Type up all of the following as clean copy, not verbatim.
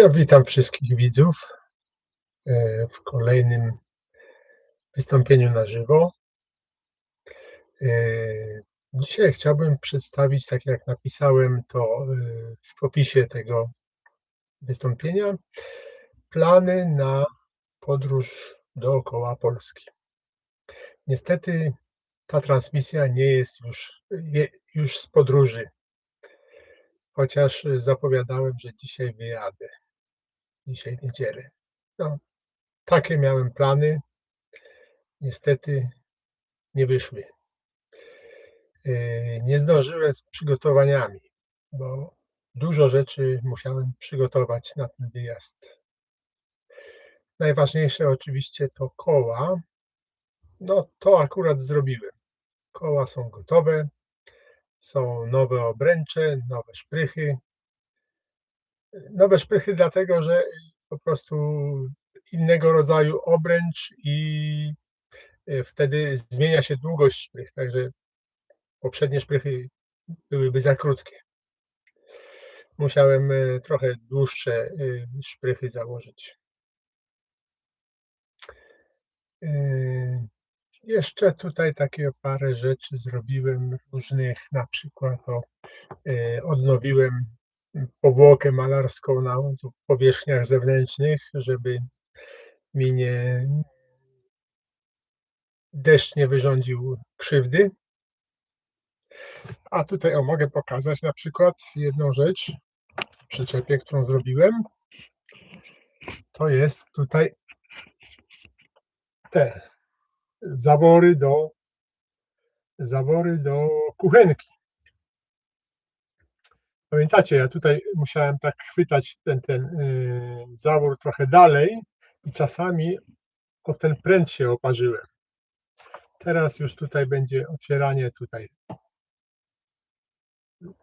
Ja witam wszystkich widzów w kolejnym wystąpieniu na żywo. Dzisiaj chciałbym przedstawić, tak jak napisałem to w opisie tego wystąpienia, plany na podróż dookoła Polski. Niestety ta transmisja nie jest już z podróży, chociaż zapowiadałem, że dzisiaj wyjadę, dzisiaj w niedzielę. No, takie miałem plany, niestety nie wyszły. Nie zdążyłem z przygotowaniami, bo dużo rzeczy musiałem przygotować na ten wyjazd. Najważniejsze oczywiście to koła. No to akurat zrobiłem. Koła są gotowe, są nowe obręcze, nowe szprychy. Nowe szprychy dlatego, że po prostu innego rodzaju obręcz i wtedy zmienia się długość szprych, także poprzednie szprychy byłyby za krótkie. Musiałem trochę dłuższe szprychy założyć. Jeszcze tutaj takie parę rzeczy zrobiłem różnych, na przykład odnowiłem powłokę malarską na powierzchniach zewnętrznych, żeby mi deszcz nie wyrządził krzywdy. A tutaj mogę pokazać na przykład jedną rzecz w przyczepie, którą zrobiłem. To jest tutaj te zawory do kuchenki. Pamiętacie, ja tutaj musiałem tak chwytać ten zawór trochę dalej i czasami o ten pręt się oparzyłem. Teraz już tutaj będzie otwieranie tutaj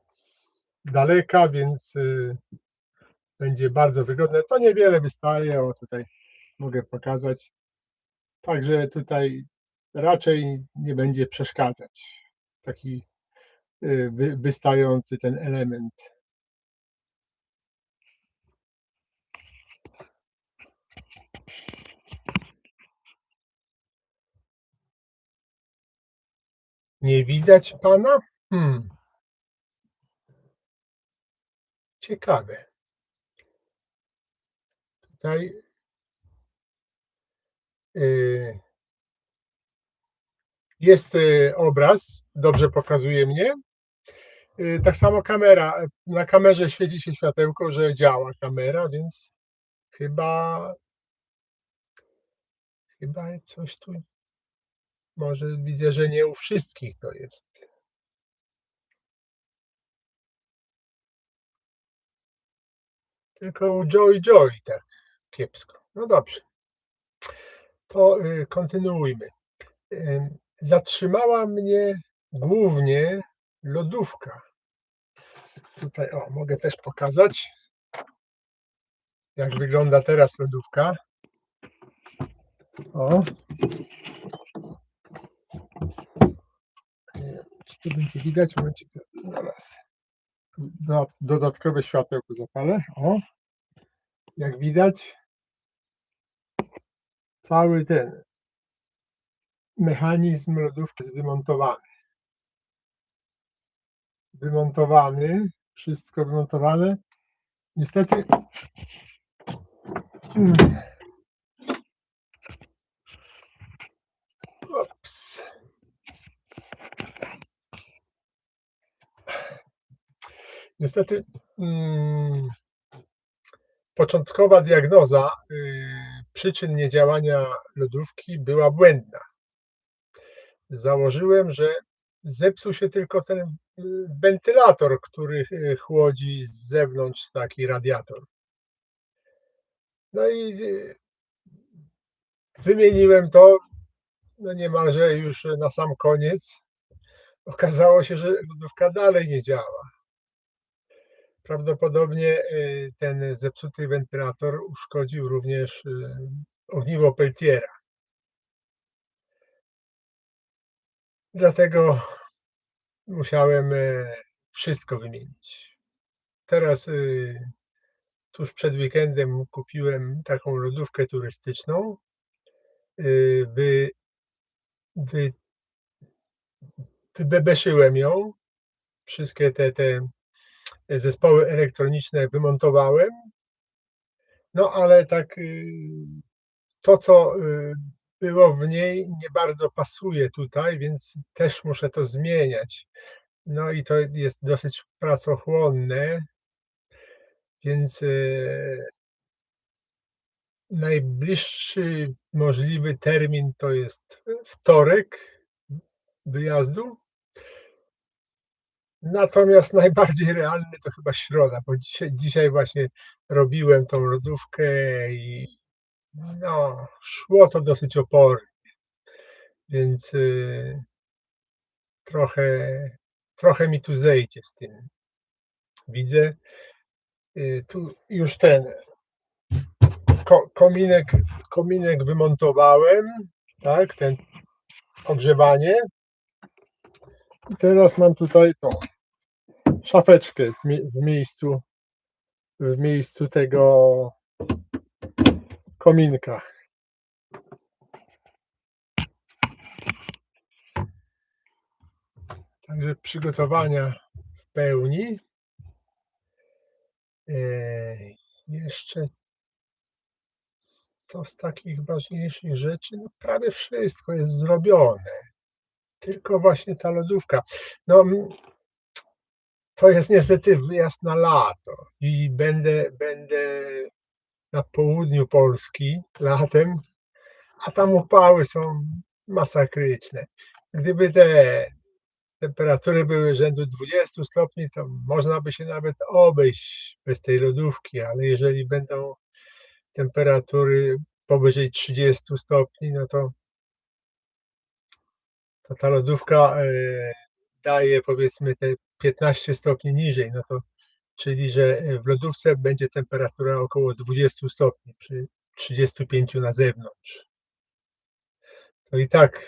z daleka, więc będzie bardzo wygodne. To niewiele wystaje, o tutaj mogę pokazać. Także tutaj raczej nie będzie przeszkadzać taki wystający ten element. Nie widać pana? Ciekawe. Tutaj jest obraz, dobrze pokazuje mnie. Tak samo kamera, na kamerze świeci się światełko, że działa kamera, więc chyba coś tu, może widzę, że nie u wszystkich to jest. Tylko u Joy tak kiepsko. No dobrze, to kontynuujmy. Zatrzymała mnie głównie lodówka. Tutaj mogę też pokazać, jak wygląda teraz lodówka. Nie wiem, czy to będzie widać, momencik, zaraz. Dodatkowe światełko zapalę. Jak widać, cały ten mechanizm lodówki jest wymontowany, wszystko wymontowane. Niestety niestety początkowa diagnoza przyczyn niedziałania lodówki była błędna. Założyłem, że zepsuł się tylko ten wentylator, który chłodzi z zewnątrz taki radiator. No i wymieniłem to niemalże już na sam koniec. Okazało się, że lodówka dalej nie działa. Prawdopodobnie ten zepsuty wentylator uszkodził również ogniwo Peltiera. Dlatego musiałem wszystko wymienić. Teraz tuż przed weekendem kupiłem taką lodówkę turystyczną. Yy, wy wy Wybebeszyłem ją, wszystkie te zespoły elektroniczne wymontowałem, no ale tak, to co, było w niej nie bardzo pasuje tutaj, więc też muszę to zmieniać. No i to jest dosyć pracochłonne, więc, najbliższy możliwy termin to jest wtorek wyjazdu, natomiast najbardziej realny to chyba środa, bo dzisiaj właśnie robiłem tą lodówkę i no, szło to dosyć opornie, więc, trochę trochę mi tu zejdzie z tym. Widzę, tu już ten kominek wymontowałem, tak, ten ogrzewanie i teraz mam tutaj tą szafeczkę w miejscu tego kominka. Także przygotowania w pełni. Jeszcze co z takich ważniejszych rzeczy? No prawie wszystko jest zrobione, tylko właśnie ta lodówka. No, to jest niestety wyjazd na lato i będę na południu Polski latem, a tam upały są masakryczne. Gdyby te temperatury były rzędu 20 stopni, to można by się nawet obejść bez tej lodówki, ale jeżeli będą temperatury powyżej 30 stopni, no to ta lodówka, daje powiedzmy te 15 stopni niżej, no to czyli że w lodówce będzie temperatura około 20 stopni przy 35 na zewnątrz. To i tak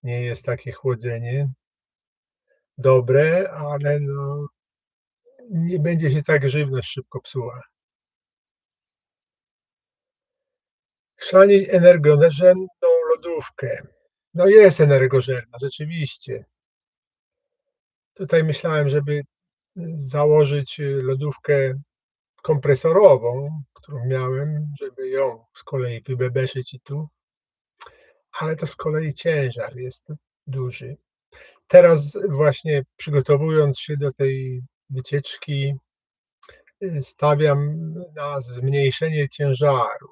nie jest takie chłodzenie dobre, ale no nie będzie się tak żywność szybko psuła. Chrzanić energożerną lodówkę. No jest energożerna, rzeczywiście. Tutaj myślałem, żeby założyć lodówkę kompresorową, którą miałem, żeby ją z kolei wybebeszyć i tu, ale to z kolei ciężar jest duży. Teraz właśnie przygotowując się do tej wycieczki, stawiam na zmniejszenie ciężaru.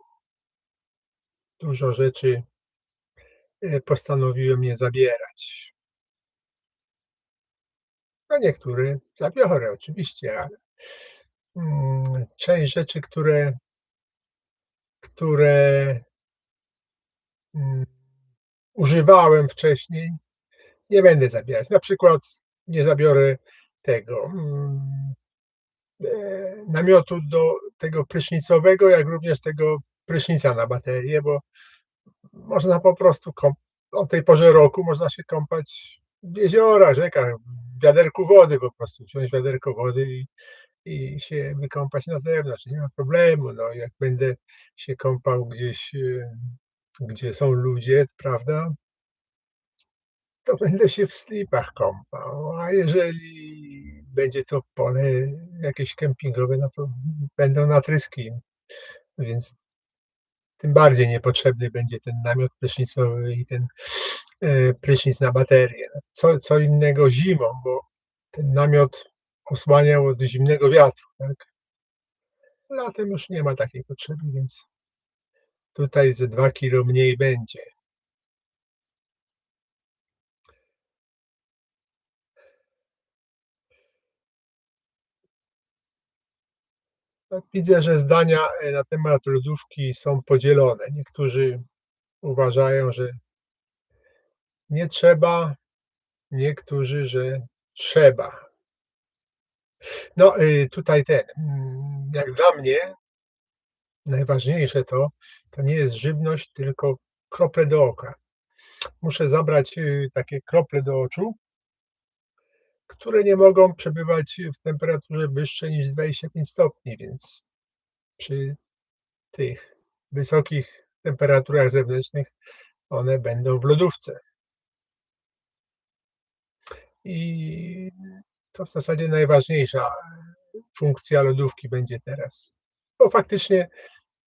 Dużo rzeczy, postanowiłem nie zabierać. No niektóre zabiorę oczywiście, ale, część rzeczy, które, mm, używałem wcześniej, nie będę zabierać. Na przykład nie zabiorę tego, namiotu do tego prysznicowego, jak również tego prysznica na baterię, bo można po prostu o tej porze roku można się kąpać w jeziorach, rzekach, w wiaderku wody po prostu, wziąć wiaderko wody i się wykąpać na zewnątrz, nie ma problemu. No, jak będę się kąpał gdzieś, gdzie są ludzie, prawda, to będę się w slipach kąpał, a jeżeli będzie to pole jakieś kempingowe, no to będą natryski, więc tym bardziej niepotrzebny będzie ten namiot prysznicowy i ten, prysznic na baterię. Co innego zimą, bo ten namiot osłaniał od zimnego wiatru, tak. Latem już nie ma takiej potrzeby, więc tutaj ze 2 kilo mniej będzie. Tak, widzę, że zdania, na temat lodówki są podzielone. Niektórzy uważają, że nie trzeba, niektórzy, że trzeba. No, tutaj jak dla mnie najważniejsze to nie jest żywność, tylko krople do oka. Muszę zabrać, takie krople do oczu, które nie mogą przebywać w temperaturze wyższej niż 25 stopni, więc przy tych wysokich temperaturach zewnętrznych one będą w lodówce. I to w zasadzie najważniejsza funkcja lodówki będzie teraz. Bo faktycznie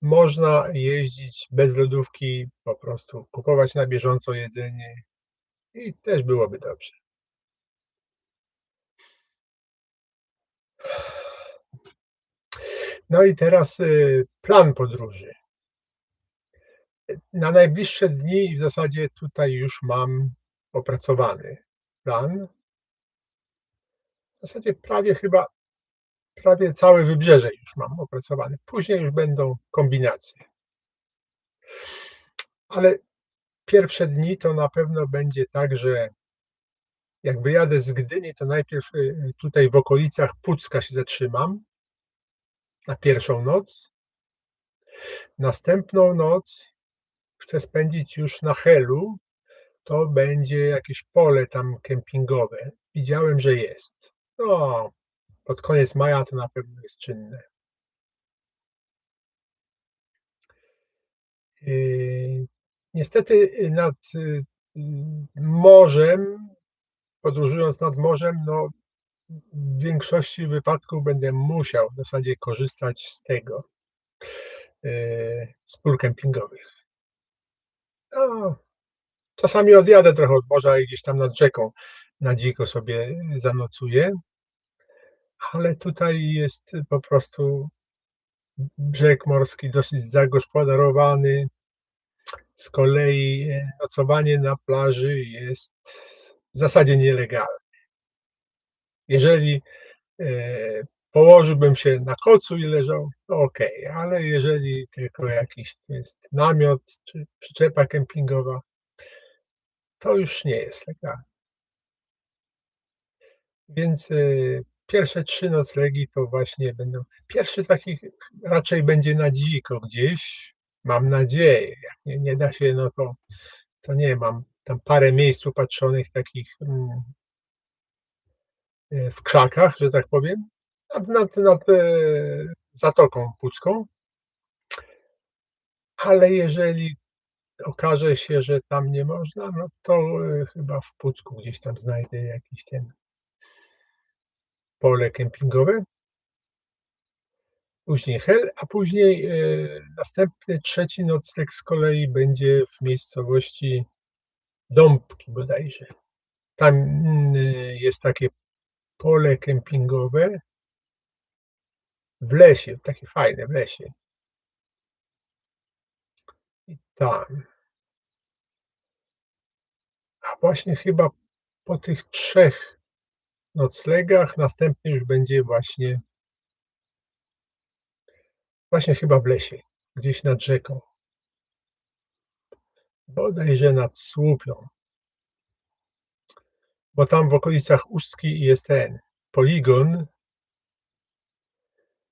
można jeździć bez lodówki, po prostu kupować na bieżąco jedzenie i też byłoby dobrze. No i teraz, plan podróży. Na najbliższe dni w zasadzie tutaj już mam opracowany plan. W zasadzie prawie całe wybrzeże już mam opracowane. Później już będą kombinacje. Ale pierwsze dni to na pewno będzie tak, że jak wyjadę z Gdyni, to najpierw, tutaj w okolicach Pucka się zatrzymam na pierwszą noc. Następną noc chcę spędzić już na Helu. To będzie jakieś pole tam kempingowe. Widziałem, że jest. No, pod koniec maja to na pewno jest czynne. Niestety nad morzem, podróżując nad morzem, no w większości wypadków będę musiał w zasadzie korzystać z tego, z pól kempingowych. No, czasami odjadę trochę od morza i gdzieś tam nad rzeką na dziko sobie zanocuję, ale tutaj jest po prostu brzeg morski dosyć zagospodarowany. Z kolei nocowanie na plaży jest w zasadzie nielegalne. Jeżeli położyłbym się na kocu i leżał, to okej, ale jeżeli tylko jakiś jest namiot czy przyczepa kempingowa, to już nie jest legalne. Więc pierwsze 3 noclegi to właśnie będą pierwszy taki raczej będzie na dziko gdzieś, mam nadzieję. Jak nie da się, no to nie, mam tam parę miejsc upatrzonych takich, w krzakach, że tak powiem, nad Zatoką Pucką. Ale jeżeli okaże się, że tam nie można, no to, chyba w Pucku gdzieś tam znajdę jakiś ten pole kempingowe. Później Hel, a później, następny trzeci nocleg z kolei będzie w miejscowości Dąbki bodajże. Tam, jest takie pole kempingowe w lesie, takie fajne w lesie. I tam. A właśnie chyba po tych 3 noclegach następny już będzie właśnie chyba w lesie, gdzieś nad rzeką. Bodajże nad Słupią. Bo tam w okolicach Ustki jest ten poligon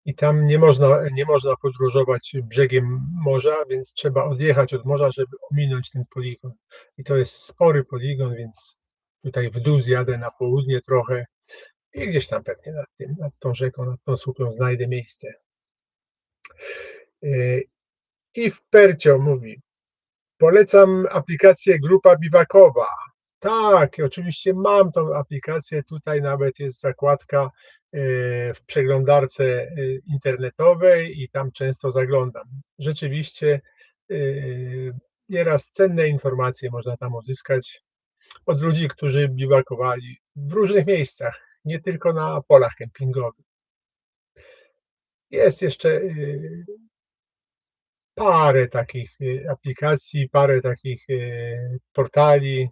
i tam nie można podróżować brzegiem morza, więc trzeba odjechać od morza, żeby ominąć ten poligon. I to jest spory poligon, więc tutaj w dół zjadę na południe trochę i gdzieś tam pewnie nad tą rzeką, nad tą Słupią znajdę miejsce. I w Percio mówi: "Polecam aplikację Grupa Biwakowa". Tak, i oczywiście mam tą aplikację, tutaj nawet jest zakładka, w przeglądarce, internetowej i tam często zaglądam. Rzeczywiście, nieraz cenne informacje można tam uzyskać od ludzi, którzy biwakowali w różnych miejscach, nie tylko na polach kempingowych. Jest jeszcze, parę takich, aplikacji, parę takich, portali,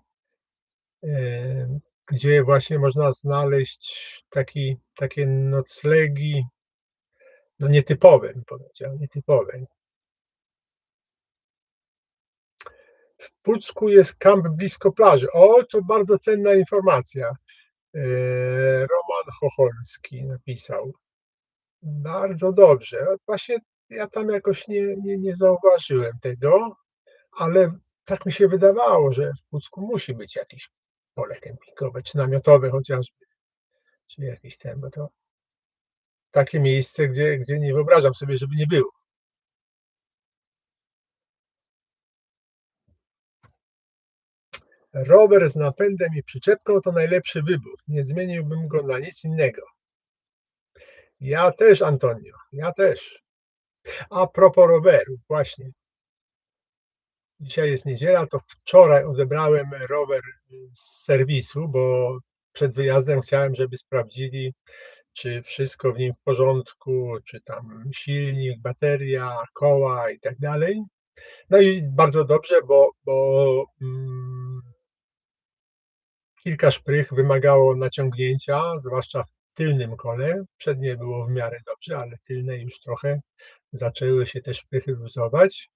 gdzie właśnie można znaleźć takie noclegi, no nietypowe bym powiedział, nietypowe. W Pucku jest kamp blisko plaży. O, to bardzo cenna informacja. Roman Chocholski napisał. Bardzo dobrze. Właśnie ja tam jakoś nie zauważyłem tego, ale tak mi się wydawało, że w Pucku musi być jakieś pole kempingowe, czy namiotowe chociażby, czy jakiś ten, bo to takie miejsce, gdzie nie wyobrażam sobie, żeby nie było. Rower z napędem i przyczepką to najlepszy wybór. Nie zmieniłbym go na nic innego. Ja też, Antonio, ja też. A propos roweru, właśnie. Dzisiaj jest niedziela, to wczoraj odebrałem rower z serwisu, bo przed wyjazdem chciałem, żeby sprawdzili, czy wszystko w nim w porządku, czy tam silnik, bateria, koła i tak dalej. No i bardzo dobrze, bo kilka szprych wymagało naciągnięcia, zwłaszcza w tylnym kole. Przednie było w miarę dobrze, ale tylne już trochę zaczęły się te szprychy luzować.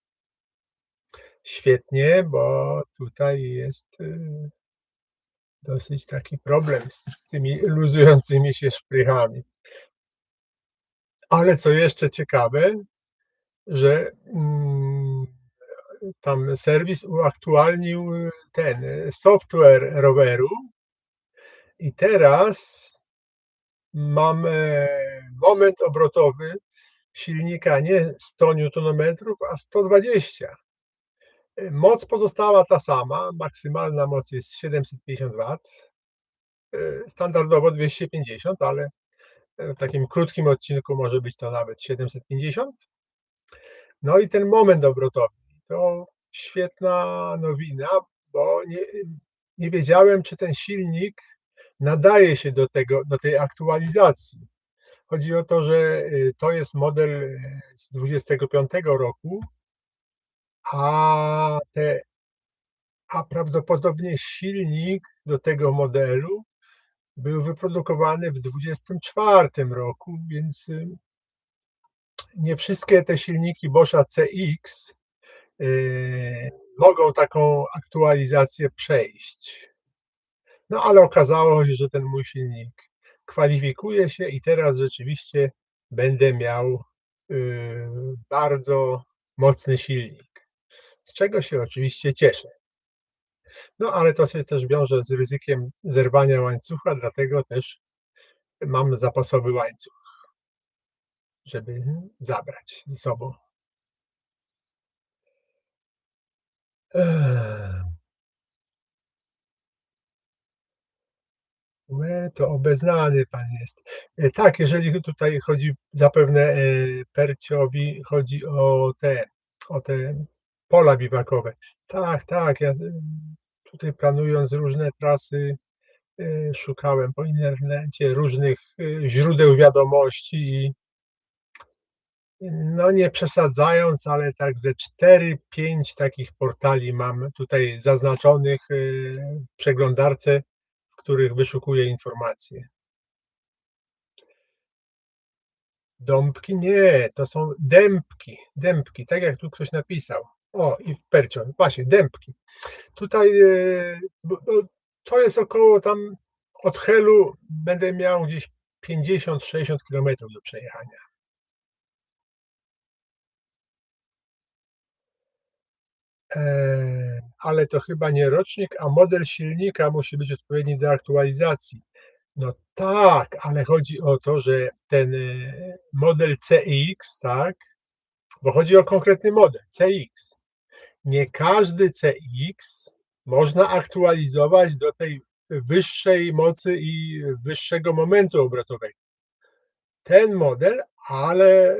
Świetnie, bo tutaj jest dosyć taki problem z tymi luzującymi się szprychami. Ale co jeszcze ciekawe, że tam serwis uaktualnił ten software roweru i teraz mamy moment obrotowy silnika nie 100 newtonmetrów, a 120. Moc pozostała ta sama, maksymalna moc jest 750 W, standardowo 250, ale w takim krótkim odcinku może być to nawet 750. No i ten moment obrotowy to świetna nowina, bo nie wiedziałem, czy ten silnik nadaje się do tej aktualizacji. Chodzi o to, że to jest model z 25 roku, a te a prawdopodobnie silnik do tego modelu był wyprodukowany w 24 roku, więc nie wszystkie te silniki Boscha CX mogą taką aktualizację przejść. No ale okazało się, że ten mój silnik kwalifikuje się i teraz rzeczywiście będę miał bardzo mocny silnik, z czego się oczywiście cieszę. No ale to się też wiąże z ryzykiem zerwania łańcucha, dlatego też mam zapasowy łańcuch, żeby zabrać ze sobą. Łe, to obeznany pan jest. Tak, jeżeli tutaj chodzi zapewne Perciowi chodzi o te pola biwakowe. Tak, tak, ja tutaj planując różne trasy, szukałem po internecie różnych źródeł wiadomości i no nie przesadzając, ale tak ze 4-5 takich portali mam tutaj zaznaczonych w przeglądarce, w których wyszukuję informacje. Dąbki? Nie, to są dębki, dębki, tak jak tu ktoś napisał. O, i w Percio, właśnie, dębki. Tutaj to jest około tam od Helu będę miał gdzieś 50-60 kilometrów do przejechania. Ale to chyba nie rocznik, a model silnika musi być odpowiedni do aktualizacji. No tak, ale chodzi o to, że ten model CX, tak, bo chodzi o konkretny model CX. Nie każdy CX można aktualizować do tej wyższej mocy i wyższego momentu obrotowego. Ten model, ale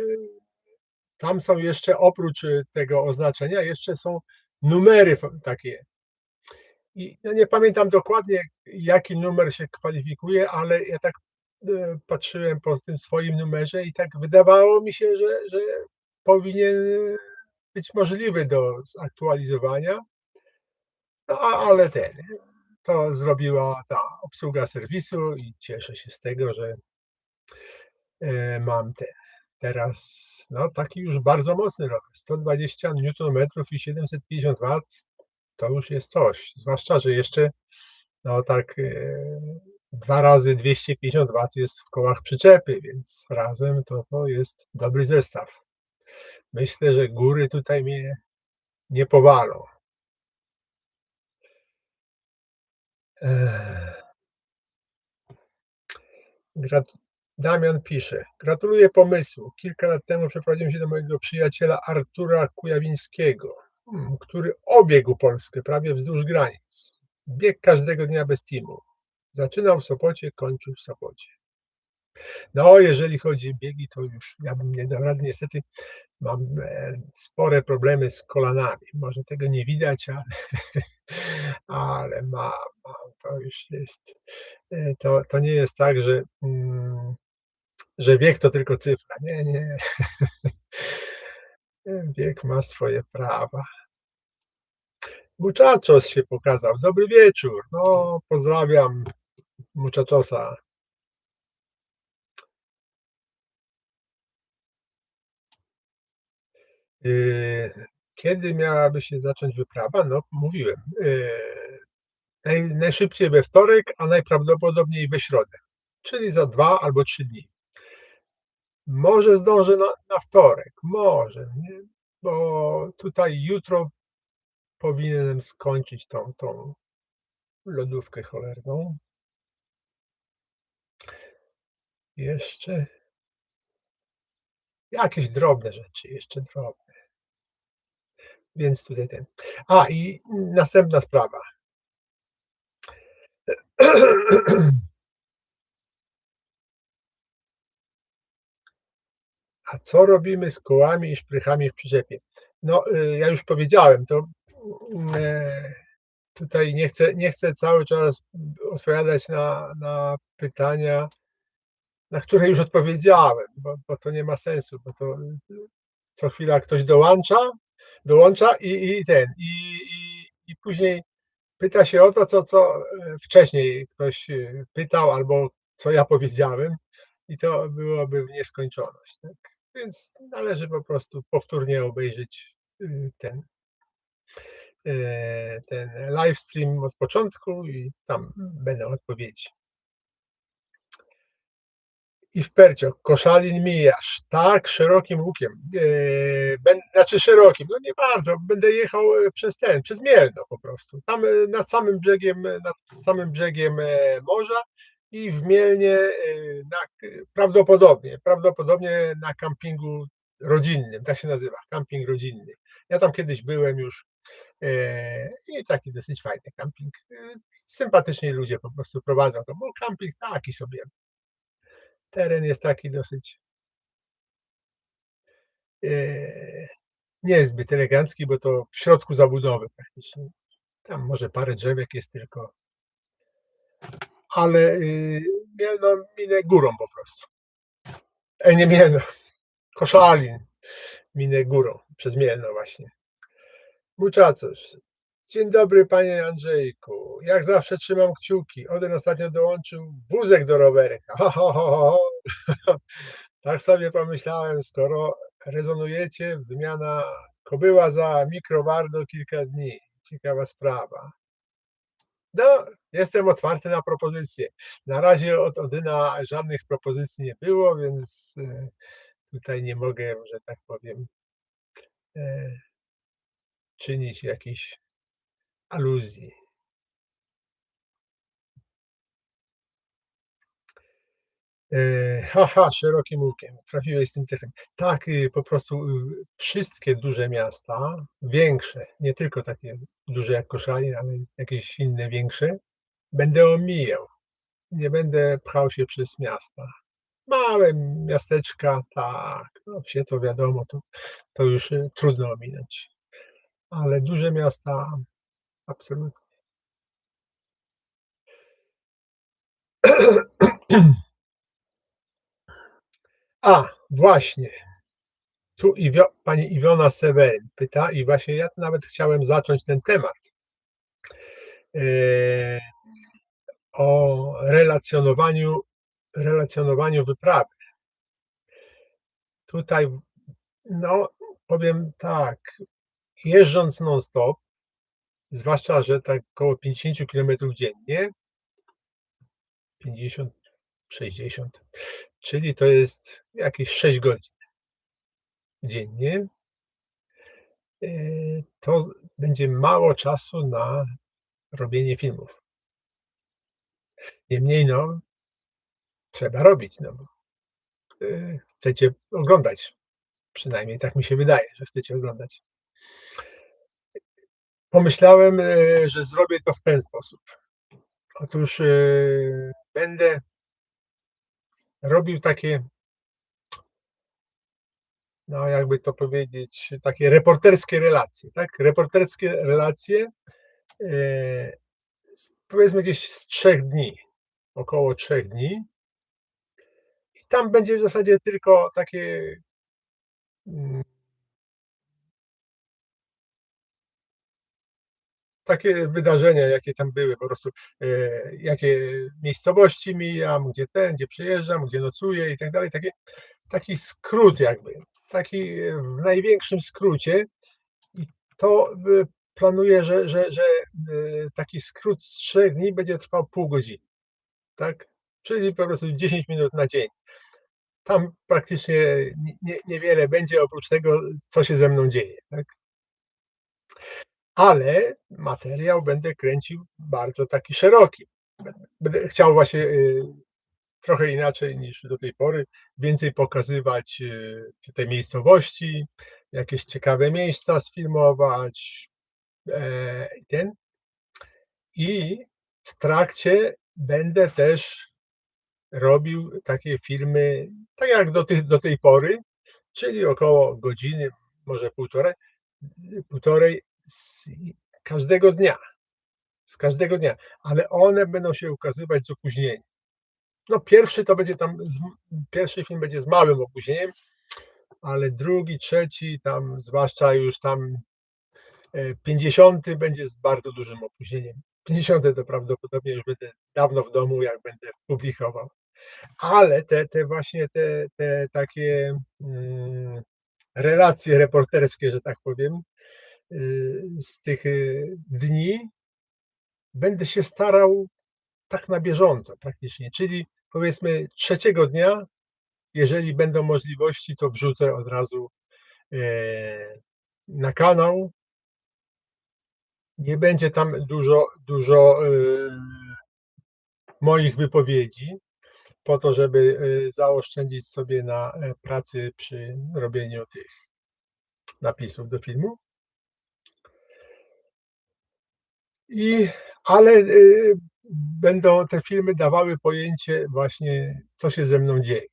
tam są jeszcze oprócz tego oznaczenia, jeszcze są numery takie. I ja nie pamiętam dokładnie, jaki numer się kwalifikuje, ale ja tak patrzyłem po tym swoim numerze i tak wydawało mi się, że powinien być możliwy do zaktualizowania, no ale to zrobiła ta obsługa serwisu i cieszę się z tego, że mam teraz no, taki już bardzo mocny rower. 120 Nm i 750 W to już jest coś. Zwłaszcza, że jeszcze no tak 2 razy 250 W jest w kołach przyczepy, więc razem to jest dobry zestaw. Myślę, że góry tutaj mnie nie powalą. Grat Damian pisze: Gratuluję pomysłu. Kilka lat temu przeprowadziłem się do mojego przyjaciela Artura Kujawińskiego, który obiegł Polskę prawie wzdłuż granic. Biegł każdego dnia bez teamu. Zaczynał w Sopocie, kończył w Sopocie. No, jeżeli chodzi o biegi, to już ja bym nie dał rady. Niestety mam spore problemy z kolanami. Może tego nie widać, ale mam. To już jest. To nie jest tak, że wiek to tylko cyfra. Nie, nie. Wiek ma swoje prawa. Muchachos się pokazał. Dobry wieczór. No, pozdrawiam muchachosa. Kiedy miałaby się zacząć wyprawa? No, mówiłem. Najszybciej we wtorek, a najprawdopodobniej we środę, czyli za 2 albo 3 dni. Może zdążę na wtorek, może, nie? Bo tutaj jutro powinienem skończyć tą lodówkę cholerną. Jeszcze jakieś drobne rzeczy, jeszcze drobne. Więc tutaj ten. I następna sprawa. A co robimy z kołami i szprychami w przyczepie? No, ja już powiedziałem, to tutaj nie chcę cały czas odpowiadać na pytania, na które już odpowiedziałem, bo to nie ma sensu, bo to co chwila ktoś dołącza i później pyta się o to, co wcześniej ktoś pytał, albo co ja powiedziałem, i to byłoby w nieskończoność. Tak? Więc należy po prostu powtórnie obejrzeć ten live stream od początku i tam będą odpowiedzi. I w Percio, Koszalin mijasz, tak, szerokim łukiem, znaczy szerokim, no nie bardzo, będę jechał przez Mielno po prostu, tam nad samym brzegiem morza i w Mielnie prawdopodobnie na kampingu rodzinnym, tak się nazywa, kamping rodzinny. Ja tam kiedyś byłem już i taki dosyć fajny kamping. Sympatyczni ludzie po prostu prowadzą to, bo kamping taki sobie. Teren jest taki dosyć niezbyt elegancki, bo to w środku zabudowy praktycznie. Tam może parę drzewek jest tylko, ale Mielno minę górą po prostu. Nie Mielno, Koszalin minę górą, przez Mielno właśnie. Muchachos. Dzień dobry, panie Andrzejku. Jak zawsze trzymam kciuki. Oden ostatnio dołączył wózek do rowerka. Ho, ho, ho, ho. Tak sobie pomyślałem, skoro rezonujecie, wymiana kobyła za mikrowardo kilka dni. Ciekawa sprawa. No, jestem otwarty na propozycje. Na razie od Odyna żadnych propozycji nie było, więc tutaj nie mogę, że tak powiem, czynić jakichś aluzji. Szerokim łukiem. Trafiłeś z tym tekstem. Tak, po prostu wszystkie duże miasta, większe, nie tylko takie duże jak Koszalin, ale jakieś inne większe, będę omijał. Nie będę pchał się przez miasta. Małe miasteczka, tak, no wsie to wiadomo, to już trudno ominąć. Ale duże miasta absolutnie. Właśnie. Tu pani Iwona Seweryn pyta i właśnie ja nawet chciałem zacząć ten temat o relacjonowaniu wyprawy. Tutaj, no, powiem tak, jeżdżąc non-stop, zwłaszcza, że tak około 50 km dziennie, 50, 60, czyli to jest jakieś 6 godzin dziennie, to będzie mało czasu na robienie filmów. Niemniej, no, trzeba robić, no, chcecie oglądać. Przynajmniej tak mi się wydaje, że chcecie oglądać. Pomyślałem, że zrobię to w ten sposób. Otóż, będę robił takie, no jakby to powiedzieć, takie reporterskie relacje, tak? Reporterskie relacje, powiedzmy gdzieś z 3 dni, około 3 dni. I tam będzie w zasadzie tylko takie, mm, takie wydarzenia, jakie tam były, po prostu, jakie miejscowości mijam, gdzie przejeżdżam, gdzie nocuję i tak dalej. Taki skrót jakby, taki w największym skrócie i to, planuję, że taki skrót z 3 dni będzie trwał pół godziny, tak? Czyli po prostu 10 minut na dzień. Tam praktycznie niewiele będzie oprócz tego, co się ze mną dzieje, tak? Ale materiał będę kręcił bardzo taki szeroki. Będę chciał właśnie, trochę inaczej niż do tej pory, więcej pokazywać, te miejscowości, jakieś ciekawe miejsca sfilmować, ten i w trakcie będę też robił takie filmy, tak jak do tej pory, czyli około godziny, może półtorej każdego dnia, z każdego dnia, ale one będą się ukazywać z opóźnieniem. No pierwszy to będzie tam pierwszy film będzie z małym opóźnieniem, ale drugi, trzeci, tam zwłaszcza już tam, 50 będzie z bardzo dużym opóźnieniem. 50 to prawdopodobnie już będę dawno w domu, jak będę publikował. Ale te właśnie te takie, relacje reporterskie, że tak powiem, z tych, dni będę się starał tak na bieżąco praktycznie, czyli powiedzmy trzeciego dnia, jeżeli będą możliwości, to wrzucę od razu, na kanał. Nie będzie tam dużo, moich wypowiedzi, po to, żeby, zaoszczędzić sobie na, pracy przy robieniu tych napisów do filmu. I ale, będą te filmy dawały pojęcie właśnie, co się ze mną dzieje.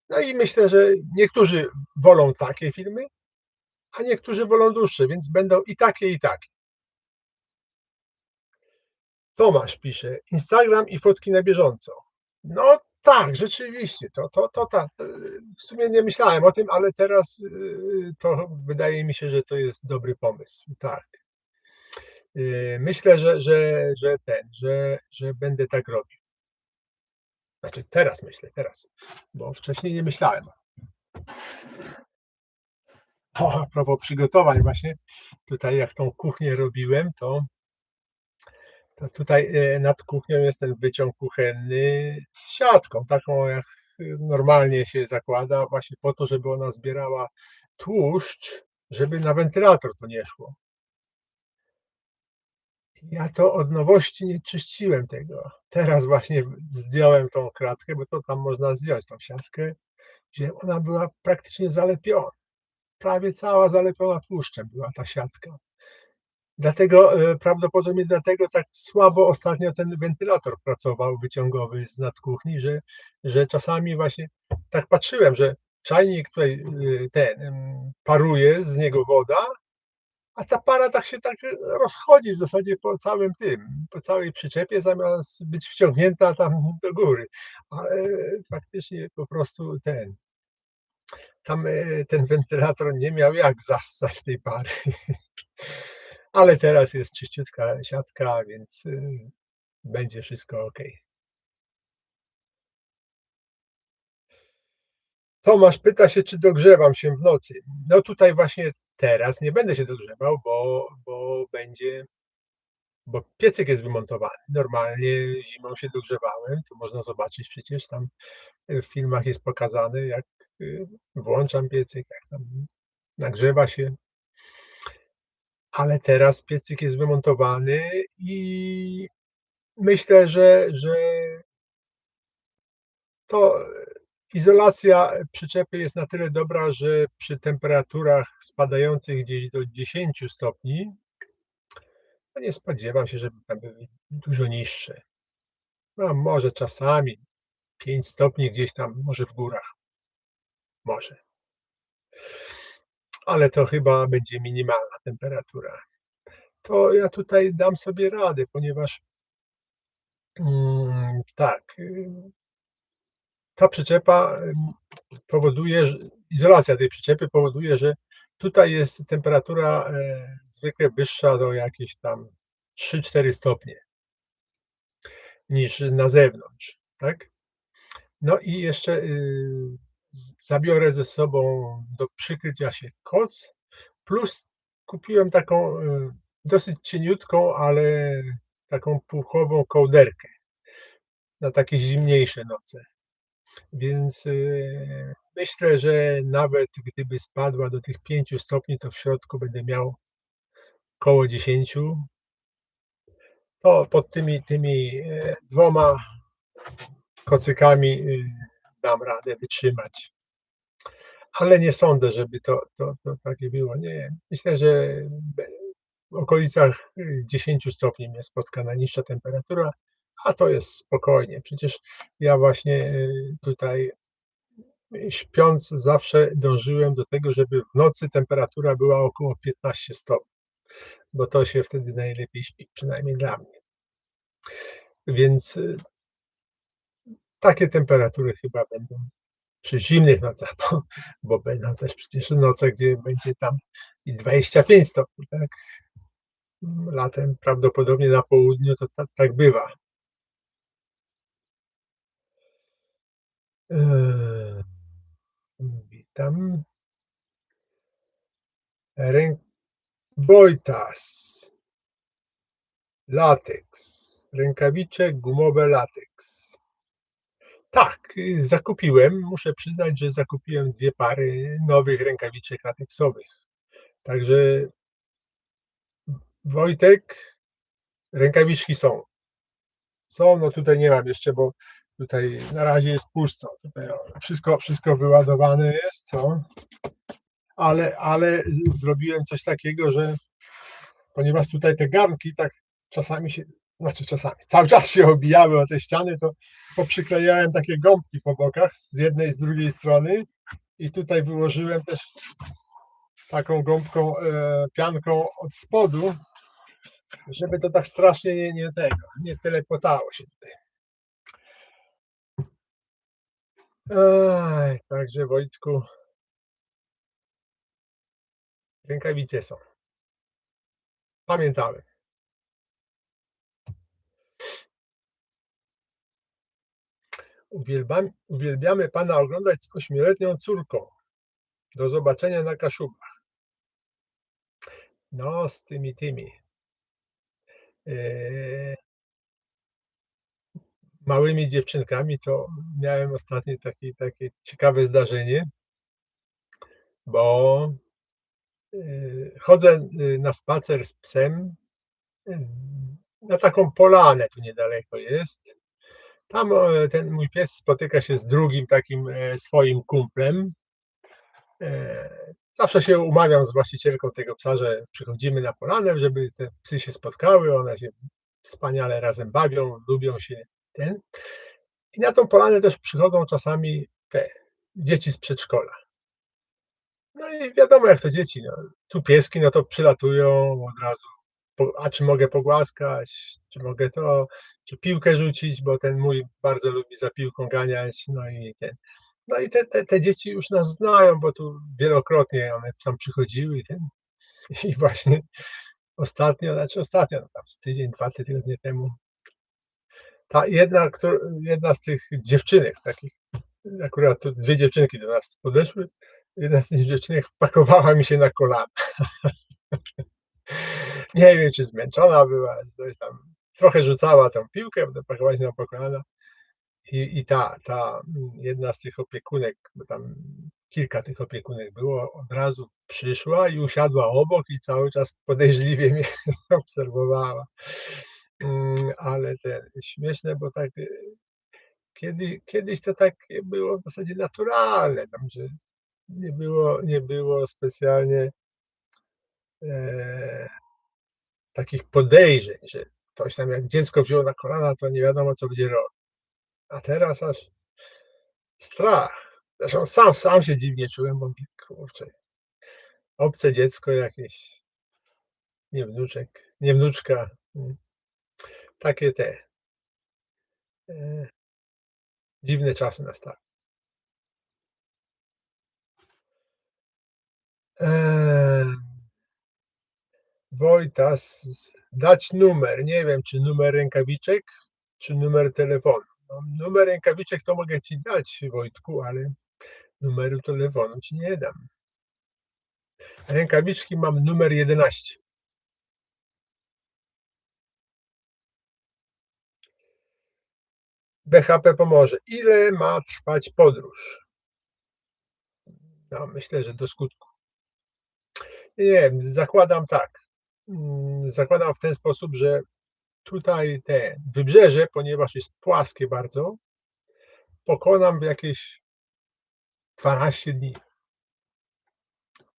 No i myślę, że niektórzy wolą takie filmy, a niektórzy wolą dłuższe, więc będą i takie, i takie. Tomasz pisze: Instagram i fotki na bieżąco. No tak, rzeczywiście, to tak. W sumie nie myślałem o tym, ale teraz, to wydaje mi się, że to jest dobry pomysł. Tak. Myślę, że będę tak robił. Znaczy teraz myślę, teraz, bo wcześniej nie myślałem. O, a propos przygotowań właśnie, tutaj jak tą kuchnię robiłem, to tutaj, nad kuchnią jest ten wyciąg kuchenny z siatką, taką jak, normalnie się zakłada właśnie po to, żeby ona zbierała tłuszcz, żeby na wentylator to nie szło. Ja to od nowości nie czyściłem tego. Teraz właśnie zdjąłem tą kratkę, bo to tam można zdjąć tą siatkę, gdzie ona była praktycznie zalepiona. Prawie cała zalepiona tłuszczem była ta siatka. Dlatego, prawdopodobnie dlatego tak słabo ostatnio ten wentylator pracował wyciągowy z nadkuchni, że czasami właśnie tak patrzyłem, że czajnik tutaj, paruje, z niego woda, a ta para tak się rozchodzi w zasadzie po całym tym, po całej przyczepie, zamiast być wciągnięta tam do góry. Ale faktycznie po prostu tam, ten wentylator nie miał jak zassać tej pary. Ale teraz jest czyściutka siatka, więc, będzie wszystko okej. Tomasz pyta się, czy dogrzewam się w nocy. No tutaj właśnie teraz nie będę się dogrzewał, bo piecyk jest wymontowany. Normalnie zimą się dogrzewałem, to można zobaczyć przecież tam, w filmach jest pokazane, jak, włączam piecyk, jak tam nagrzewa się. Ale teraz piecyk jest wymontowany i myślę, że to Izolacja przyczepy jest na tyle dobra, że przy temperaturach spadających gdzieś do 10 stopni, no nie spodziewam się, żeby tam były dużo niższe. No może czasami 5 stopni gdzieś tam, może w górach, może. Ale to chyba będzie minimalna temperatura. To ja tutaj dam sobie radę, ponieważ, tak, ta przyczepa, powoduje, że izolacja tej przyczepy powoduje, że tutaj jest temperatura, zwykle wyższa do jakieś tam 3-4 stopnie niż na zewnątrz, tak? No i jeszcze, zabiorę ze sobą do przykrycia się koc, plus kupiłem taką, dosyć cieniutką, ale taką puchową kołderkę na takie zimniejsze noce. Więc, myślę, że nawet gdyby spadła do tych 5 stopni, to w środku będę miał koło 10. To pod tymi 2 kocykami, dam radę wytrzymać. Ale nie sądzę, żeby to takie było. Nie, myślę, że be w okolicach, 10 stopni mnie spotka najniższa temperatura, a to jest spokojnie. Przecież ja właśnie, tutaj śpiąc zawsze dążyłem do tego, żeby w nocy temperatura była około 15 stopni, bo to się wtedy najlepiej śpi, przynajmniej dla mnie. Więc, takie temperatury chyba będą przy zimnych nocach, bo będą też przecież noce, gdzie będzie tam i 25 stopni, tak? Latem prawdopodobnie na południu to tak bywa. Eee, Witam. Wojtas, lateks, rękawice gumowe lateks. Tak, zakupiłem. Muszę przyznać, że zakupiłem 2 pary nowych rękawiczek lateksowych. Także Wojtek, rękawiczki są. Są, no tutaj nie mam jeszcze, bo tutaj na razie jest pusto. Tutaj wszystko wyładowane jest, co? Ale zrobiłem coś takiego, że ponieważ tutaj te garnki tak czasami się, znaczy czasami, cały czas się obijały o te ściany, to poprzyklejałem takie gąbki po bokach z jednej, z drugiej strony i tutaj wyłożyłem też taką gąbką, pianką od spodu, żeby to tak strasznie nie telepotało się tutaj. Także Wojtku, rękawice są. Pamiętałem. Uwielbiamy pana oglądać z 8-letnią córką. Do zobaczenia na Kaszubach. No, z tymi małymi dziewczynkami to miałem ostatnio takie ciekawe zdarzenie, bo, chodzę, na spacer z psem, na taką polanę, tu niedaleko jest. Tam, ten mój pies spotyka się z drugim takim, swoim kumplem. Zawsze się umawiam z właścicielką tego psa, że przychodzimy na polanę, żeby te psy się spotkały, one się wspaniale razem bawią, lubią się i na tą polanę też przychodzą czasami te dzieci z przedszkola. No i wiadomo jak to dzieci, no, tu pieski, no to przylatują od razu, a czy mogę pogłaskać, czy mogę czy piłkę rzucić, bo ten mój bardzo lubi za piłką ganiać, no i te dzieci już nas znają, bo tu wielokrotnie one tam przychodziły i właśnie ostatnio, no tam z tydzień, 2 tygodnie temu, ta jedna z tych dziewczynek takich, akurat tu 2 dziewczynki do nas podeszły, jedna z tych dziewczynek wpakowała mi się na kolana. Nie wiem, czy zmęczona była, coś tam, trochę rzucała tą piłkę, potem pakowała się na kolana i jedna z tych opiekunek, bo tam kilka tych opiekunek było, od razu przyszła i usiadła obok i cały czas podejrzliwie mnie obserwowała. Ale śmieszne, bo tak, Kiedyś to takie było w zasadzie naturalne tam, że nie było specjalnie, eee, takich podejrzeń, że ktoś tam jak dziecko wziął na kolana, to nie wiadomo co będzie robił. A teraz aż strach. Zresztą sam się dziwnie czułem, bo mówię: „Kurczę, obce dziecko jakieś, nie wnuczek, nie wnuczka”, takie eee, dziwne czasy nastały. Eee, Wojtas, dać numer. Nie wiem, czy numer rękawiczek, czy numer telefonu. No, numer rękawiczek to mogę ci dać, Wojtku, ale numeru telefonu ci nie dam. Rękawiczki mam numer 11. BHP pomoże. Ile ma trwać podróż? No, myślę, że do skutku. Nie wiem, zakładam tak. Zakładam w ten sposób, że tutaj te wybrzeże, ponieważ jest płaskie bardzo, pokonam w jakieś 12 dni.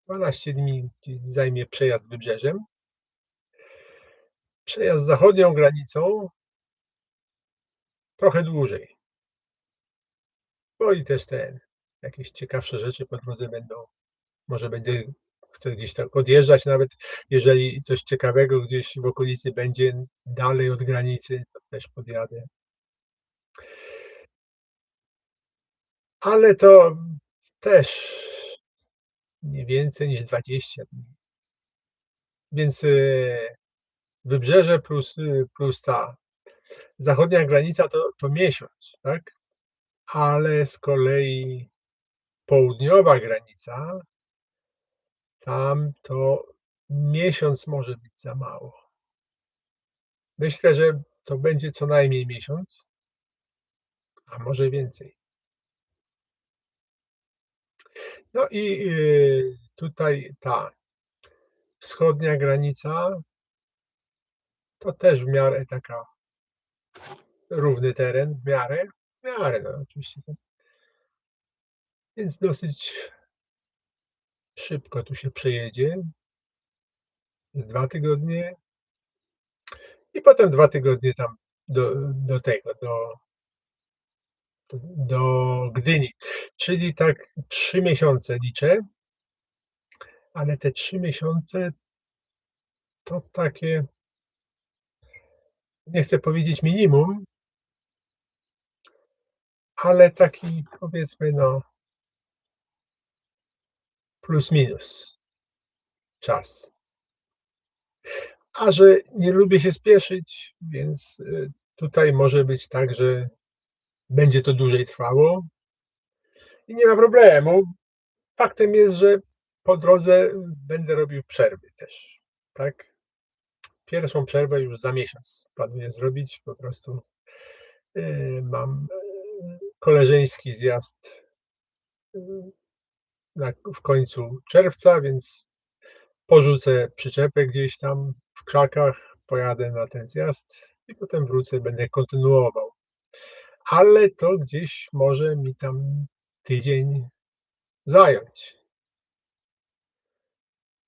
12 dni zajmie przejazd wybrzeżem. Przejazd zachodnią granicą trochę dłużej, bo i też jakieś ciekawsze rzeczy po drodze będą. Może chcę gdzieś tak odjeżdżać, nawet jeżeli coś ciekawego gdzieś w okolicy będzie dalej od granicy, to też podjadę. Ale to też nie więcej niż 20 dni. Więc, wybrzeże plus ta zachodnia granica to miesiąc, tak? Ale z kolei południowa granica, tam to miesiąc może być za mało. Myślę, że to będzie co najmniej miesiąc, a może więcej. No i, tutaj ta wschodnia granica to też w miarę taka równy teren, w miarę, no oczywiście, więc dosyć szybko tu się przejedzie, 2 tygodnie i potem 2 tygodnie tam do tego, do Gdyni. Czyli tak 3 miesiące liczę, ale te 3 miesiące to takie, nie chcę powiedzieć minimum, ale taki powiedzmy, no, plus minus czas. A że nie lubię się spieszyć, więc, tutaj może być tak, że będzie to dłużej trwało i nie ma problemu. Faktem jest, że po drodze będę robił przerwy też, tak? Pierwszą przerwę już za miesiąc planuję zrobić. Po prostu, mam, koleżeński zjazd, y, w końcu czerwca, więc porzucę przyczepę gdzieś tam w krzakach, pojadę na ten zjazd i potem wrócę, będę kontynuował. Ale to gdzieś może mi tam tydzień zająć.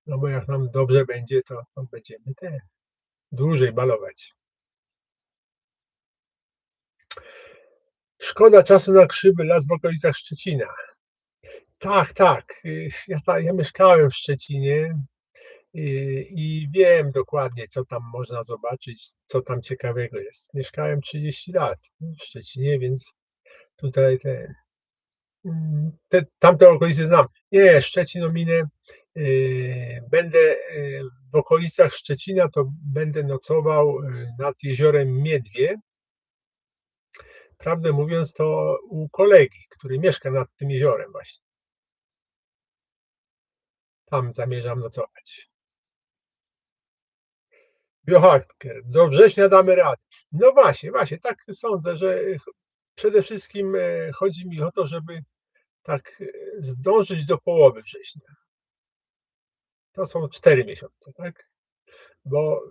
No bo jak nam dobrze będzie, to będziemy dłużej balować. Szkoda czasu na krzywy las w okolicach Szczecina. Tak, tak. Ja mieszkałem w Szczecinie, i wiem dokładnie, co tam można zobaczyć, co tam ciekawego jest. Mieszkałem 30 lat w Szczecinie, więc tutaj tamte okolice znam. Nie, Szczecin ominę. Będę, w okolicach Szczecina, to będę nocował, nad jeziorem Miedwie. Prawdę mówiąc, to u kolegi, który mieszka nad tym jeziorem właśnie. Tam zamierzam nocować. Biohacker, do września damy radę. No właśnie, tak sądzę, że przede wszystkim, chodzi mi o to, żeby tak, zdążyć do połowy września. To są 4 miesiące, tak? Bo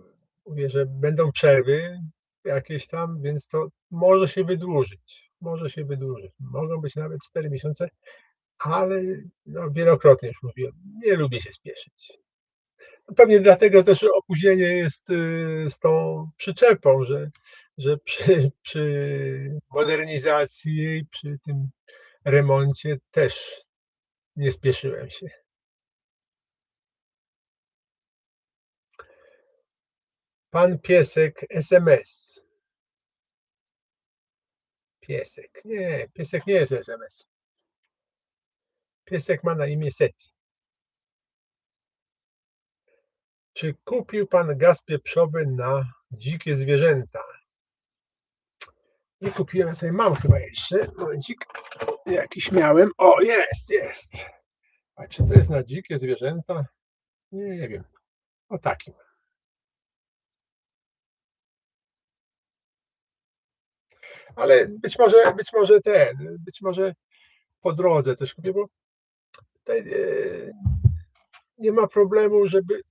mówię, że będą przerwy jakieś tam, więc to może się wydłużyć. może się wydłużyć. Mogą być nawet 4 miesiące, ale no, wielokrotnie już mówiłem, nie lubię się spieszyć. Pewnie dlatego też opóźnienie jest, z tą przyczepą, że przy modernizacji jej, przy tym remoncie też nie spieszyłem się. Pan piesek SMS. Piesek nie jest SMS. Piesek ma na imię Seti. Czy kupił pan gaz pieprzowy na dzikie zwierzęta? Nie kupiłem, ja tutaj mam chyba jeszcze. Momencik. Jakiś miałem. O, jest. A czy to jest na dzikie zwierzęta? Nie wiem. O takim. Ale być może po drodze coś kupię, bo tutaj nie ma problemu, żeby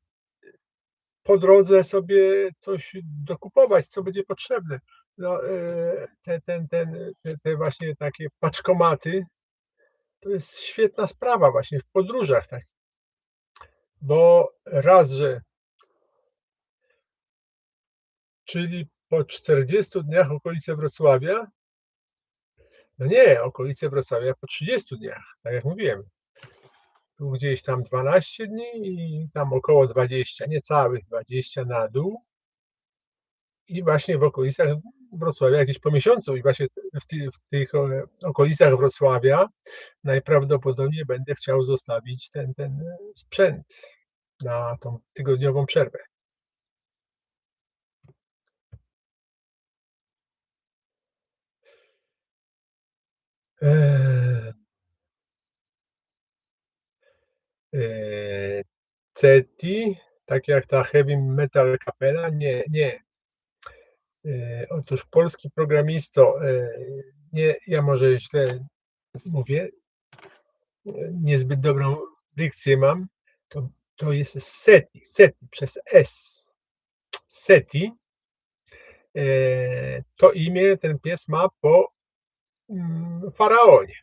po drodze sobie coś dokupować, co będzie potrzebne. No, te właśnie takie paczkomaty to jest świetna sprawa właśnie w podróżach tak, bo raz, że czyli po 40 dniach okolice Wrocławia, no nie, okolice Wrocławia po 30 dniach, tak jak mówiłem. Tu gdzieś tam 12 dni i tam około 20, niecałych 20 na dół i właśnie w okolicach Wrocławia gdzieś po miesiącu i właśnie w tych okolicach Wrocławia najprawdopodobniej będę chciał zostawić ten sprzęt na tą tygodniową przerwę. Eee, eee, CETI, tak jak ta heavy metal kapela? Nie. Otóż polski programisto, nie, ja może źle mówię, niezbyt dobrą dykcję mam, to jest SETI przez S. SETI. To imię ten pies ma po faraonie.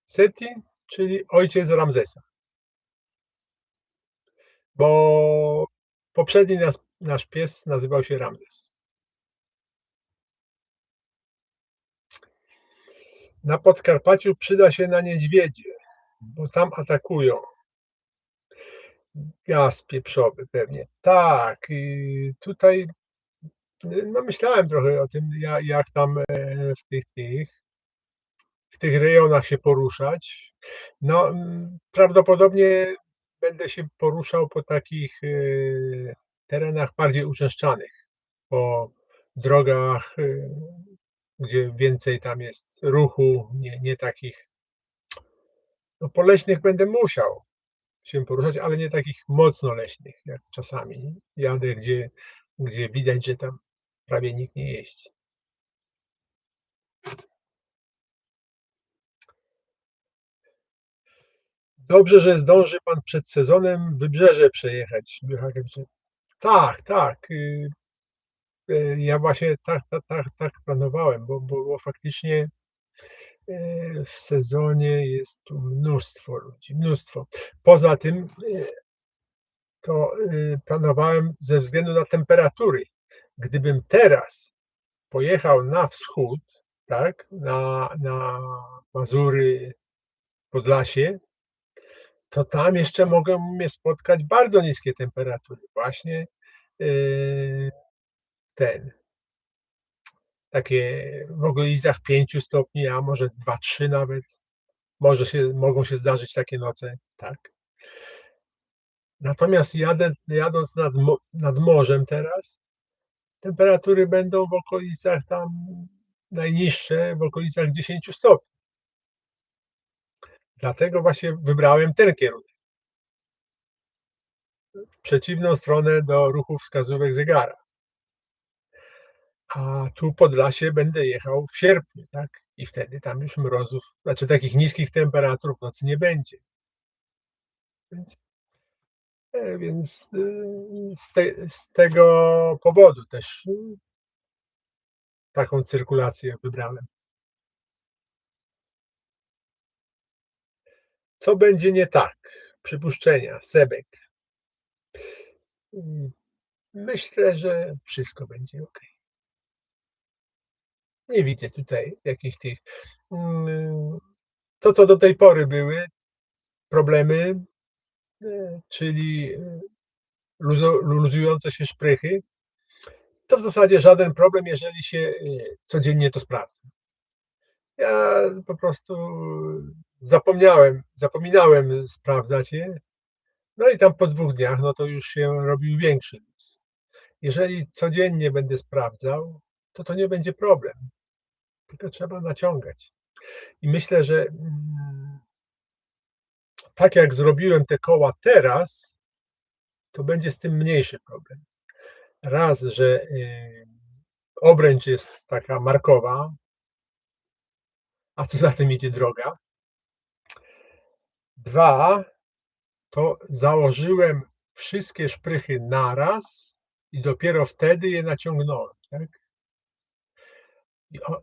Seti, czyli ojciec Ramzesa. Bo poprzedni nasz pies nazywał się Ramzes. Na Podkarpaciu przyda się na niedźwiedzie, bo tam atakują. Gaz pieprzowy pewnie. Tak, i tutaj no myślałem trochę o tym, jak tam w tych rejonach się poruszać. No, prawdopodobnie będę się poruszał po takich terenach bardziej uczęszczanych, po drogach, gdzie więcej tam jest ruchu, nie takich. No, po leśnych będę musiał się poruszać, ale nie takich mocno leśnych, jak czasami jadę, gdzie widać, że tam prawie nikt nie jeździ. Dobrze, że zdąży pan przed sezonem Wybrzeże przejechać. Tak. Ja właśnie tak planowałem, bo faktycznie w sezonie jest tu mnóstwo ludzi, mnóstwo. Poza tym to planowałem ze względu na temperatury. Gdybym teraz pojechał na wschód, tak, na Mazury, Podlasie, to tam jeszcze mogą mnie spotkać bardzo niskie temperatury. Właśnie ten, takie w okolicach 5 stopni, a może 2-3 nawet. Mogą się zdarzyć takie noce, tak. Natomiast jadąc nad morzem teraz, temperatury będą w okolicach tam najniższe, w okolicach 10 stopni. Dlatego właśnie wybrałem ten kierunek. W przeciwną stronę do ruchu wskazówek zegara. A tu Podlasie będę jechał w sierpniu, tak? I wtedy tam już mrozów, znaczy takich niskich temperatur w nocy nie będzie. Więc, więc z tego powodu też taką cyrkulację wybrałem. Co będzie nie tak? Przypuszczenia, Sebek. Mm, Myślę, że wszystko będzie ok. Nie widzę tutaj jakichś tych mm, to, co do tej pory były problemy, czyli luzujące się szprychy, to w zasadzie żaden problem, jeżeli się codziennie to sprawdza. Ja po prostu zapominałem sprawdzać je, no i tam po 2 dniach, no to już się robił większy luz. Jeżeli codziennie będę sprawdzał, to nie będzie problem, tylko trzeba naciągać. I myślę, że tak jak zrobiłem te koła teraz, to będzie z tym mniejszy problem. Raz, że obręcz jest taka markowa, a co za tym idzie droga. 2, to założyłem wszystkie szprychy naraz i dopiero wtedy je naciągnąłem, tak?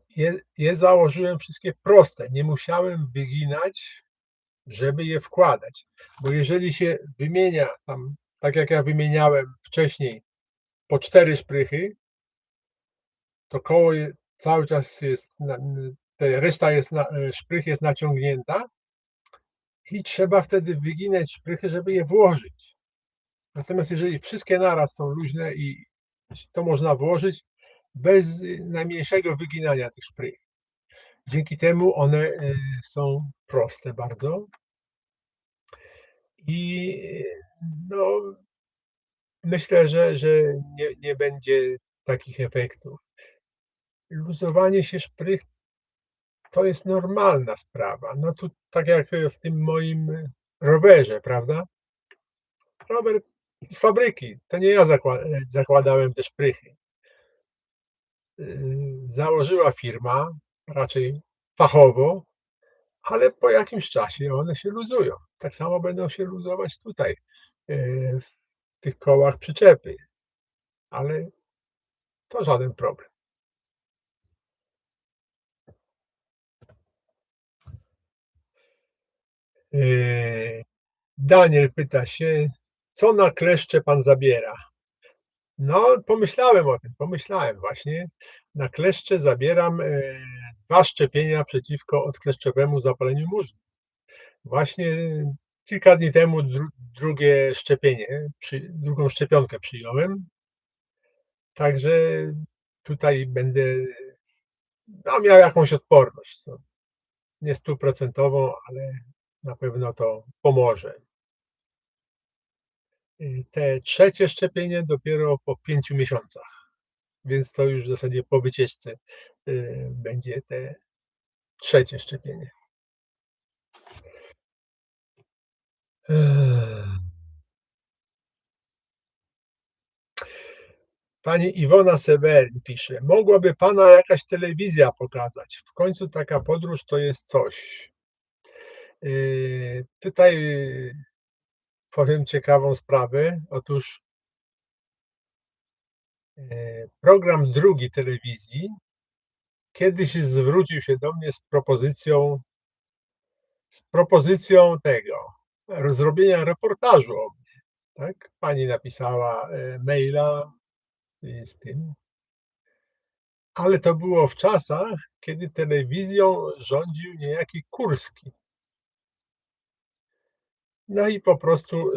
I je założyłem wszystkie proste, nie musiałem wyginać, żeby je wkładać, bo jeżeli się wymienia tam, tak jak ja wymieniałem wcześniej, po 4 szprychy, to koło cały czas jest, reszta jest szprych jest naciągnięta i trzeba wtedy wyginać szprychy, żeby je włożyć. Natomiast jeżeli wszystkie naraz są luźne i to można włożyć bez najmniejszego wyginania tych szprych. Dzięki temu one są proste bardzo i no, myślę, że nie będzie takich efektów. Luzowanie się szprych to jest normalna sprawa. No tu tak jak w tym moim rowerze, prawda? Rower z fabryki, to nie ja zakładałem te szprychy. Założyła firma, raczej fachowo, ale po jakimś czasie one się luzują. Tak samo będą się luzować tutaj, w tych kołach przyczepy, ale to żaden problem. Daniel pyta się, co na kleszcze pan zabiera? No, pomyślałem właśnie. Na kleszcze zabieram 2 szczepienia przeciwko odkleszczowemu zapaleniu mózgu. Właśnie kilka dni temu drugie szczepienie, drugą szczepionkę przyjąłem, także tutaj będę miał jakąś odporność. No, nie stuprocentową, ale na pewno to pomoże. Te trzecie szczepienie dopiero po 5 miesiącach, więc to już w zasadzie po wycieczce będzie te trzecie szczepienie. Pani Iwona Sewerin pisze: mogłaby pana jakaś telewizja pokazać? W końcu taka podróż to jest coś. Tutaj powiem ciekawą sprawę. Otóż program drugi telewizji kiedyś zwrócił się do mnie z propozycją tego zrobienia reportażu o mnie. Tak? Pani napisała maila z tym, ale to było w czasach, kiedy telewizją rządził niejaki Kurski. No i po prostu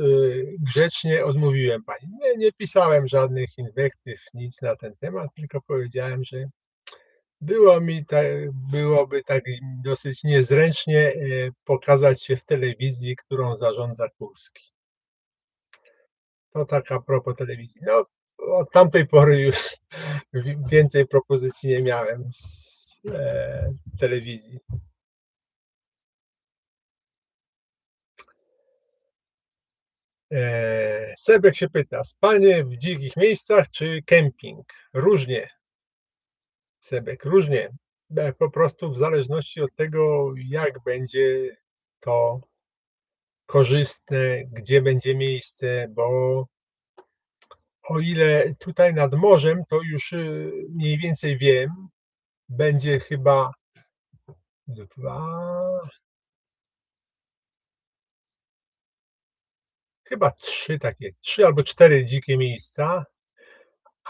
grzecznie odmówiłem pani. Nie pisałem żadnych inwektyw, nic na ten temat, tylko powiedziałem, że byłoby tak dosyć niezręcznie pokazać się w telewizji, którą zarządza Kurski. To tak a propos telewizji. No, od tamtej pory już więcej propozycji nie miałem z telewizji. Sebek się pyta: spanie w dzikich miejscach czy kemping? Różnie, Sebek, różnie. Po prostu w zależności od tego, jak będzie to korzystne, gdzie będzie miejsce, bo o ile tutaj nad morzem, to już mniej więcej wiem, będzie chyba 2, chyba 3 takie, 3 albo 4 dzikie miejsca,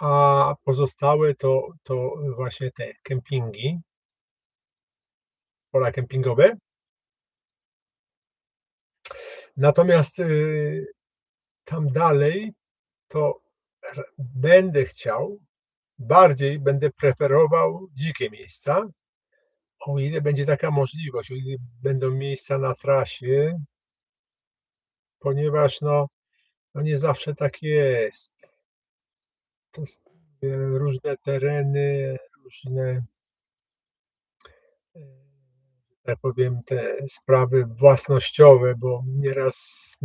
a pozostałe to właśnie te kempingi, pola kempingowe. Natomiast, tam dalej to będę preferował dzikie miejsca, o ile będzie taka możliwość, o ile będą miejsca na trasie, ponieważ no nie zawsze tak jest. To s Różne tereny, różne, tak powiem, te sprawy własnościowe, bo nieraz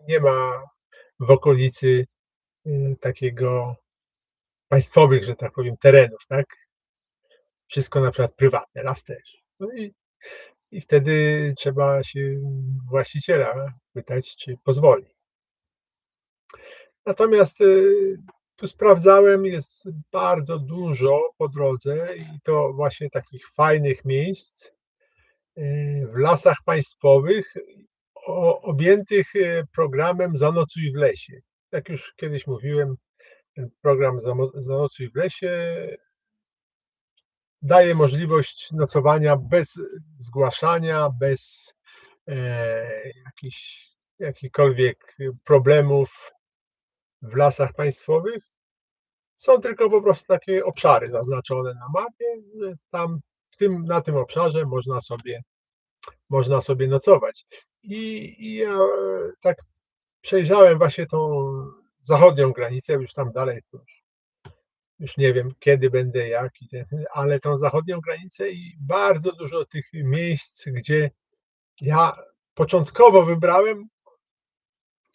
nie ma w okolicy, takiego państwowych, że tak powiem, terenów, tak? Wszystko na przykład prywatne, las też. No i wtedy trzeba się właściciela pytać, czy pozwoli. Natomiast, tu sprawdzałem, jest bardzo dużo po drodze i to właśnie takich fajnych miejsc, w lasach państwowych objętych, programem „Zanocuj w lesie”. Jak już kiedyś mówiłem, ten program „Zanocuj w lesie” daje możliwość nocowania bez zgłaszania, bez, jakichkolwiek problemów w lasach państwowych. Są tylko po prostu takie obszary zaznaczone na mapie, że tam na tym obszarze można sobie nocować. I ja, tak przejrzałem właśnie tą zachodnią granicę, już tam dalej to już nie wiem kiedy będę, jak i ale tą zachodnią granicę i bardzo dużo tych miejsc, gdzie ja początkowo wybrałem,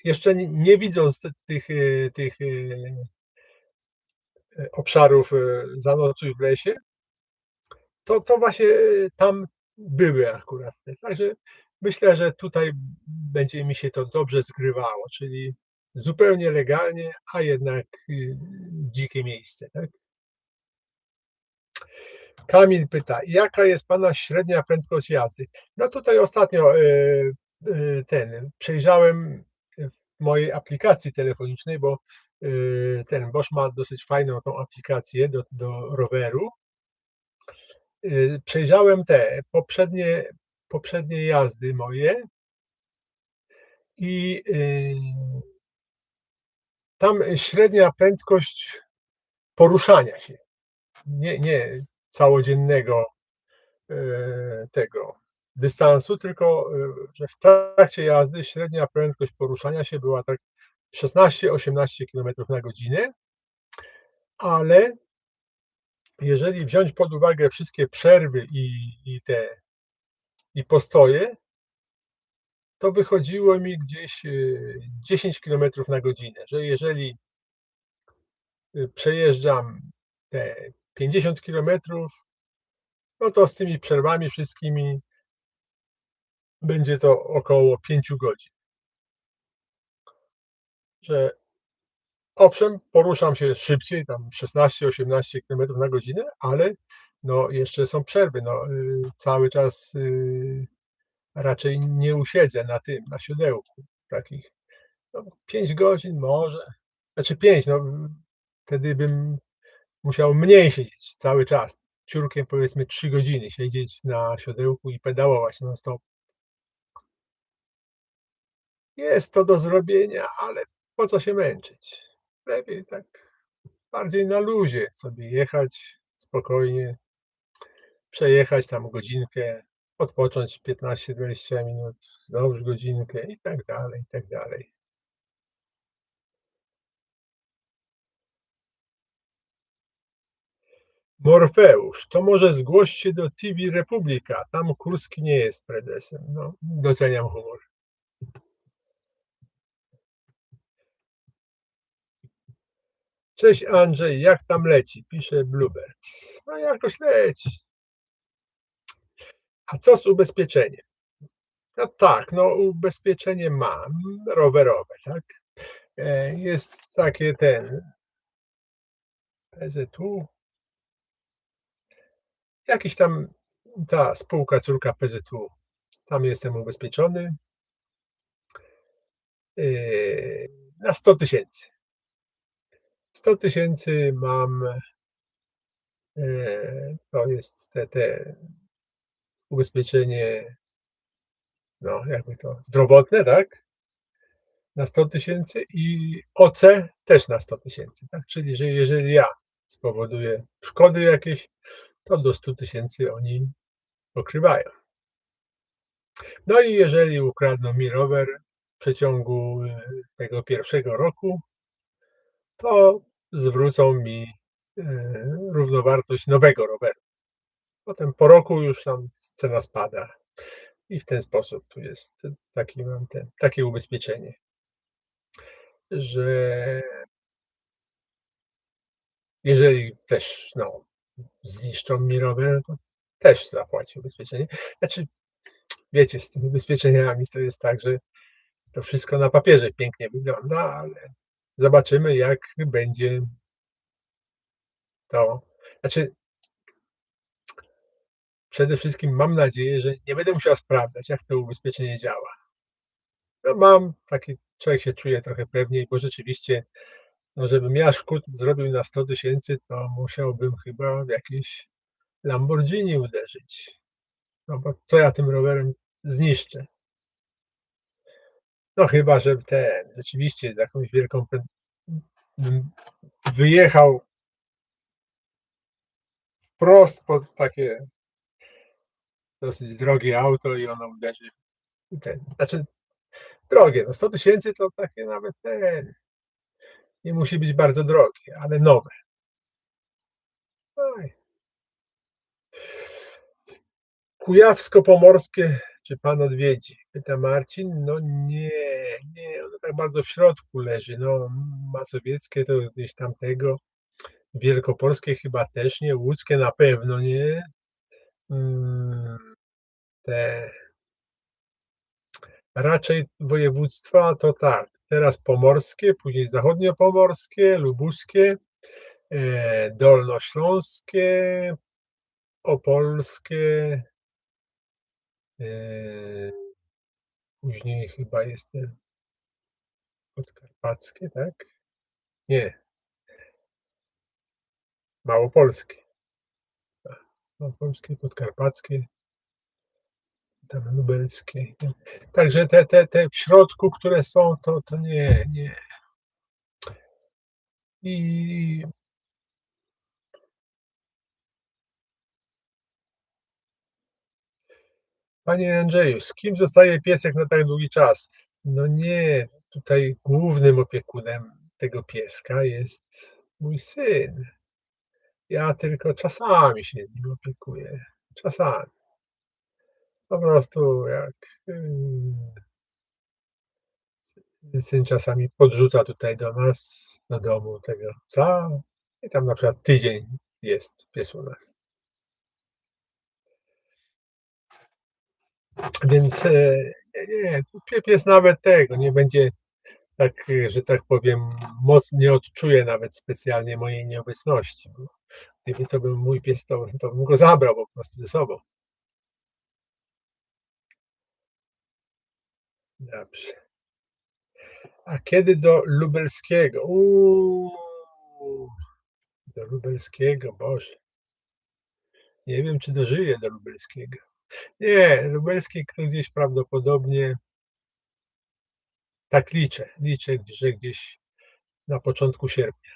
jeszcze nie widząc tych obszarów, „Zanocuj w lesie”, to właśnie, tam były akurat te. Także myślę, że tutaj będzie mi się to dobrze zgrywało, czyli zupełnie legalnie, a jednak, dzikie miejsce, tak? Kamil pyta: „Jaka jest pana średnia prędkość jazdy?” No tutaj ostatnio, przejrzałem w mojej aplikacji telefonicznej, bo, ten Bosch ma dosyć fajną tą aplikację do roweru. Przejrzałem te poprzednie jazdy moje i, tam średnia prędkość poruszania się, nie całodziennego, tego dystansu, tylko, że w trakcie jazdy średnia prędkość poruszania się była tak 16-18 kilometrów na godzinę, ale jeżeli wziąć pod uwagę wszystkie przerwy i postoje, to wychodziło mi gdzieś, 10 kilometrów na godzinę, że jeżeli, przejeżdżam te 50 kilometrów, no to z tymi przerwami wszystkimi będzie to około 5 godzin. Że owszem, poruszam się szybciej, tam 16-18 kilometrów na godzinę, ale no jeszcze są przerwy, cały czas, raczej nie usiedzę na siodełku takich. No 5 godzin może, znaczy 5, wtedy bym musiał mniej siedzieć cały czas. Ciurkiem powiedzmy 3 godziny siedzieć na siodełku i pedałować non stop. Jest to do zrobienia, ale po co się męczyć? Lepiej tak bardziej na luzie sobie jechać spokojnie, przejechać tam godzinkę, odpocząć 15-20 minut, znowuż godzinkę i tak dalej, i tak dalej. Morfeusz: „To może zgłoś się do TV Republika, tam Kurski nie jest prezesem”. No, doceniam humor. Cześć Andrzej, jak tam leci? Pisze Bluebird. No jakoś leci. A co z ubezpieczeniem? No tak, no ubezpieczenie mam rowerowe, tak. Jest takie PZU, jakiś tam ta spółka córka PZU. Tam jestem ubezpieczony. na 100 000. 100 000 mam, to jest te ubezpieczenie, no, jakby to zdrowotne, tak, na 100 000 i OC też na 100 000, tak, czyli że jeżeli ja spowoduję szkody jakieś, to do 100 000 oni pokrywają. No i jeżeli ukradną mi rower w przeciągu, tego pierwszego roku, to zwrócą mi, równowartość nowego roweru. Potem po roku już tam cena spada i w ten sposób tu jest taki mam takie ubezpieczenie, że jeżeli też, no, zniszczą mi rower, to też zapłaci ubezpieczenie. Znaczy, wiecie, z tymi ubezpieczeniami to jest tak, że to wszystko na papierze pięknie wygląda, ale zobaczymy, jak będzie to. Znaczy, przede wszystkim mam nadzieję, że nie będę musiał sprawdzać, jak to ubezpieczenie działa. No mam taki, człowiek się czuje trochę pewniej, bo rzeczywiście, no żebym ja szkód zrobił na 100 000, to musiałbym chyba w jakieś Lamborghini uderzyć. No bo co ja tym rowerem zniszczę? No chyba, że ten rzeczywiście z jakąś wielką bym wyjechał wprost pod takie dosyć drogie auto i ono uderzy w ten, znaczy drogie, no 100 000 to takie nawet ten, nie musi być bardzo drogie, ale nowe. Oj. Kujawsko-Pomorskie czy pan odwiedzi? Pyta Marcin. No nie, nie, ono tak bardzo w środku leży. No, mazowieckie to gdzieś tamtego, wielkopolskie chyba też nie, łódzkie na pewno nie. Mm, te raczej województwa to tak, teraz pomorskie, później zachodniopomorskie, lubuskie, dolnośląskie, opolskie, później chyba jest podkarpackie, tak? Nie, małopolskie. Tak, małopolskie, podkarpackie, tam lubelskie. Także te w środku, które są, to nie, nie. I panie Andrzeju, z kim zostaje piesek na tak długi czas? No nie, tutaj głównym opiekunem tego pieska jest mój syn. Ja tylko czasami się nim opiekuję. Czasami. Po prostu jak, syn czasami podrzuca tutaj do nas, do domu tego psa i tam na przykład tydzień jest pies u nas. Więc, nie, pies nawet tego nie będzie tak, że tak powiem, nie odczuje nawet specjalnie mojej nieobecności, bo gdyby to był mój pies, to bym go zabrał po prostu ze sobą. Dobrze. A kiedy do lubelskiego? Do lubelskiego, Boże. Nie wiem, czy dożyję do lubelskiego. Nie, lubelski to gdzieś prawdopodobnie, tak liczę, że gdzieś na początku sierpnia.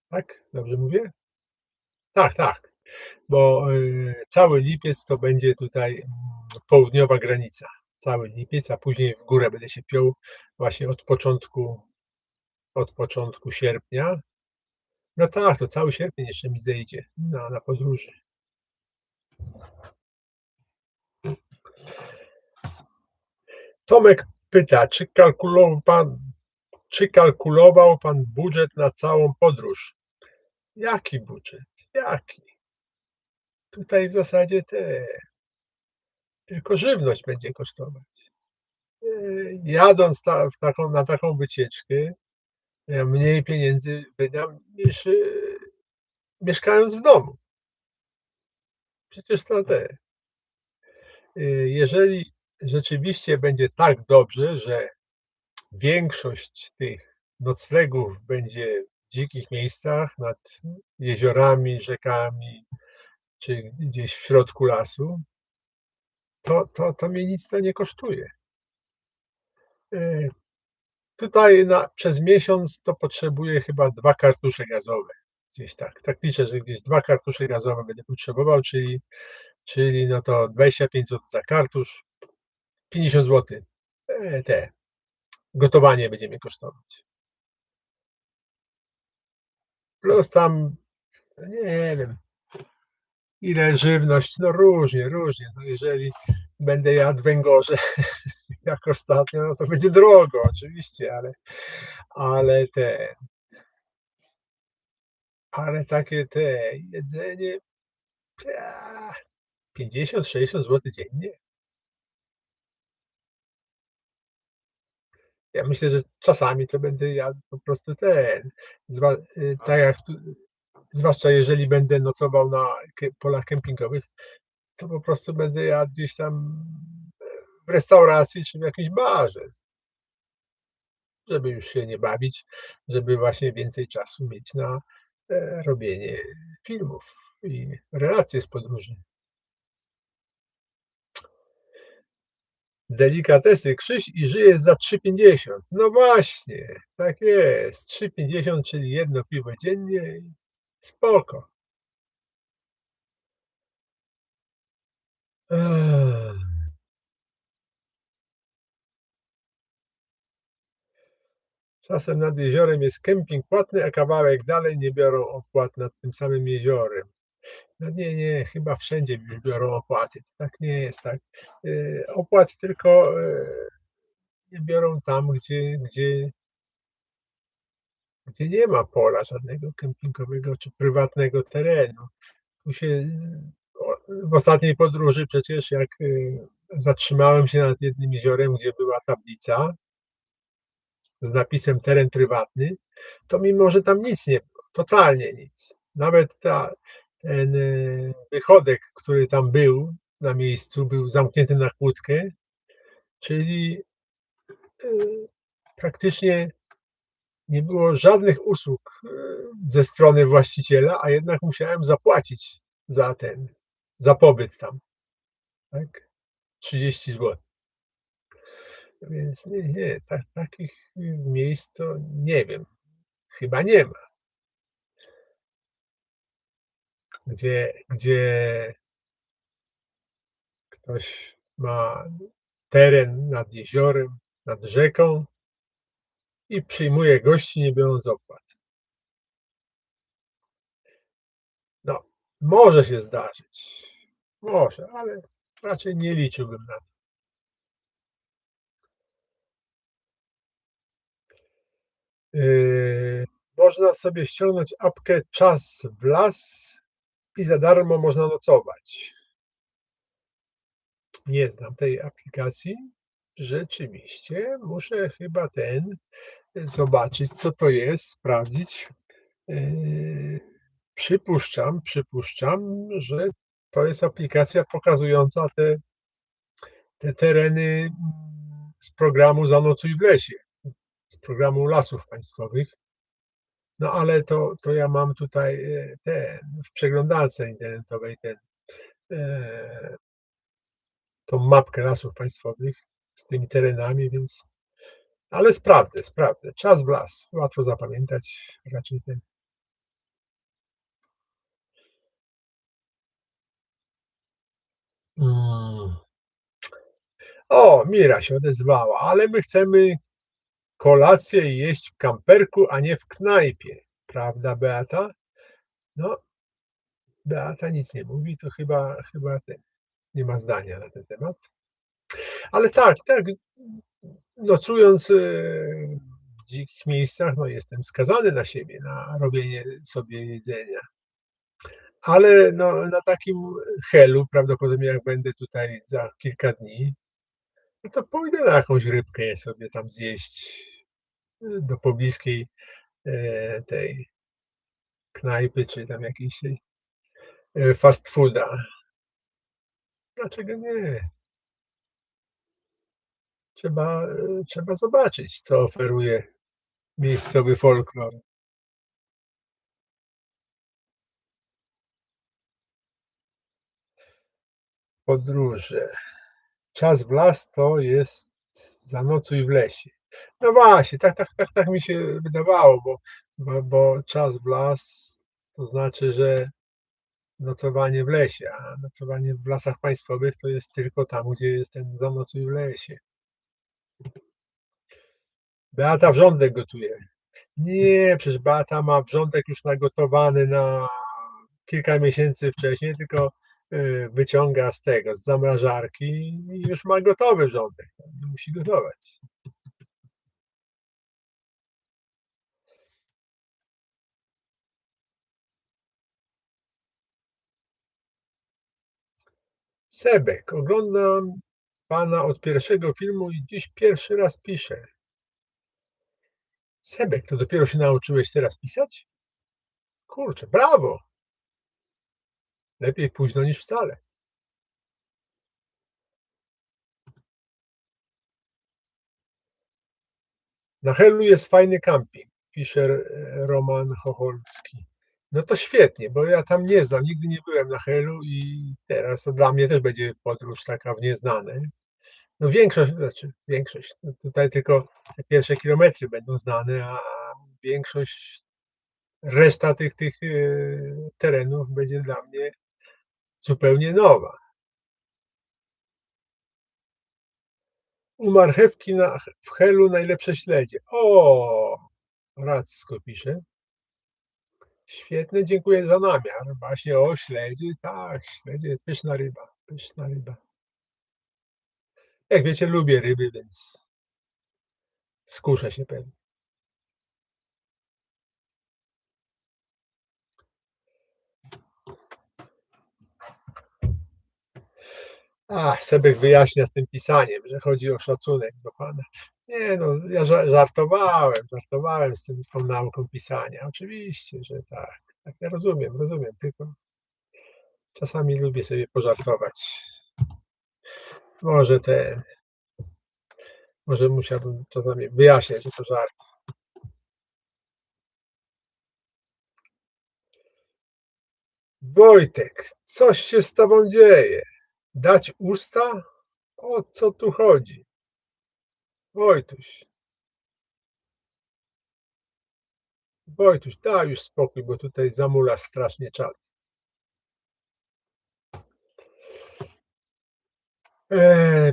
Tak? Dobrze mówię? Tak, tak, bo, cały lipiec to będzie tutaj, południowa granica. Cały lipiec, a później w górę będę się piął właśnie od początku sierpnia. No tak, to cały sierpień jeszcze mi zejdzie na podróży. Tomek pyta, czy kalkulował pan budżet na całą podróż? Jaki budżet? Jaki? Tutaj w zasadzie tylko żywność będzie kosztować. Jadąc na taką wycieczkę, ja mniej pieniędzy wydam niż, mieszkając w domu. Przecież to jeżeli rzeczywiście będzie tak dobrze, że większość tych noclegów będzie w dzikich miejscach nad jeziorami, rzekami czy gdzieś w środku lasu, to mnie nic to nie kosztuje. Yy, Tutaj przez miesiąc to potrzebuję chyba 2 kartusze gazowe. Gdzieś tak liczę, że gdzieś 2 kartusze gazowe będę potrzebował, czyli no to 25 zł za kartusz, 50 zł, te gotowanie będzie mnie kosztować. Plus tam, nie wiem, ile żywność, no różnie. No jeżeli będę jadł węgorze jak ostatnio, no to będzie drogo oczywiście, ale te ale takie jedzenie, ah, 50-60 zł dziennie. Ja myślę, że czasami to będę jadł po prostu tak jak tu, zwłaszcza jeżeli będę nocował na polach kempingowych, to po prostu będę jadł gdzieś tam w restauracji czy w jakimś barze, żeby już się nie bawić, żeby właśnie więcej czasu mieć na, robienie filmów i relacje z podróży. Delikatesy. Krzyś i żyjesz za 3,50. No właśnie, tak jest. 3,50, czyli jedno piwo dziennie i spoko. Ech. Czasem nad jeziorem jest kemping płatny, a kawałek dalej nie biorą opłat nad tym samym jeziorem. No nie, chyba wszędzie już biorą opłaty. Tak nie jest, tak. Opłat tylko, nie biorą tam, gdzie nie ma pola żadnego kempingowego czy prywatnego terenu. Tu się w ostatniej podróży przecież jak, zatrzymałem się nad jednym jeziorem, gdzie była tablica z napisem „teren prywatny”, to mimo że tam nic nie było, totalnie nic. Nawet ten, wychodek, który tam był na miejscu, był zamknięty na kłódkę, czyli, y, praktycznie nie było żadnych usług, ze strony właściciela, a jednak musiałem zapłacić za pobyt tam, tak, 30 zł. Więc nie, takich miejsc to nie wiem, chyba nie ma, gdzie ktoś ma teren nad jeziorem, nad rzeką i przyjmuje gości, nie biorąc opłat. No, może się zdarzyć, może, ale raczej nie liczyłbym na to. Można sobie ściągnąć apkę Czas w las i za darmo można nocować. Nie znam tej aplikacji. Rzeczywiście muszę chyba zobaczyć, co to jest, sprawdzić. Yy, przypuszczam, że to jest aplikacja pokazująca te tereny, z programu „Zanocuj w lesie”, z programu Lasów Państwowych. No ale to ja mam tutaj, w przeglądarce internetowej e, tą mapkę Lasów Państwowych z tymi terenami, więc ale sprawdzę. Czas w las, łatwo zapamiętać raczej ten. Mm. O, Mira się odezwała, ale my chcemy kolację jeść w kamperku, a nie w knajpie. Prawda, Beata? No, Beata nic nie mówi, to chyba nie ma zdania na ten temat. Ale tak, nocując, w dzikich miejscach, no jestem skazany na siebie, na robienie sobie jedzenia. Ale no, na takim helu, prawdopodobnie jak będę tutaj za kilka dni, no to pójdę na jakąś rybkę sobie tam zjeść, do pobliskiej, tej knajpy czy tam jakiejś tej, fast fooda. Dlaczego nie? trzeba zobaczyć, co oferuje miejscowy folklor. Podróże. Czas w las to jest zanocuj w lesie. No właśnie, tak mi się wydawało, bo czas w las to znaczy, że nocowanie w lesie, a nocowanie w Lasach Państwowych to jest tylko tam, gdzie jest ten zanocuj w lesie. Beata wrzątek gotuje. Nie, przecież Beata ma wrzątek już nagotowany na kilka miesięcy wcześniej, tylko, wyciąga z tego, z zamrażarki i już ma gotowy wrzątek, nie musi gotować. Sebek, oglądam pana od pierwszego filmu i dziś pierwszy raz piszę. Sebek, to dopiero się nauczyłeś teraz pisać? Kurczę, brawo! Lepiej późno niż wcale. Na Helu jest fajny camping, pisze Roman Chocholski. No to świetnie, bo ja tam nie znam, nigdy nie byłem na Helu i teraz to dla mnie też będzie podróż taka w nieznane. No większość, no tutaj tylko te pierwsze kilometry będą znane, a większość, reszta tych terenów będzie dla mnie zupełnie nowa. U marchewki w Helu najlepsze śledzie. O! Radzko pisze. Świetne, dziękuję za namiar. Właśnie o śledzie, tak, śledzie, pyszna ryba, pyszna ryba. Jak wiecie, lubię ryby, więc skuszę się pewnie. Sebek wyjaśnia z tym pisaniem, że chodzi o szacunek do pana. Nie no, ja żartowałem z tą nauką pisania. Oczywiście, że tak. Tak, ja rozumiem, tylko czasami lubię sobie pożartować. Może ten Może musiałbym czasami wyjaśniać, że to żart. Wojtek, coś się z tobą dzieje. Dać usta? O co tu chodzi? Wojtuś, Wojtuś, daj już spokój, bo tutaj zamulasz strasznie czat.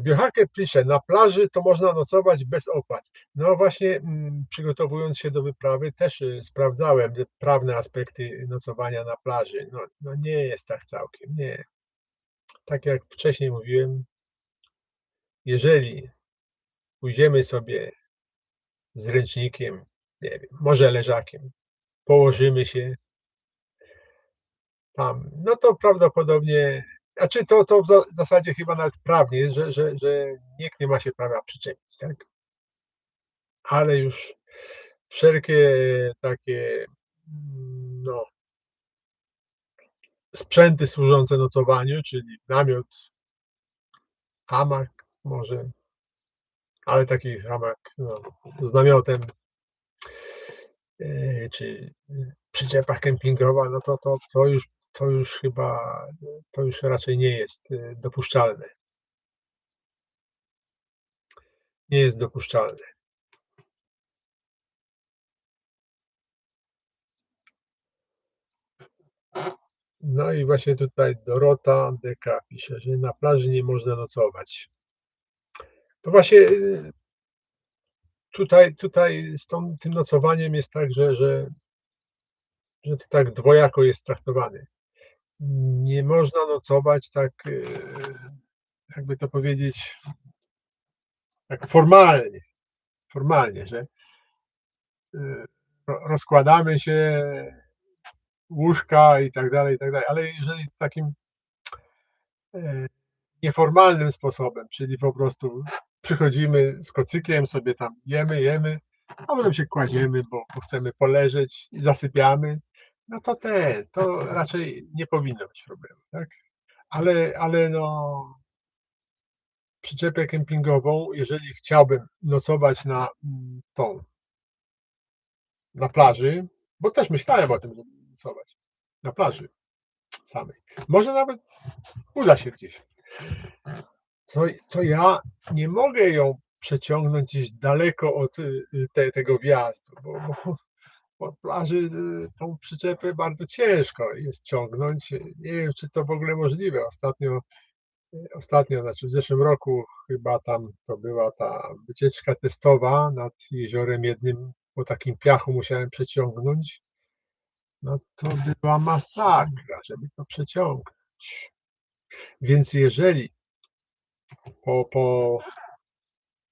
Biohacker pisze, na plaży to można nocować bez opłat. No właśnie, przygotowując się do wyprawy, też sprawdzałem prawne aspekty nocowania na plaży. No nie jest tak całkiem, nie. Tak jak wcześniej mówiłem, jeżeli pójdziemy sobie z ręcznikiem, nie wiem, może leżakiem, położymy się tam, no to prawdopodobnie, znaczy to w zasadzie chyba nawet prawnie jest, że nikt nie ma się prawa przyczepić, tak? Ale już wszelkie takie, no, sprzęty służące nocowaniu, czyli namiot, hamak może, ale taki hamak, no, z namiotem, czy przyczepa kempingowa, no to już chyba, to już raczej nie jest dopuszczalne. Nie jest dopuszczalne. No i właśnie tutaj Dorota DK pisze, że na plaży nie można nocować. To właśnie tutaj z tym nocowaniem jest tak, że to tak dwojako jest traktowane. Nie można nocować tak, jakby to powiedzieć, tak formalnie, że rozkładamy się, łóżka i tak dalej, ale jeżeli w takim e, nieformalnym sposobem, czyli po prostu przychodzimy z kocykiem, sobie tam jemy, a potem się kładziemy, bo chcemy poleżeć i zasypiamy, no to raczej nie powinno być problemu, tak? Ale no, przyczepę kempingową, jeżeli chciałbym nocować na plaży, bo też myślałem o tym, żeby nocować na plaży samej. Może nawet uda się gdzieś. To ja nie mogę ją przeciągnąć gdzieś daleko od tego wjazdu, bo po plaży tą przyczepę bardzo ciężko jest ciągnąć. Nie wiem, czy to w ogóle możliwe. Ostatnio, znaczy w zeszłym roku chyba tam to była ta wycieczka testowa nad jeziorem jednym, po takim piachu musiałem przeciągnąć. No to była masakra, żeby to przeciągnąć. Więc jeżeli po, po,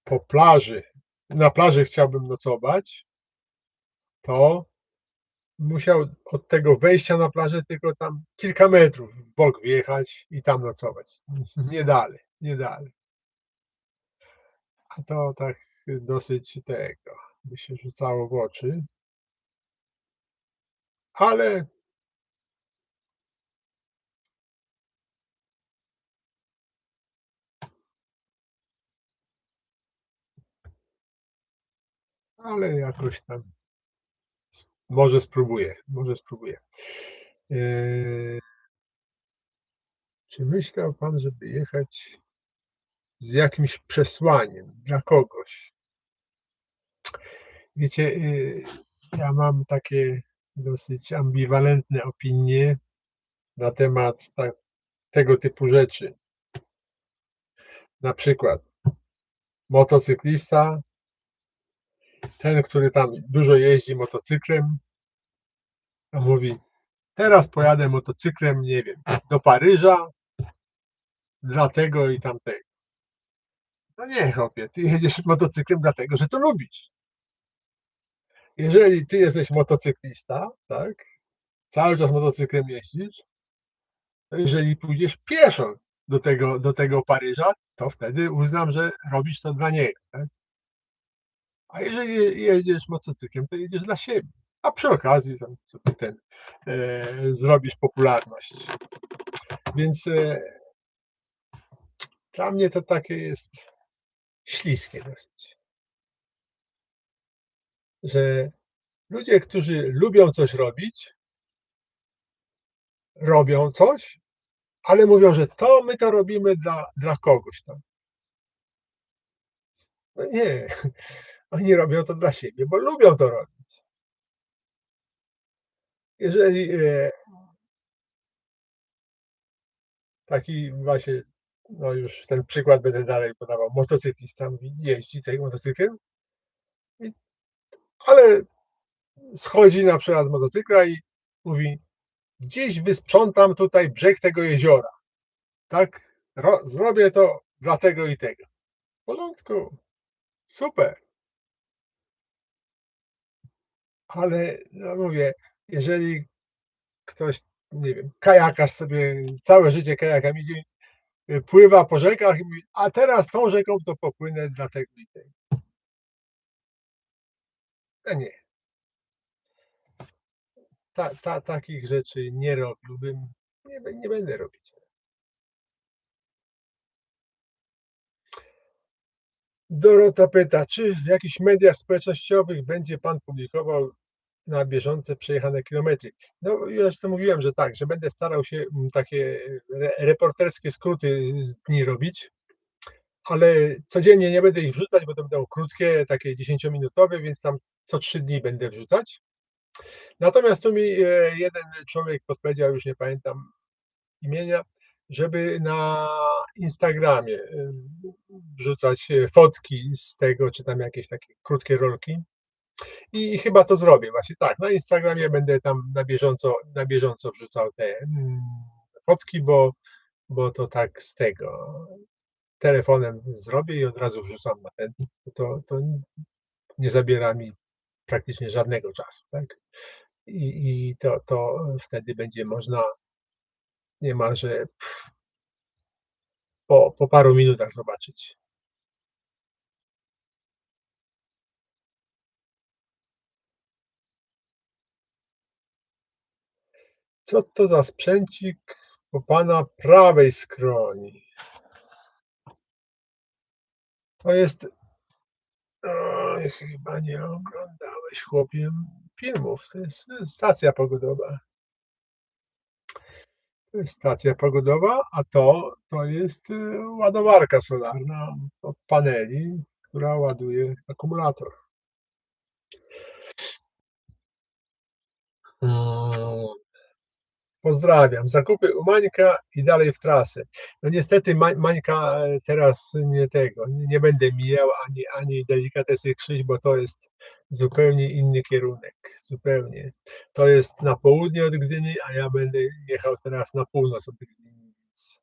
po plaży, na plaży chciałbym nocować, to musiał od tego wejścia na plażę tylko tam kilka metrów w bok wjechać i tam nocować. Nie dalej, nie dalej. A to tak dosyć tego by się rzucało w oczy, ale, ale jakoś tam może spróbuję, może spróbuję. Yy, czy myślał pan, żeby jechać z jakimś przesłaniem dla kogoś? Wiecie, ja mam takie dosyć ambiwalentne opinie na temat tego typu rzeczy. Na przykład motocyklista, ten, który tam dużo jeździ motocyklem, a mówi: teraz pojadę motocyklem, nie wiem, do Paryża dla tego i tamtego. No nie, chłopie, ty jedziesz motocyklem dlatego, że to lubisz. Jeżeli ty jesteś motocyklista, tak, cały czas motocyklem jeździsz, to jeżeli pójdziesz pieszo do tego Paryża, to wtedy uznam, że robisz to dla niego, tak? A jeżeli jedziesz motocyklem, to jedziesz dla siebie. A przy okazji tam sobie zrobisz popularność. Więc dla mnie to takie jest śliskie dosyć, że ludzie, którzy lubią coś robić, robią coś, ale mówią, że my to robimy dla kogoś tam. No nie, oni robią to dla siebie, bo lubią to robić. Jeżeli taki właśnie, no już ten przykład będę dalej podawał, motocyklista mówi, jeździ tym motocyklem, ale schodzi na przykład z motocykla i mówi: gdzieś wysprzątam tutaj brzeg tego jeziora, tak? Zrobię to dla tego i tego. W porządku, super, ale no mówię, jeżeli ktoś, nie wiem, kajakarz sobie całe życie kajakiem idzie, pływa po rzekach i mówi: a teraz tą rzeką to popłynę dla tego i tego. No nie, takich rzeczy nie robiłbym, nie będę robić. Dorota pyta, czy w jakichś mediach społecznościowych będzie pan publikował na bieżąco przejechane kilometry? No, już to mówiłem, że tak, że będę starał się takie reporterskie skróty z dni robić, ale codziennie nie będę ich wrzucać, bo to będą krótkie, takie 10-minutowe, więc tam co 3 dni będę wrzucać. Natomiast tu mi jeden człowiek podpowiedział, już nie pamiętam imienia, żeby na Instagramie wrzucać fotki z tego, czy tam jakieś takie krótkie rolki. I chyba to zrobię właśnie tak. Na Instagramie będę tam na bieżąco wrzucał te fotki, bo to tak z tego telefonem zrobię i od razu wrzucam na ten. To nie zabiera mi praktycznie żadnego czasu, tak? I to wtedy będzie można niemalże po paru minutach zobaczyć. Co to za sprzęcik po pana prawej skroni? To jest oj, chyba nie oglądałeś, chłopie, filmów. To jest stacja pogodowa. To jest stacja pogodowa, a to jest, ładowarka solarna od paneli, która ładuje akumulator. Mm. Pozdrawiam. Zakupy u Mańka i dalej w trasę. No niestety Mańka teraz nie będę mijał ani delikatesy Krzyś, bo to jest zupełnie inny kierunek. Zupełnie. To jest na południe od Gdyni, a ja będę jechał teraz na północ od Gdyni, więc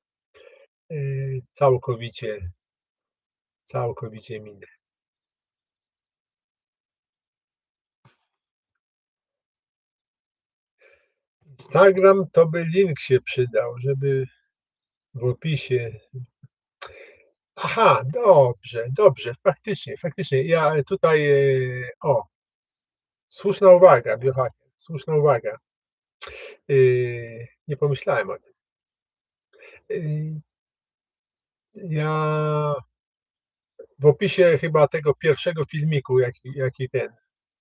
całkowicie minę. Instagram to by link się przydał, żeby w opisie. Aha, dobrze, faktycznie. Ja tutaj, słuszna uwaga, biohacker, słuszna uwaga. Nie pomyślałem o tym. Yy, Ja w opisie chyba tego pierwszego filmiku,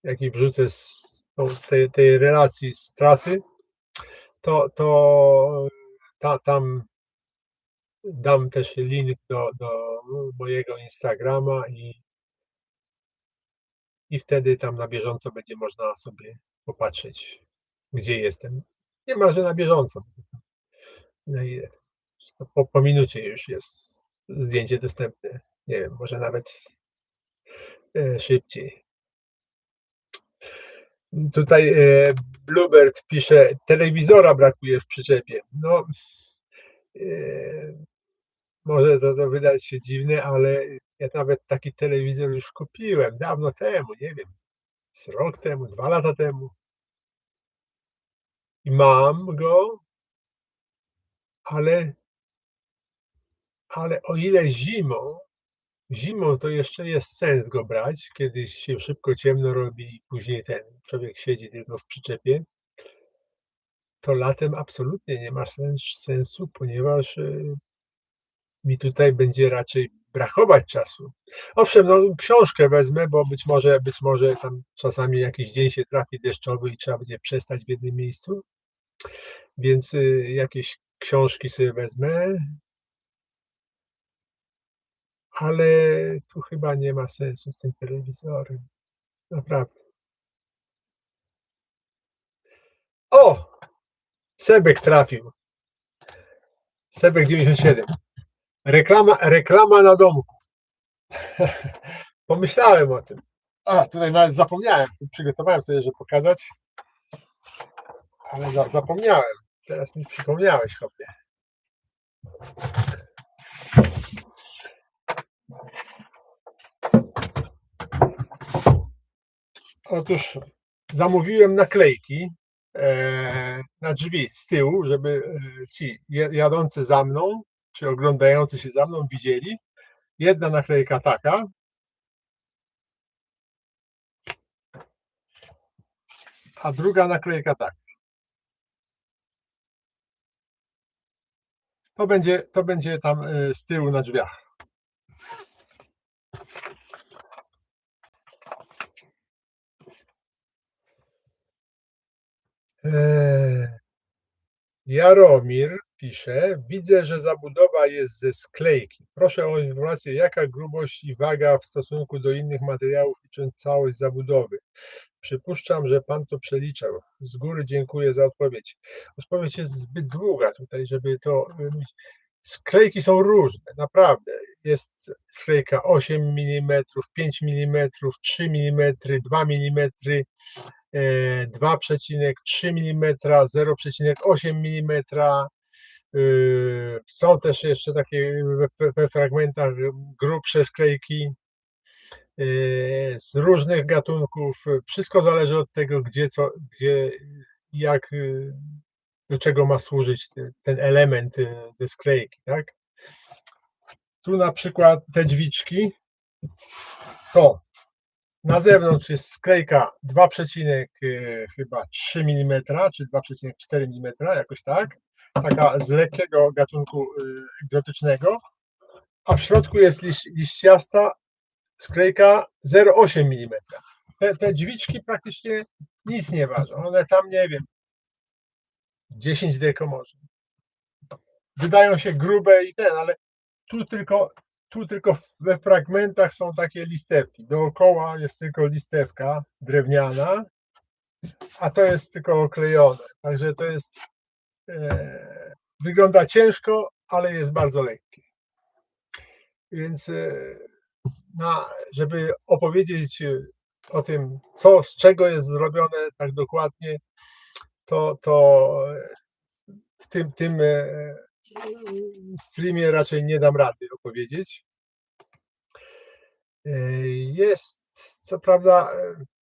jaki wrzucę tej relacji z trasy, to tam dam też link do mojego Instagrama i wtedy tam na bieżąco będzie można sobie popatrzeć, gdzie jestem. Niemalże na bieżąco. No i po minucie już jest zdjęcie dostępne. Nie wiem, może nawet szybciej. Tutaj Bluebird pisze, telewizora brakuje w przyczepie. No, może to wydać się dziwne, ale ja nawet taki telewizor już kupiłem dawno temu, nie wiem, z rok temu, 2 lata temu. I mam go, ale o ile zimą to jeszcze jest sens go brać, kiedy się szybko ciemno robi i później ten człowiek siedzi tylko w przyczepie, to latem absolutnie nie ma sensu, ponieważ mi tutaj będzie raczej brakować czasu. Owszem, no książkę wezmę, bo być może tam czasami jakiś dzień się trafi deszczowy i trzeba będzie przestać w jednym miejscu, więc jakieś książki sobie wezmę, ale tu chyba nie ma sensu z tym telewizorem. Naprawdę. O! Sebek trafił. Sebek 97. Reklama na domku. Pomyślałem o tym. A, tutaj nawet zapomniałem. Przygotowałem sobie, żeby pokazać, ale zapomniałem. Teraz mi przypomniałeś, chłopie. Otóż zamówiłem naklejki na drzwi z tyłu, żeby ci jadący za mną, czy oglądający się za mną widzieli. Jedna naklejka taka, a druga naklejka taka. To będzie tam z tyłu na drzwiach. Jaromir pisze, widzę, że zabudowa jest ze sklejki. Proszę o informację, jaka grubość i waga w stosunku do innych materiałów, licząc całość zabudowy. Przypuszczam, że pan to przeliczał. Z góry dziękuję za odpowiedź. Odpowiedź jest zbyt długa tutaj, żeby to. Sklejki są różne, naprawdę. Jest sklejka 8 mm, 5 mm, 3 mm, 2 mm, 2,3 mm, 0,8 mm. Są też jeszcze takie we fragmentach grubsze sklejki z różnych gatunków. Wszystko zależy od tego, gdzie, jak, do czego ma służyć ten element ze sklejki, tak? Tu na przykład te drzwiczki, to na zewnątrz jest sklejka 2,3 mm, czy 2,4 mm, jakoś tak, taka z lekkiego gatunku egzotycznego, a w środku jest liściasta sklejka 0,8 milimetra. Te dźwiczki praktycznie nic nie ważą. One tam, nie wiem, 10 deko może. Wydają się grube i ale tu tylko we fragmentach są takie listewki. Dookoła jest tylko listewka drewniana, a to jest tylko oklejone. Także to jest, wygląda ciężko, ale jest bardzo lekkie. Więc żeby opowiedzieć o tym, z czego jest zrobione tak dokładnie, to w tym streamie raczej nie dam rady opowiedzieć. Jest, co prawda,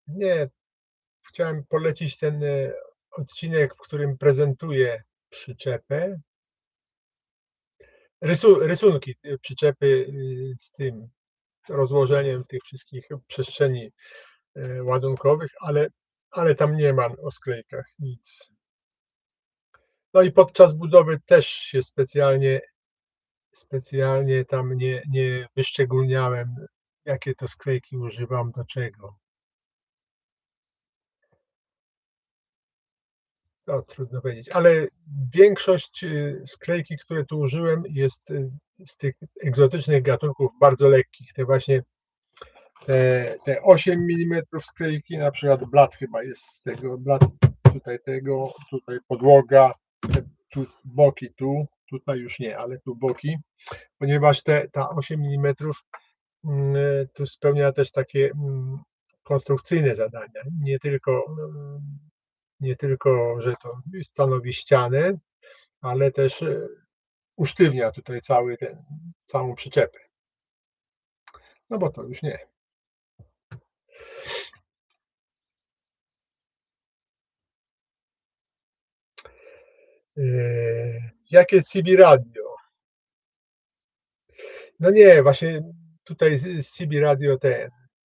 nie, chciałem polecić ten odcinek, w którym prezentuję przyczepę. Rysunki przyczepy z tym rozłożeniem tych wszystkich przestrzeni ładunkowych, ale tam nie ma o sklejkach nic. No i podczas budowy też się specjalnie tam nie wyszczególniałem, jakie to sklejki używam, do czego. To trudno powiedzieć, ale większość sklejki, które tu użyłem, jest z tych egzotycznych gatunków bardzo lekkich. Te właśnie te 8 mm sklejki, na przykład blat chyba jest z tego, blat tutaj podłoga, tu boki, tutaj już nie, ale tu boki, ponieważ ta 8 mm tu spełnia też takie konstrukcyjne zadania, nie tylko, że to stanowi ścianę, ale też usztywnia tutaj całą przyczepę. No bo to już nie. Jakie CB radio? No nie, właśnie tutaj z CB radio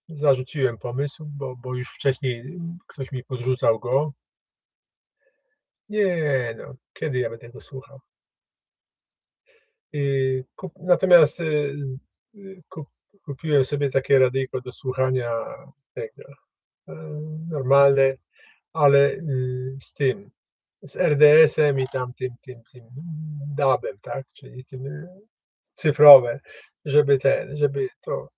zarzuciłem pomysł, bo już wcześniej ktoś mi podrzucał go. Nie, no, kiedy ja będę go słuchał? Natomiast kupiłem sobie takie radyjko do słuchania tego, normalne, ale z RDS-em i tam tym DAB-em, tak, czyli tym cyfrowe, żeby to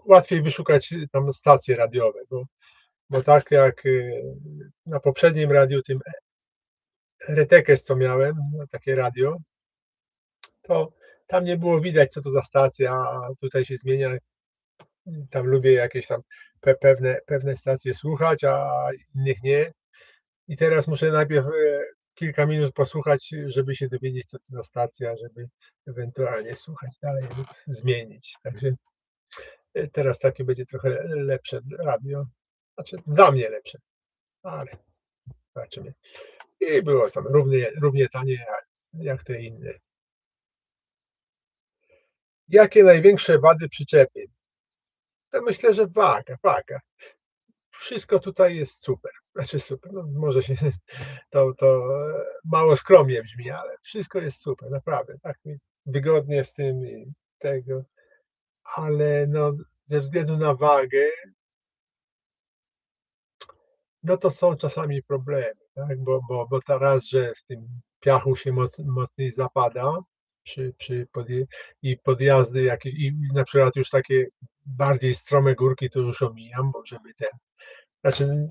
łatwiej wyszukać tam stacje radiowe, bo tak jak na poprzednim radiu, tym Retekes, co miałem, takie radio, to tam nie było widać, co to za stacja, a tutaj się zmienia. Tam lubię jakieś tam pewne stacje słuchać, a innych nie. I teraz muszę najpierw kilka minut posłuchać, żeby się dowiedzieć, co to za stacja, żeby ewentualnie słuchać dalej lub zmienić. Także teraz takie będzie trochę lepsze radio. Znaczy dla mnie lepsze, ale zobaczymy. I było tam równie tanie jak te inne. Jakie największe wady przyczepy? To myślę, że waga. Wszystko tutaj jest super. Znaczy super, no może się to mało skromnie brzmi, ale wszystko jest super, naprawdę. Tak mi wygodnie z tym i tego, ale no ze względu na wagę, no to są czasami problemy, tak? Bo raz, że w tym piachu się mocniej zapada i podjazdy jakieś, i na przykład już takie bardziej strome górki to już omijam, bo żeby znaczy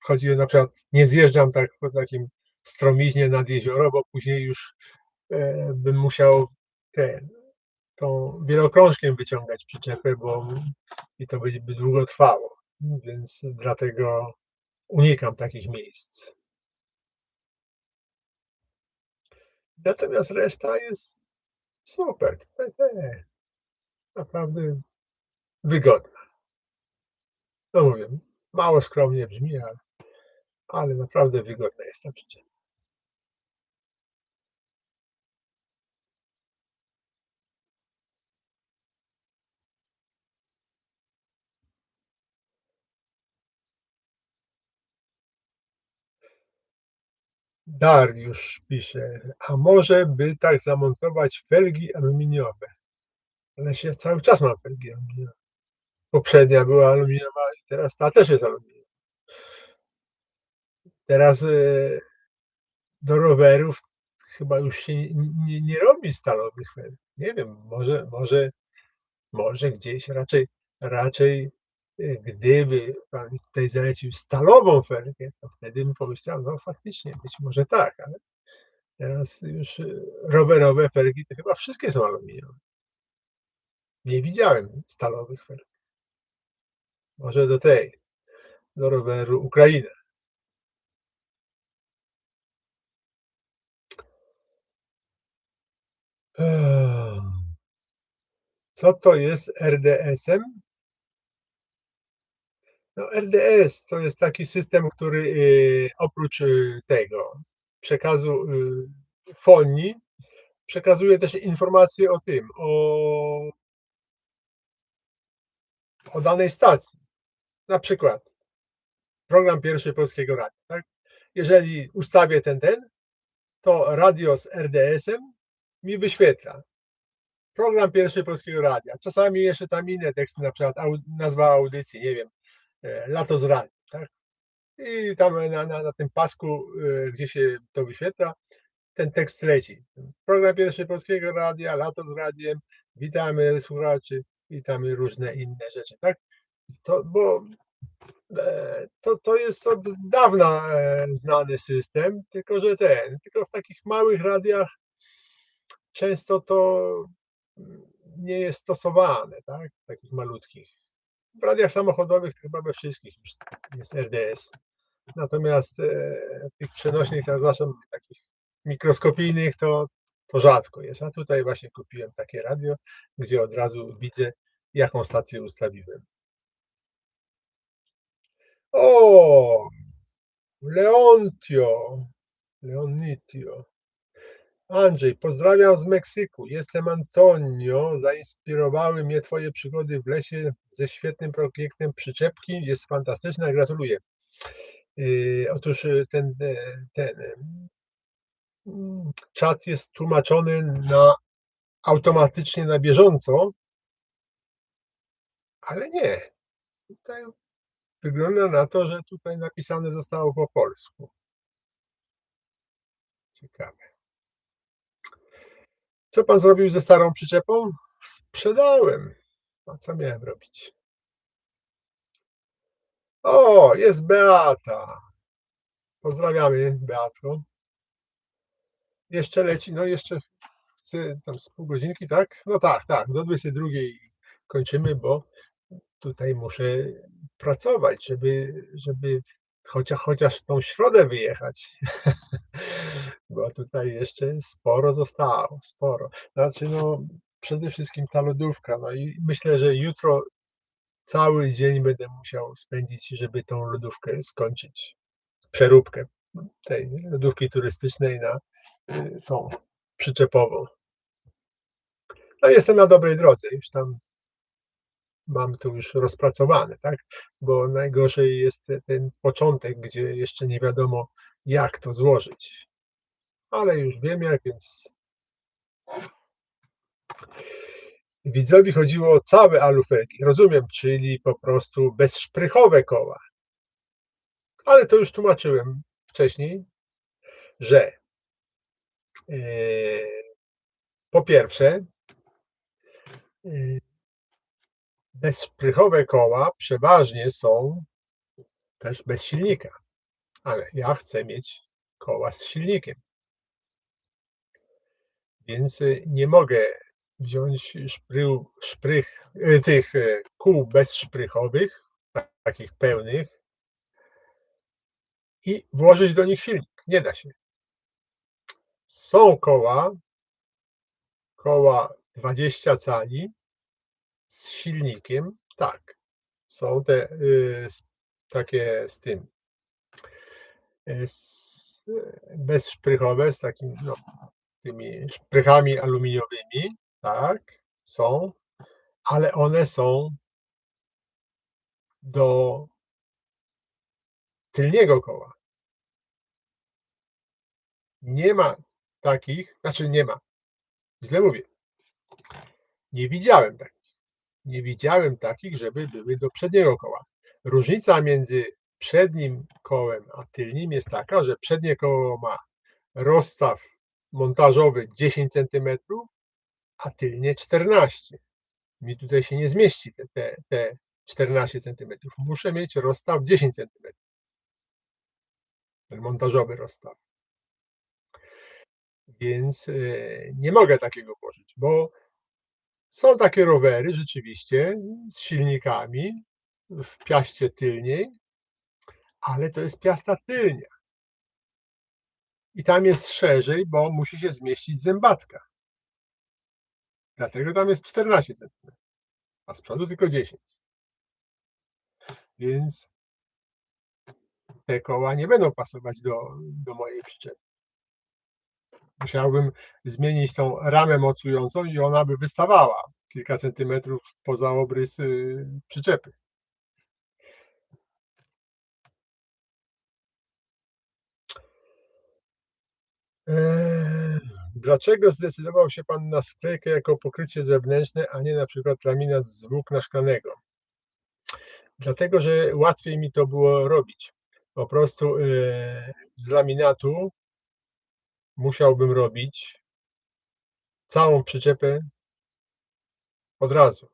chodzi na przykład, nie zjeżdżam tak po takim stromiźnie nad jezioro, bo później już bym musiał tą wielokrążkiem wyciągać przyczepę, i to by długo trwało, więc dlatego unikam takich miejsc. Natomiast reszta jest super, naprawdę wygodna. No mówię, mało skromnie brzmi, ale naprawdę wygodna jest ta przyczepa. Dariusz pisze, a może by tak zamontować felgi aluminiowe? ale się cały czas mam felgi aluminiowe. Poprzednia była aluminiowa i teraz ta też jest aluminiowa. Teraz, do rowerów chyba już się nie robi stalowych felg. Nie wiem, może gdzieś raczej, gdyby pan tutaj zalecił stalową felgę, to wtedy bym pomyślał, no faktycznie, być może tak, ale teraz już, rowerowe felgi to chyba wszystkie są aluminiowe. Nie widziałem stalowych felg. Może do roweru Ukraina. Co to jest RDS-em? No, RDS to jest taki system, który, oprócz, tego przekazu, fonii, przekazuje też informacje o tym, o danej stacji. Na przykład program pierwszy Polskiego Radia, tak? Jeżeli ustawię ten, to radio z RDS-em mi wyświetla program pierwszy Polskiego Radia. Czasami jeszcze tam inne teksty, na przykład nazwa audycji, nie wiem, Lato z radiu, tak? I tam na tym pasku, gdzie się to wyświetla, ten tekst leci. Program pierwszy Polskiego Radia, Lato z radiem, witamy słuchaczy i tam różne inne rzeczy, tak? Bo to jest od dawna znany system, tylko w takich małych radiach często to nie jest stosowane, tak? Takich malutkich. W radiach samochodowych to chyba we wszystkich już jest RDS. Natomiast w tych przenośnych, a zwłaszcza takich mikroskopijnych, to rzadko jest. A tutaj właśnie kupiłem takie radio, gdzie od razu widzę, jaką stację ustawiłem. O! Leonitio. Andrzej, pozdrawiam z Meksyku. Jestem Antonio. Zainspirowały mnie twoje przygody w lesie ze świetnym projektem przyczepki. Jest fantastyczna, gratuluję. Otóż ten czat jest tłumaczony automatycznie na bieżąco, ale nie. Tutaj wygląda na to, że tutaj napisane zostało po polsku. Ciekawe. Co pan zrobił ze starą przyczepą? Sprzedałem. A co miałem robić? O, jest Beata. Pozdrawiamy, Beatko. Jeszcze leci, no jeszcze chcę tam z pół godzinki, tak? No tak, do 22 kończymy, bo tutaj muszę pracować, żeby chociaż w tą środę wyjechać. Bo tutaj jeszcze sporo zostało, sporo. Znaczy, no, przede wszystkim ta lodówka, no i myślę, że jutro cały dzień będę musiał spędzić, żeby tą lodówkę skończyć. Przeróbkę tej lodówki turystycznej na tą przyczepową. No jestem na dobrej drodze, już tam mam to już rozpracowane, tak? Bo najgorzej jest ten początek, gdzie jeszcze nie wiadomo, jak to złożyć. Ale już wiem jak, więc widzowi chodziło o całe alufelgi. Rozumiem, czyli po prostu bezszprychowe koła. Ale to już tłumaczyłem wcześniej, że po pierwsze bezszprychowe koła przeważnie są też bez silnika, ale ja chcę mieć koła z silnikiem, więc nie mogę wziąć tych kół bezszprychowych, takich pełnych i włożyć do nich silnik. Nie da się. Są koła 20 cali z silnikiem, tak. Są te takie z tym bezszprychowe, z takimi, no, tymi szprychami aluminiowymi, tak, są, ale one są do tylniego koła. Nie ma takich, znaczy nie ma, źle mówię. Nie widziałem takich. Nie widziałem takich, żeby były do przedniego koła. Różnica między przednim kołem a tylnim jest taka, że przednie koło ma rozstaw montażowy 10 centymetrów, a tylnie 14. Mi tutaj się nie zmieści te 14 centymetrów. Muszę mieć rozstaw 10 centymetrów, ten montażowy rozstaw. Więc nie mogę takiego włożyć, bo są takie rowery rzeczywiście z silnikami w piaście tylniej, ale to jest piasta tylnia i tam jest szerzej, bo musi się zmieścić zębatka. Dlatego tam jest 14 centymetrów, a z przodu tylko 10. Więc te koła nie będą pasować do mojej przyczepy. Musiałbym zmienić tą ramę mocującą i ona by wystawała kilka centymetrów poza obrys przyczepy. Dlaczego zdecydował się Pan na sklejkę jako pokrycie zewnętrzne, a nie na przykład laminat z włókna szklanego? Dlatego, że łatwiej mi to było robić. Po prostu z laminatu musiałbym robić całą przyczepę od razu.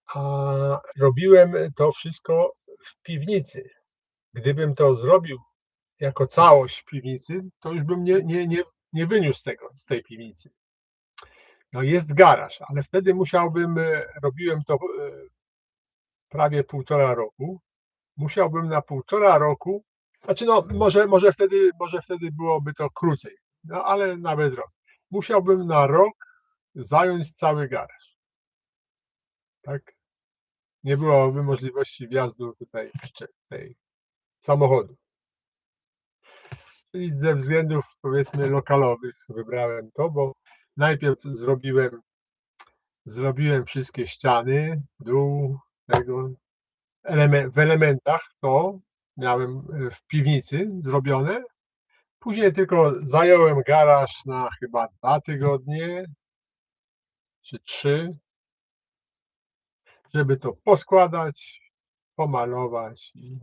A robiłem to wszystko w piwnicy. Gdybym to zrobił jako całość w piwnicy, to już bym nie wyniósł tego z tej piwnicy. No jest garaż, ale wtedy musiałbym, robiłem to prawie 1,5 roku. Musiałbym na 1,5 roku, znaczy no może wtedy byłoby to krócej, no ale nawet rok. Musiałbym na rok zająć cały garaż. Tak? Nie byłoby możliwości wjazdu tutaj tej samochodu. Czyli ze względów powiedzmy lokalowych wybrałem to, bo najpierw zrobiłem wszystkie ściany, dół tego, w elementach to miałem w piwnicy zrobione. Później tylko zająłem garaż na chyba 2 tygodnie czy 3, żeby to poskładać, pomalować i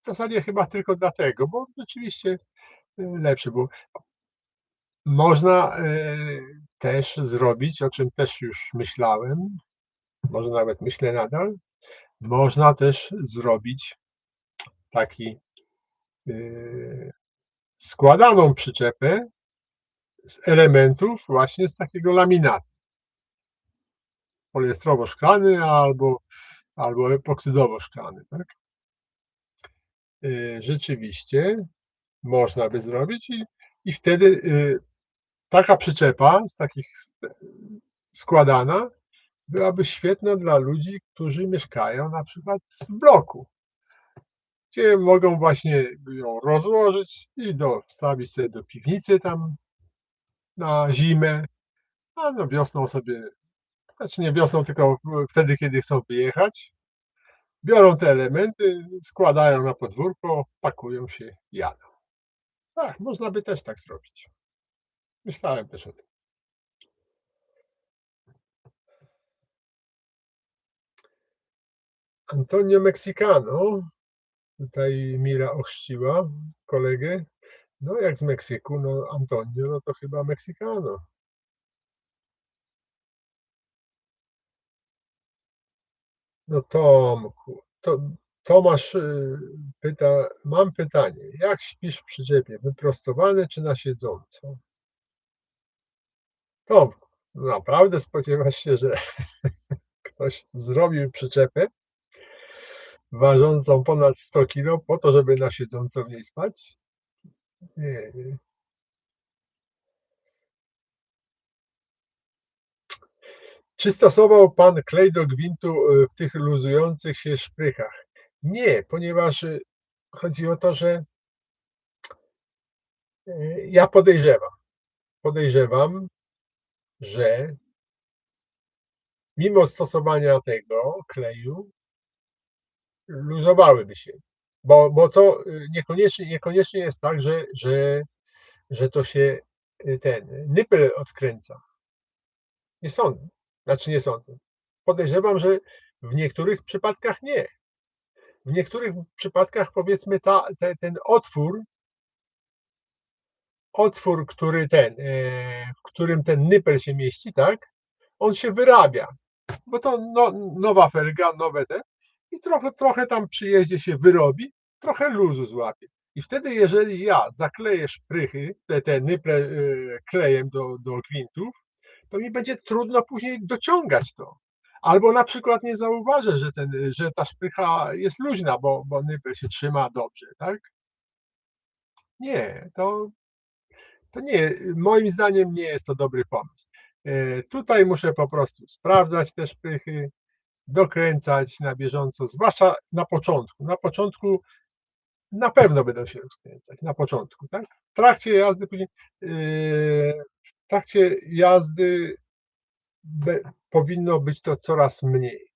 w zasadzie chyba tylko dlatego, bo rzeczywiście lepszy był. Można też zrobić, o czym też już myślałem, może nawet myślę nadal, można też zrobić taki składaną przyczepę z elementów właśnie z takiego laminatu poliestrowo-szklany albo epoksydowo-szklany, tak? Rzeczywiście można by zrobić i wtedy taka przyczepa z takich składana byłaby świetna dla ludzi, którzy mieszkają na przykład w bloku, gdzie mogą właśnie ją rozłożyć i wstawić sobie do piwnicy tam na zimę, a no wiosną sobie, znaczy nie wiosną, tylko wtedy, kiedy chcą wyjechać, biorą te elementy, składają na podwórko, pakują się i jadą. Tak, można by też tak zrobić. Myślałem też o tym. Antonio Mexicano, tutaj Mira ochrzciła kolegę. No jak z Meksyku, no Antonio, no to chyba Mexicano. No Tomku, Tomasz pyta, mam pytanie, jak śpisz w przyczepie, wyprostowane czy na siedząco? Tomku, naprawdę spodziewasz się, że ktoś zrobił przyczepę ważącą ponad 100 kg po to, żeby na siedząco w niej spać? Nie, nie. Czy stosował pan klej do gwintu w tych luzujących się szprychach? Nie, ponieważ chodzi o to, że ja podejrzewam, że mimo stosowania tego kleju luzowałyby się, bo to niekoniecznie jest tak, że to się ten nypel odkręca. Nie sądzę. Znaczy nie sądzę. Podejrzewam, że w niektórych przypadkach nie. W niektórych przypadkach, powiedzmy, ten otwór, w którym ten nypel się mieści, tak, on się wyrabia, bo to nowa felga, nowe i trochę tam przy jeździe się wyrobi, trochę luzu złapie. I wtedy, jeżeli ja zakleję szprychy, te nyple klejem do gwintów, to mi będzie trudno później dociągać to. Albo na przykład nie zauważę, że ta szprycha jest luźna, bo nypel się trzyma dobrze, tak? Nie, to nie, moim zdaniem nie jest to dobry pomysł. Tutaj muszę po prostu sprawdzać te szprychy, dokręcać na bieżąco, zwłaszcza na początku. Na początku na pewno będą się rozkręcać, na początku, tak? W trakcie jazdy później, w trakcie jazdy powinno być to coraz mniej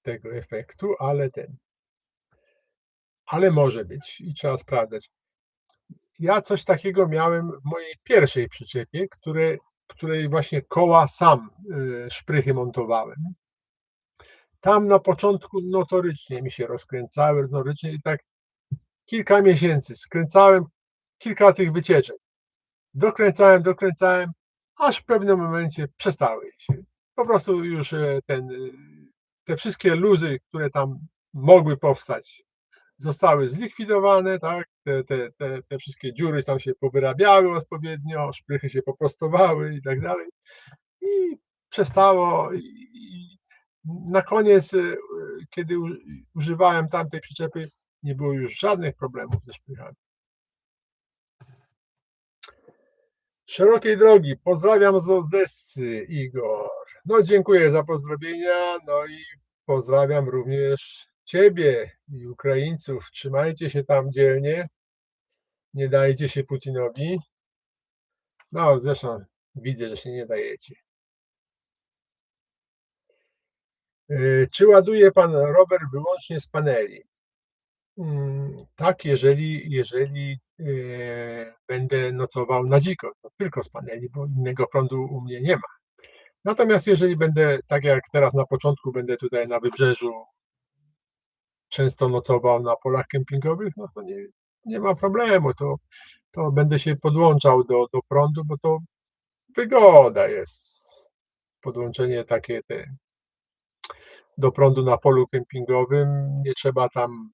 tego efektu, ale może być i trzeba sprawdzać. Ja coś takiego miałem w mojej pierwszej przyczepie, której właśnie koła sam szprychy montowałem. Tam na początku notorycznie mi się rozkręcały, notorycznie i tak kilka miesięcy skręcałem kilka tych wycieczek. Dokręcałem, aż w pewnym momencie przestały się. Po prostu już te wszystkie luzy, które tam mogły powstać, zostały zlikwidowane, tak? Te wszystkie dziury tam się powyrabiały odpowiednio, szprychy się poprostowały i tak dalej. I przestało. I na koniec, kiedy używałem tamtej przyczepy, nie było już żadnych problemów ze szprychami. Szerokiej drogi, pozdrawiam z Odessy, Igor. No, dziękuję za pozdrowienia, no i pozdrawiam również Ciebie i Ukraińców. Trzymajcie się tam dzielnie, nie dajcie się Putinowi. No, zresztą widzę, że się nie dajecie. Czy ładuje Pan rower wyłącznie z paneli? Tak, jeżeli będę nocował na dziko, to tylko z paneli, bo innego prądu u mnie nie ma. Natomiast jeżeli będę, tak jak teraz na początku, będę tutaj na wybrzeżu często nocował na polach kempingowych, no to nie ma problemu, to będę się podłączał do prądu, bo to wygoda jest. Podłączenie takie do prądu na polu kempingowym, nie trzeba tam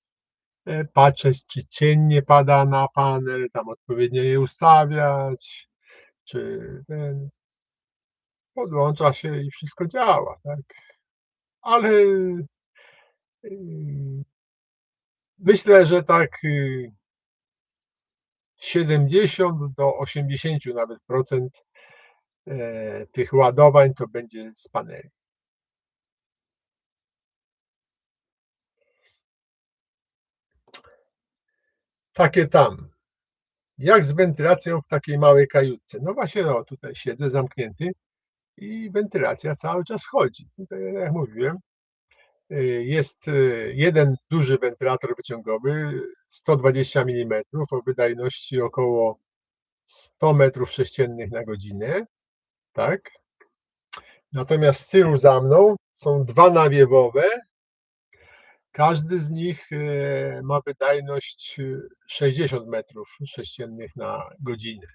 patrzeć, czy cień nie pada na panel, tam odpowiednio je ustawiać, czy podłącza się i wszystko działa, tak? Ale myślę, że tak 70 do 80 nawet procent tych ładowań to będzie z paneli. Takie tam. Jak z wentylacją w takiej małej kajutce? No właśnie, no, tutaj siedzę zamknięty i wentylacja cały czas chodzi. Tutaj, jak mówiłem, jest jeden duży wentylator wyciągowy, 120 mm o wydajności około 100 m3 na godzinę, tak? Natomiast z tyłu za mną są dwa nawiewowe. Każdy z nich ma wydajność 60 m3 na godzinę,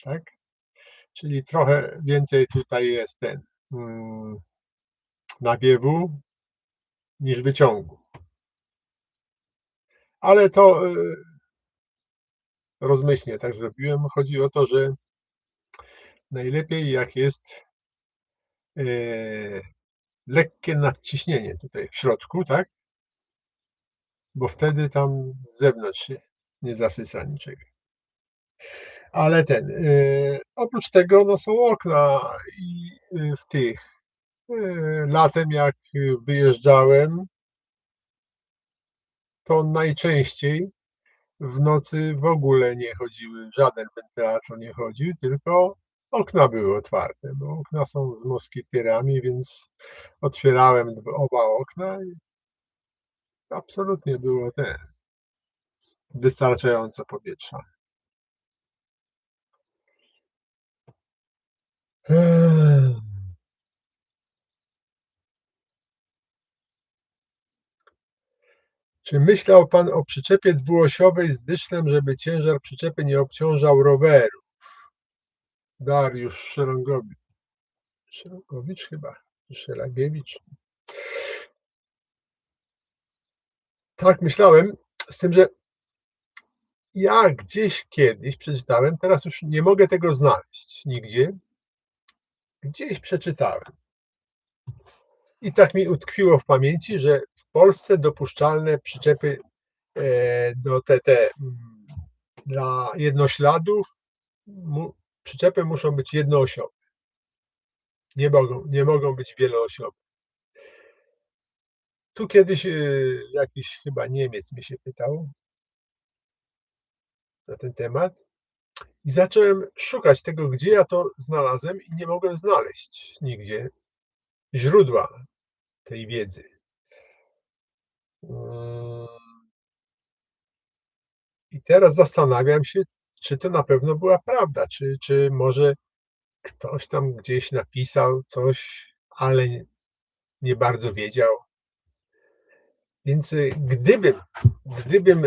tak? Czyli trochę więcej tutaj jest nawiewu niż wyciągu. Ale to rozmyślnie tak zrobiłem. Chodzi o to, że najlepiej jak jest lekkie nadciśnienie tutaj w środku, tak? Bo wtedy tam z zewnątrz się nie zasysa niczego. Ale oprócz tego no są okna i latem jak wyjeżdżałem, to najczęściej w nocy w ogóle nie chodziły, żaden wentylator nie chodził, tylko okna były otwarte, bo okna są z moskitierami, więc otwierałem oba okna i absolutnie było wystarczająco powietrza. Czy myślał pan o przyczepie dwuosiowej z dyszlem, żeby ciężar przyczepy nie obciążał roweru? Dariusz Szrągowicz chyba, Szelagiewicz. Tak, myślałem, z tym, że ja gdzieś kiedyś przeczytałem, teraz już nie mogę tego znaleźć nigdzie, gdzieś przeczytałem i tak mi utkwiło w pamięci, że w Polsce dopuszczalne przyczepy, do dla jednośladów, przyczepy muszą być jednoosiowe, nie mogą być wieloosiowe. Tu kiedyś, jakiś chyba Niemiec mnie się pytał na ten temat i zacząłem szukać tego, gdzie ja to znalazłem i nie mogłem znaleźć nigdzie źródła tej wiedzy. Yy, I teraz zastanawiam się, czy to na pewno była prawda, czy może ktoś tam gdzieś napisał coś, ale nie bardzo wiedział. Więc gdybym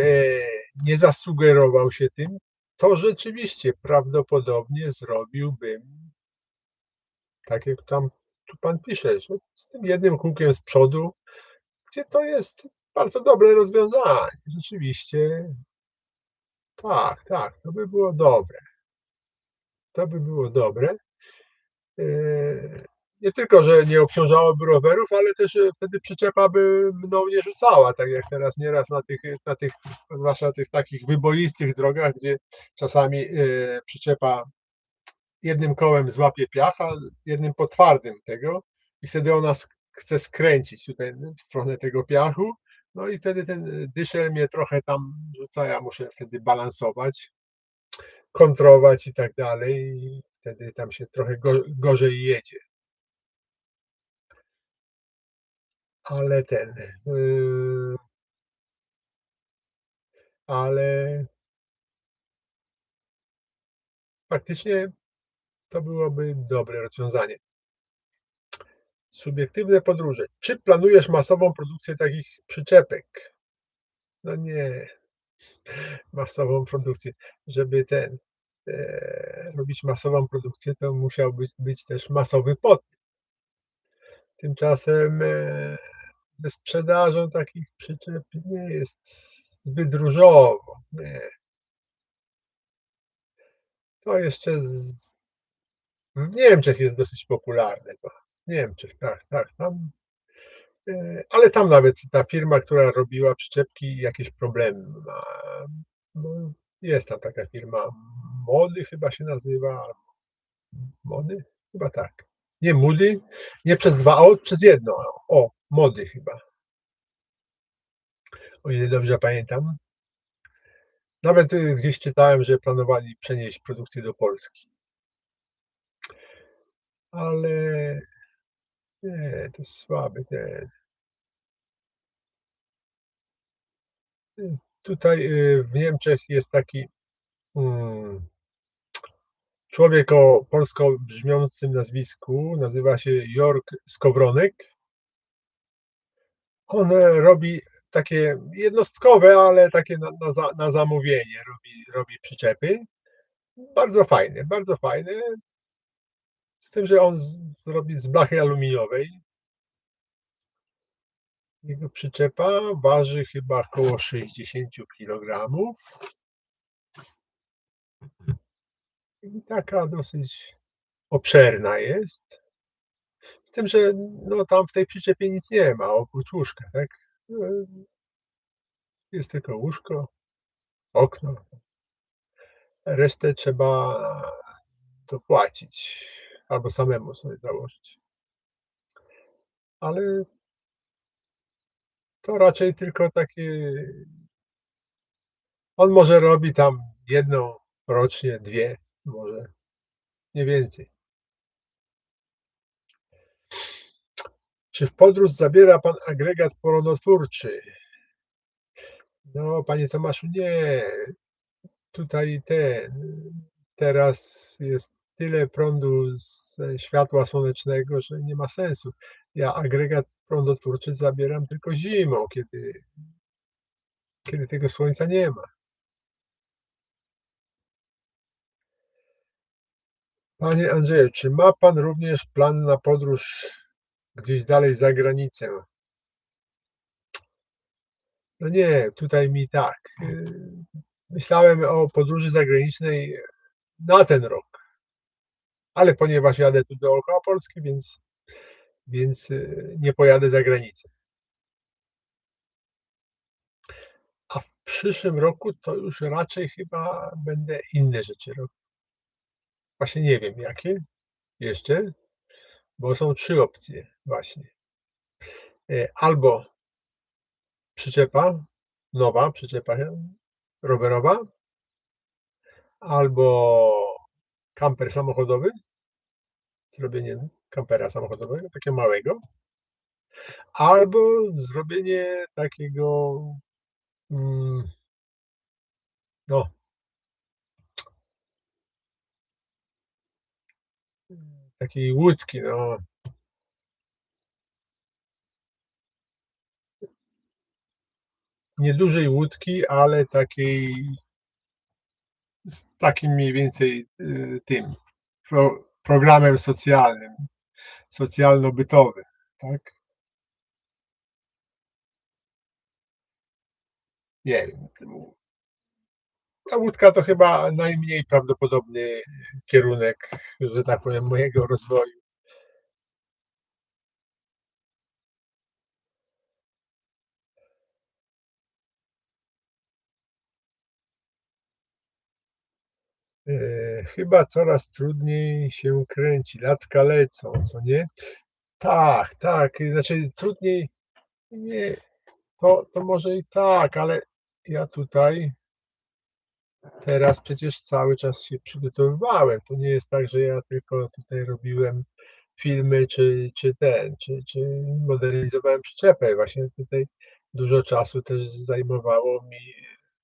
nie zasugerował się tym, to rzeczywiście prawdopodobnie zrobiłbym tak, jak tam tu pan pisze, że z tym jednym kółkiem z przodu, gdzie to jest bardzo dobre rozwiązanie. Rzeczywiście, tak, tak, to by było dobre. To by było dobre. Nie tylko, że nie obciążałoby rowerów, ale też wtedy przyczepa by mną nie rzucała, tak jak teraz nieraz na tych zwłaszcza na tych takich wyboistych drogach, gdzie czasami przyczepa jednym kołem złapie piach, a jednym po twardym tego i wtedy ona chce skręcić tutaj w stronę tego piachu, no i wtedy ten dyszel mnie trochę tam rzuca, ja muszę wtedy balansować, kontrować i tak dalej i wtedy tam się trochę gorzej jedzie. Ale ale faktycznie to byłoby dobre rozwiązanie. Subiektywne podróże. Czy planujesz masową produkcję takich przyczepek? No nie, masową produkcję. Żeby robić masową produkcję, to musiał być też masowy popyt. Tymczasem ze sprzedażą takich przyczep nie jest zbyt różowo. Nie. To jeszcze w Niemczech jest dosyć popularne to. W Niemczech, tak, tak, tam, ale tam nawet ta firma, która robiła przyczepki, jakieś problemy ma. No, jest tam taka firma, Mody chyba się nazywa, Mody? Chyba tak. Nie Moody, nie przez 2 O, przez jedno O, Mody chyba, o ile dobrze pamiętam. Nawet gdzieś czytałem, że planowali przenieść produkcję do Polski. Ale nie, to jest słaby ten. Tutaj w Niemczech jest taki człowiek o polsko brzmiącym nazwisku, nazywa się Jörg Skowronek. On robi takie jednostkowe, ale takie na zamówienie robi przyczepy. Bardzo fajne, z tym, że on robi z blachy aluminiowej. Jego przyczepa waży chyba około 60 kg i taka dosyć obszerna jest. Z tym, że no, tam w tej przyczepie nic nie ma oprócz łóżka, tak? Jest tylko łóżko, okno. Resztę trzeba dopłacić albo samemu sobie założyć. Ale to raczej tylko takie. On może robi tam jedną rocznie, dwie, może nie więcej. Czy w podróż zabiera pan agregat poronotwórczy? No, panie Tomaszu, nie. Tutaj teraz jest tyle prądu ze światła słonecznego, że nie ma sensu. Ja agregat prądotwórczy zabieram tylko zimą, kiedy kiedy tego słońca nie ma. Panie Andrzeju, czy ma pan również plan na podróż gdzieś dalej za granicę? No nie, tutaj mi tak, myślałem o podróży zagranicznej na ten rok, ale ponieważ jadę tu dookoła Polski, więc nie pojadę za granicę. A w przyszłym roku to już raczej chyba będę inne rzeczy robił. Właśnie nie wiem jakie jeszcze, bo są 3 opcje właśnie. Albo przyczepa, nowa przyczepa rowerowa, albo kamper samochodowy, zrobienie kampera samochodowego, takiego małego, albo zrobienie takiego, mm, no, takiej łódki, no, niedużej łódki, ale takiej z takim mniej więcej, tym programem socjalnym, socjalno-bytowym, tak? Nie wiem, ta łódka to chyba najmniej prawdopodobny kierunek, że tak powiem, mojego rozwoju. Chyba coraz trudniej się kręci, latka lecą, co nie? Tak, tak, znaczy trudniej nie, to może i tak, ale ja tutaj teraz przecież cały czas się przygotowywałem. To nie jest tak, że ja tylko tutaj robiłem filmy, czy modernizowałem przyczepę. Właśnie tutaj dużo czasu też zajmowało mi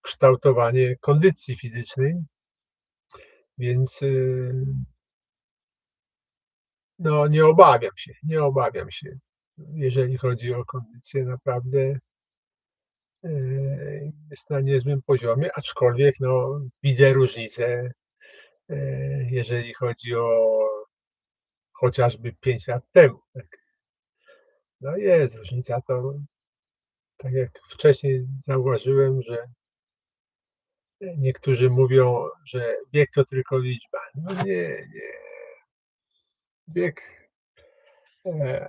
kształtowanie kondycji fizycznej, więc, no nie obawiam się, jeżeli chodzi o kondycję. Naprawdę, jest na niezłym poziomie, aczkolwiek, no, widzę różnicę, jeżeli chodzi o chociażby 5 lat temu, tak. No jest różnica, to tak jak wcześniej zauważyłem, że niektórzy mówią, że wiek to tylko liczba. No nie, nie. Wiek,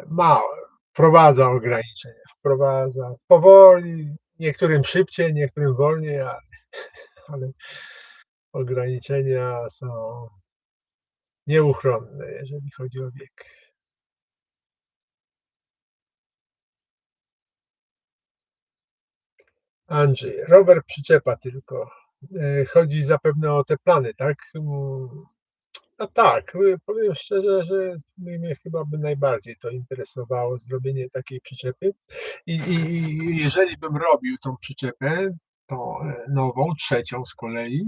ma wprowadza ograniczenia, wprowadza powoli, niektórym szybciej, niektórym wolniej, ale ograniczenia są nieuchronne, jeżeli chodzi o wiek. Andrzej, rower przyczepa tylko. Chodzi zapewne o te plany, tak? No tak, powiem szczerze, że mnie chyba by najbardziej to interesowało zrobienie takiej przyczepy i jeżeli bym robił tą przyczepę, tą, nową, trzecią z kolei,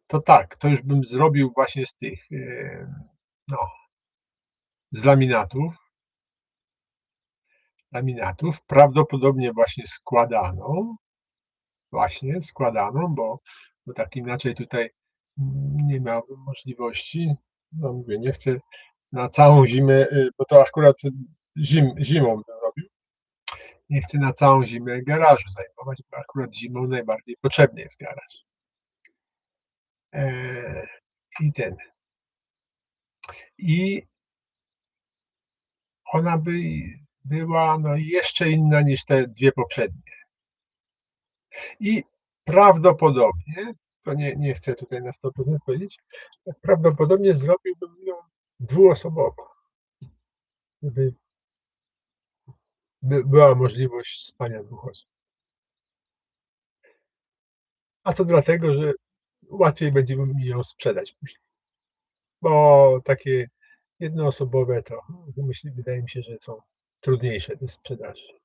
to tak, to już bym zrobił właśnie z tych, no, z laminatów, prawdopodobnie właśnie składaną, bo tak inaczej tutaj nie miałbym możliwości. No mówię, nie chcę na całą zimę, bo to akurat zimą bym robił. Nie chcę na całą zimę garażu zajmować, bo akurat zimą najbardziej potrzebny jest garaż. Eee, i ten i ona by była, no, jeszcze inna niż te 2 poprzednie. I prawdopodobnie, to nie chcę tutaj na 100% powiedzieć, prawdopodobnie zrobiłbym ją dwuosobową, gdyby była możliwość spania 2 osób. A to dlatego, że łatwiej będzie mi ją sprzedać później, bo takie jednoosobowe to wydaje mi się, że są trudniejsze do sprzedaży,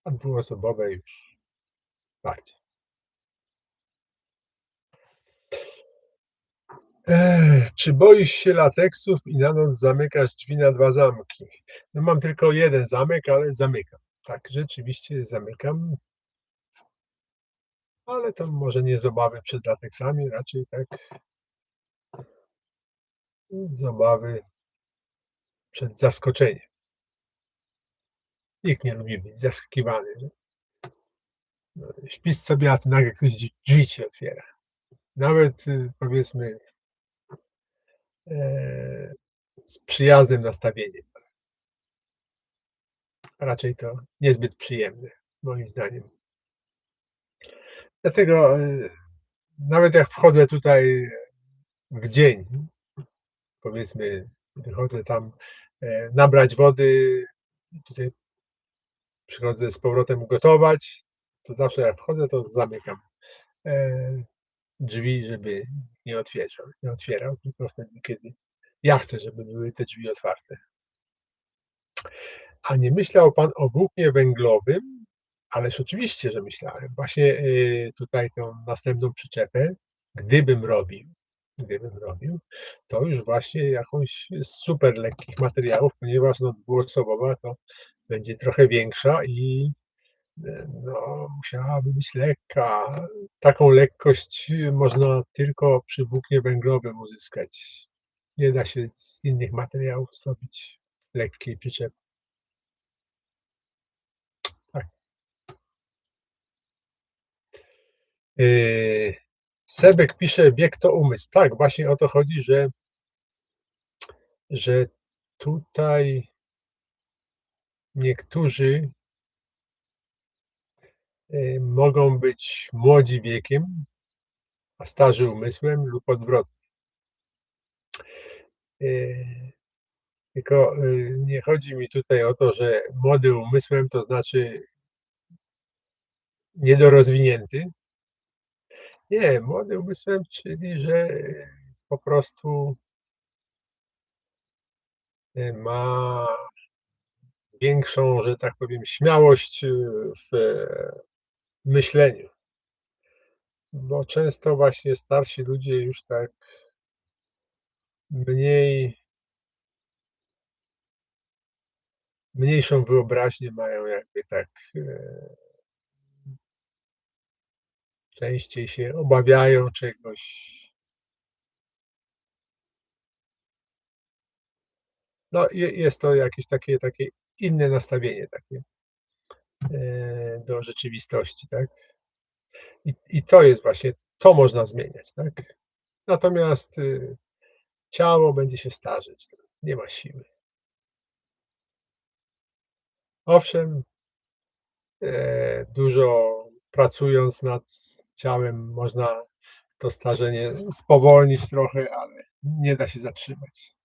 a dwuosobowe już bardziej. Czy boisz się lateksów i na noc zamykasz drzwi na 2 zamki? No mam tylko jeden zamek, ale zamykam. Tak, rzeczywiście zamykam. ale to może nie z obawy przed lateksami, raczej tak z obawy przed zaskoczeniem. Nikt nie lubi być zaskakiwany, że śpisz sobie, a tu nagle ktoś drzwi ci otwiera. Nawet, powiedzmy, eee, z przyjaznym nastawieniem. Raczej to niezbyt przyjemne, moim zdaniem. Dlatego, nawet jak wchodzę tutaj w dzień, powiedzmy, wychodzę tam, nabrać wody, tutaj przychodzę z powrotem gotować, to zawsze jak wchodzę, to zamykam, e, drzwi, żeby nie otwierał, tylko wtedy, kiedy ja chcę, żeby były te drzwi otwarte. A nie myślał pan o włóknie węglowym? Ależ oczywiście, że myślałem. Właśnie, tutaj tą następną przyczepę, gdybym robił gdybym robił, to już właśnie jakąś z super lekkich materiałów, ponieważ, no, dwuosobowa to będzie trochę większa i, no, musiałaby być lekka. Taką lekkość można tylko przy włóknie węglowym uzyskać. Nie da się z innych materiałów zrobić lekkiej przyczepy. Tak. Yy, Sebek pisze: „Bieg to umysł”. Tak, właśnie o to chodzi, że tutaj niektórzy, mogą być młodzi wiekiem, a starzy umysłem lub odwrotnie. Yy, Tylko, nie chodzi mi tutaj o to, że młody umysłem to znaczy niedorozwinięty. Nie, młody umysłem, czyli że po prostu, ma większą, że tak powiem, śmiałość, w myśleniu, bo często właśnie starsi ludzie już tak mniej mniejszą wyobraźnię mają, jakby tak, częściej się obawiają czegoś. No, jest to jakieś takie inne nastawienie takie, do rzeczywistości, tak? I to jest właśnie, to można zmieniać, tak? Natomiast, ciało będzie się starzeć, to nie ma siły. Owszem, dużo pracując nad ciałem można to starzenie spowolnić trochę, ale nie da się zatrzymać.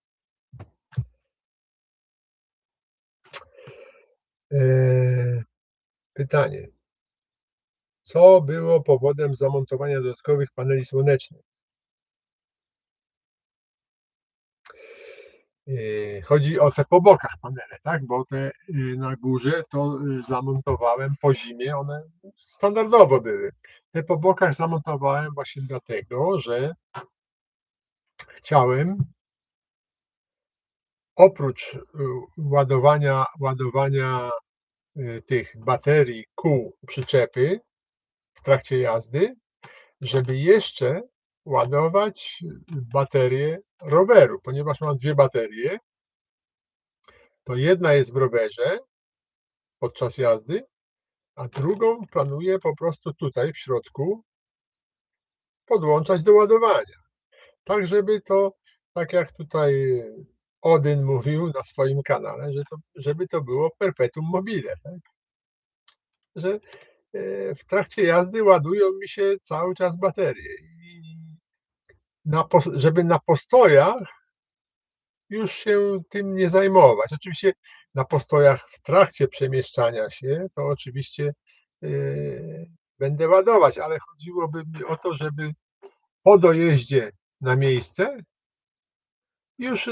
Eee, Pytanie: co było powodem zamontowania dodatkowych paneli słonecznych? Chodzi o te po bokach panele, tak? Bo te, na górze to, zamontowałem po zimie, one standardowo były. Te po bokach zamontowałem właśnie dlatego, że chciałem oprócz, ładowania, tych baterii kół przyczepy w trakcie jazdy, żeby jeszcze ładować baterię roweru, ponieważ mam 2 baterie, to jedna jest w rowerze podczas jazdy, a drugą planuję po prostu tutaj w środku podłączać do ładowania. Tak, żeby to, tak jak tutaj Odyn mówił na swoim kanale, żeby to było perpetuum mobile, tak? Że, w trakcie jazdy ładują mi się cały czas baterie i żeby na postojach już się tym nie zajmować. Oczywiście na postojach w trakcie przemieszczania się to oczywiście, będę ładować, ale chodziłoby mi o to, żeby po dojeździe na miejsce już,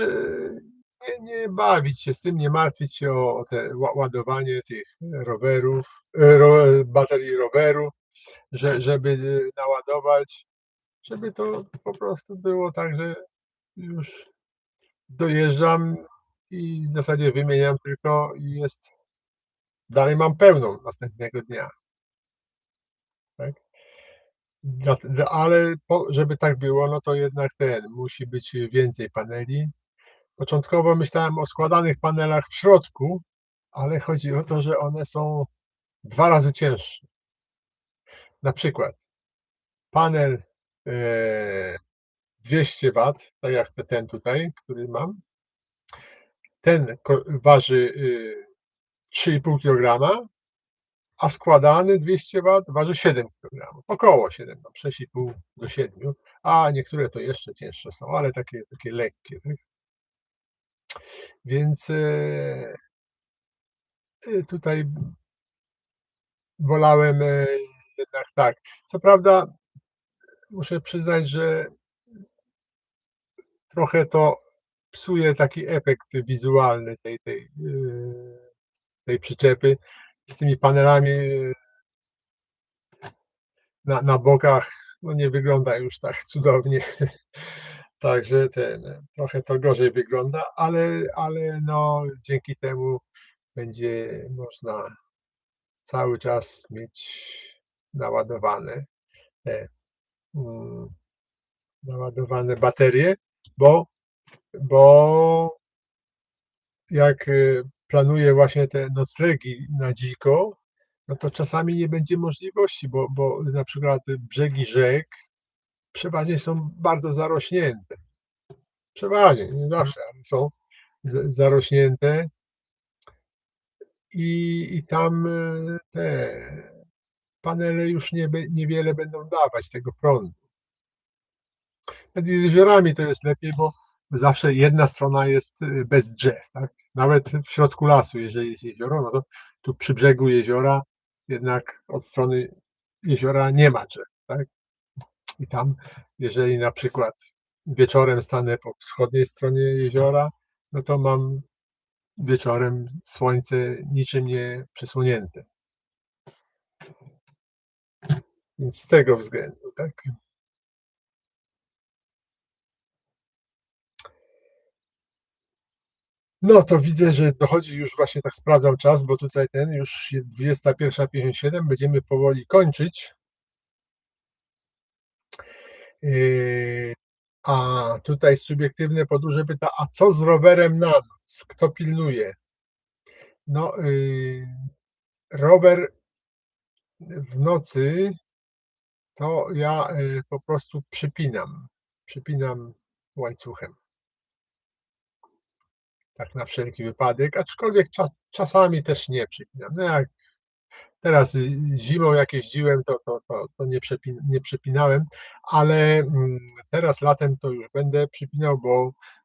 nie bawić się z tym, nie martwić się o te ładowanie tych rowerów, baterii roweru, żeby, naładować, żeby to po prostu było tak, że już dojeżdżam i w zasadzie wymieniam tylko i dalej mam pełną następnego dnia, tak? Ale żeby tak było, no to jednak musi być więcej paneli. Początkowo myślałem o składanych panelach w środku, ale chodzi o to, że one są 2 razy cięższe. Na przykład panel, eee, 200 wat, tak jak ten tutaj, który mam, ten waży, 3,5 kg, a składany 200 wat waży 7 kg, około 7, tam 6,5 do 7, a niektóre to jeszcze cięższe są, ale takie lekkie, tak. Więc, tutaj wolałem, jednak tak. Co prawda muszę przyznać, że trochę to psuje taki efekt wizualny tej przyczepy z tymi panelami na bokach, no nie wygląda już tak cudownie. Także trochę to gorzej wygląda, ale no dzięki temu będzie można cały czas mieć naładowane te, mm, naładowane baterie, bo bo jak, planuję właśnie te noclegi na dziko, no to czasami nie będzie możliwości, bo na przykład brzegi rzek przeważnie są bardzo zarośnięte. Przeważnie, nie zawsze, ale są zarośnięte i tam, te panele już niewiele będą dawać tego prądu. Nad jeziorami to jest lepiej, bo zawsze jedna strona jest, bez drzew, tak. Nawet w środku lasu, jeżeli jest jezioro, no to tu przy brzegu jeziora jednak od strony jeziora nie ma drzew, tak. I tam, jeżeli na przykład wieczorem stanę po wschodniej stronie jeziora, no to mam wieczorem słońce niczym nie przysłonięte. Więc z tego względu, tak. No to widzę, że dochodzi już właśnie, tak sprawdzam czas, bo tutaj już jest 21:57, będziemy powoli kończyć. Yy, a tutaj subiektywne podróże pyta: „A co z rowerem na noc? Kto pilnuje?” No, rower w nocy to ja, po prostu przypinam łańcuchem, tak na wszelki wypadek, aczkolwiek czasami też nie przypinam. No jak teraz, zimą jak jeździłem, to nie przepinałem, ale, teraz latem to już będę przypinał,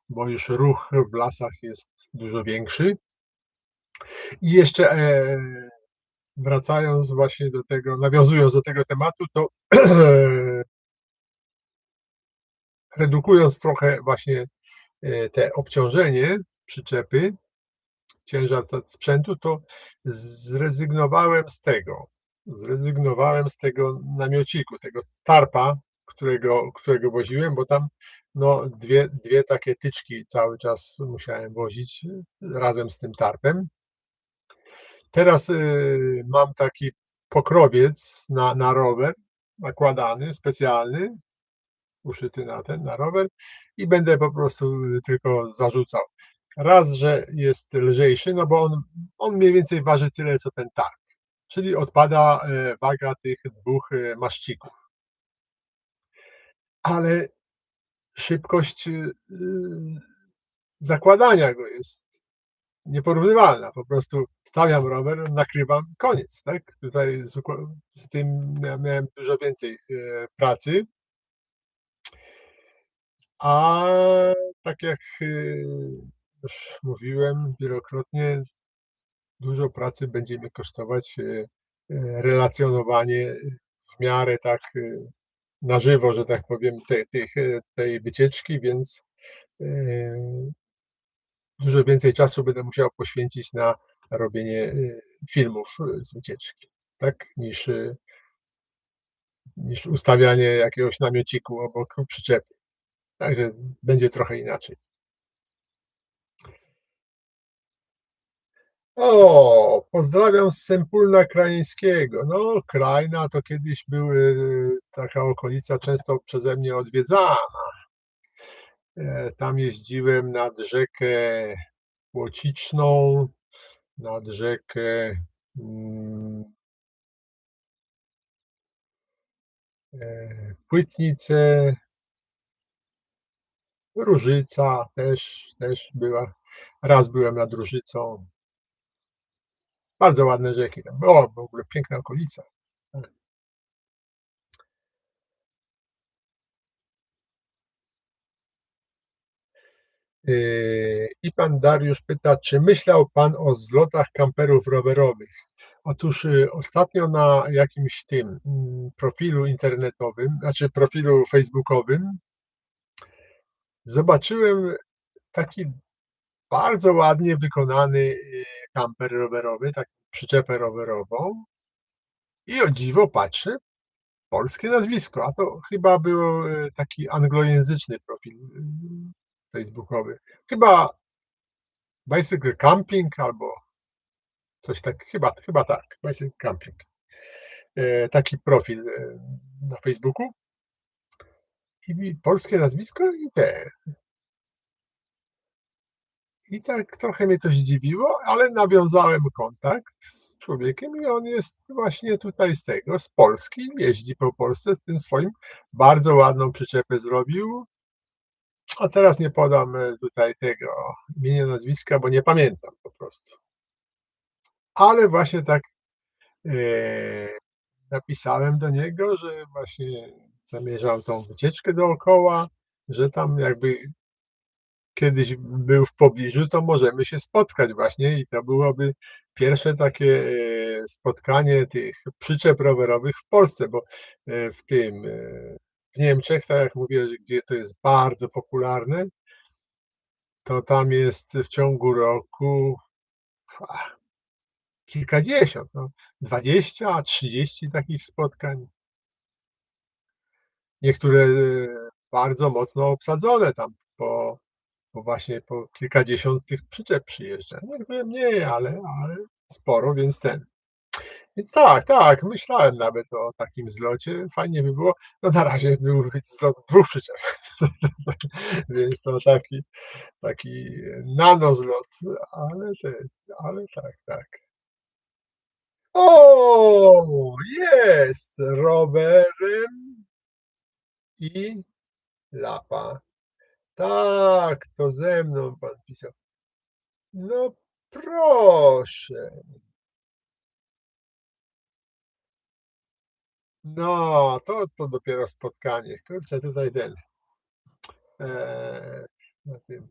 bo już ruch w lasach jest dużo większy. I jeszcze, wracając właśnie do tego, nawiązując do tego tematu, to redukując trochę właśnie, te obciążenie przyczepy, ciężar sprzętu, to zrezygnowałem z tego namiociku, tego tarpa, którego woziłem, bo tam, no, dwie takie tyczki cały czas musiałem wozić, razem z tym tarpem. Teraz, mam taki pokrowiec na rower nakładany, specjalny, uszyty na rower i będę po prostu tylko zarzucał. Raz, że jest lżejszy, no bo on mniej więcej waży tyle, co ten targ, czyli odpada, waga tych 2 maszcików. Ale szybkość, zakładania go jest nieporównywalna. Po prostu stawiam rower, nakrywam, koniec, tak? Tutaj z tym miałem dużo więcej, pracy. A tak jak, już mówiłem wielokrotnie, dużo pracy będzie mnie kosztować, relacjonowanie w miarę tak, na żywo, że tak powiem, tej wycieczki, więc, dużo więcej czasu będę musiał poświęcić na robienie, filmów, z wycieczki, tak, niż ustawianie jakiegoś namiociku obok przyczepy. Także będzie trochę inaczej. O, pozdrawiam z Sępólna Krajeńskiego. No, Krajna to kiedyś były taka okolica często przeze mnie odwiedzana. Tam jeździłem nad rzekę Łociczną, nad rzekę, mm, Płytnicę, Różyca też była. Raz byłem nad Różycą. Bardzo ładne rzeki tam. O, w ogóle piękna okolica. Tak. I pan Dariusz pyta, czy myślał pan o zlotach kamperów rowerowych? Otóż ostatnio na jakimś tym profilu internetowym, znaczy profilu facebookowym, zobaczyłem taki bardzo ładnie wykonany kamper rowerowy, taką przyczepę rowerową i o dziwo patrzę, polskie nazwisko, a to chyba był taki anglojęzyczny profil facebookowy. Chyba Bicycle Camping albo coś tak, chyba tak, Bicycle Camping. Taki profil na Facebooku i polskie nazwisko i tak trochę mnie to zdziwiło, ale nawiązałem kontakt z człowiekiem i on jest właśnie tutaj z Polski, jeździ po Polsce z tym swoim, bardzo ładną przyczepę zrobił, a teraz nie podam tutaj tego imienia, nazwiska, bo nie pamiętam po prostu. Ale właśnie tak e, napisałem do niego, że właśnie zamierzam tą wycieczkę dookoła, że tam jakby kiedyś był w pobliżu, to możemy się spotkać właśnie i to byłoby pierwsze takie spotkanie tych przyczep rowerowych w Polsce, bo w Niemczech, tak jak mówię, gdzie to jest bardzo popularne, to tam jest w ciągu roku kilkadziesiąt, no, 20, 30 takich spotkań. Niektóre bardzo mocno obsadzone tam bo właśnie po kilkadziesiąt tych przyczep przyjeżdża. Niektóre mniej, ale sporo, więc tak, myślałem nawet o takim zlocie. Fajnie by było. No na razie był zlot 2 przyczep, więc to taki nanozlot, ale ale tak. O, jest! Rowerem i lapa. Tak, to ze mną pan pisał. No proszę. No, to dopiero spotkanie. Kurczę, tutaj eee, na tym,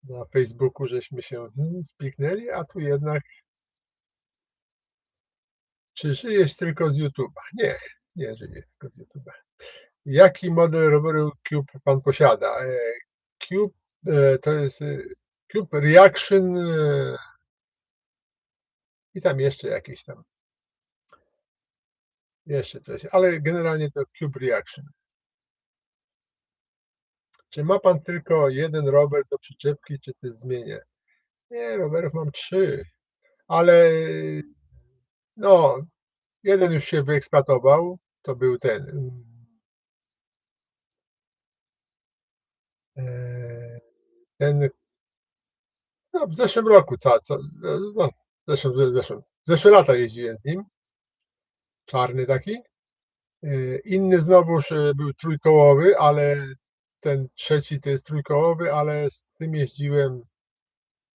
na Facebooku żeśmy się spiknęli, a tu jednak czy żyjesz tylko z YouTube'a? Nie, nie żyję tylko z YouTube'a. Jaki model roweru Cube pan posiada? Cube to jest Cube Reaction i tam jeszcze jakieś tam, jeszcze coś, ale generalnie to Cube Reaction. Czy ma pan tylko jeden rower do przyczepki, czy też zmienia? Nie, rowerów mam 3, ale no, jeden już się wyeksploatował, to był e, ten, no, w zeszłym roku, no, zeszłe lata jeździłem z nim, czarny taki. Inny znowuż był trójkołowy, ale ten trzeci to jest trójkołowy, ale z tym jeździłem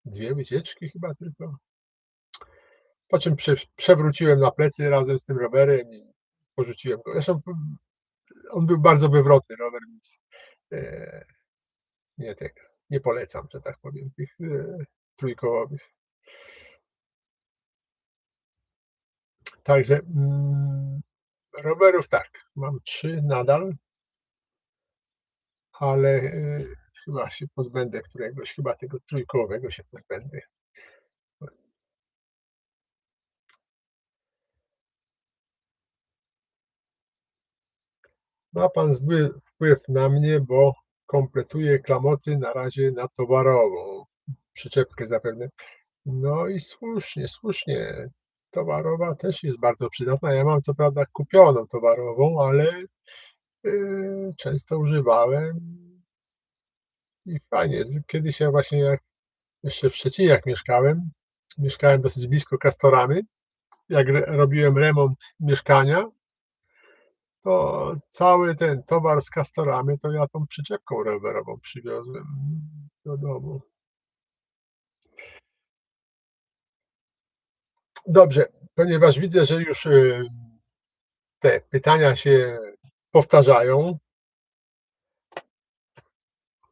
2 wycieczki chyba tylko. Po czym przewróciłem na plecy razem z tym rowerem i porzuciłem go. Zresztą on był bardzo wywrotny rower, więc e, nie polecam, że tak powiem, tych trójkołowych. Także rowerów tak, mam 3 nadal, ale chyba się pozbędę któregoś, chyba tego trójkołowego się pozbędę. Ma pan zły wpływ na mnie, bo kompletuję klamoty na razie na towarową przyczepkę zapewne. No i słusznie, słusznie. Towarowa też jest bardzo przydatna. Ja mam co prawda kupioną towarową, ale, często używałem i fajnie. Kiedyś ja właśnie jak jeszcze w Szczecinie jak mieszkałem dosyć blisko Castoramy. Jak robiłem remont mieszkania, to cały ten towar z Castoramy to ja tą przyczepką rowerową przywiozłem do domu. Dobrze, ponieważ widzę, że już, te pytania się powtarzają,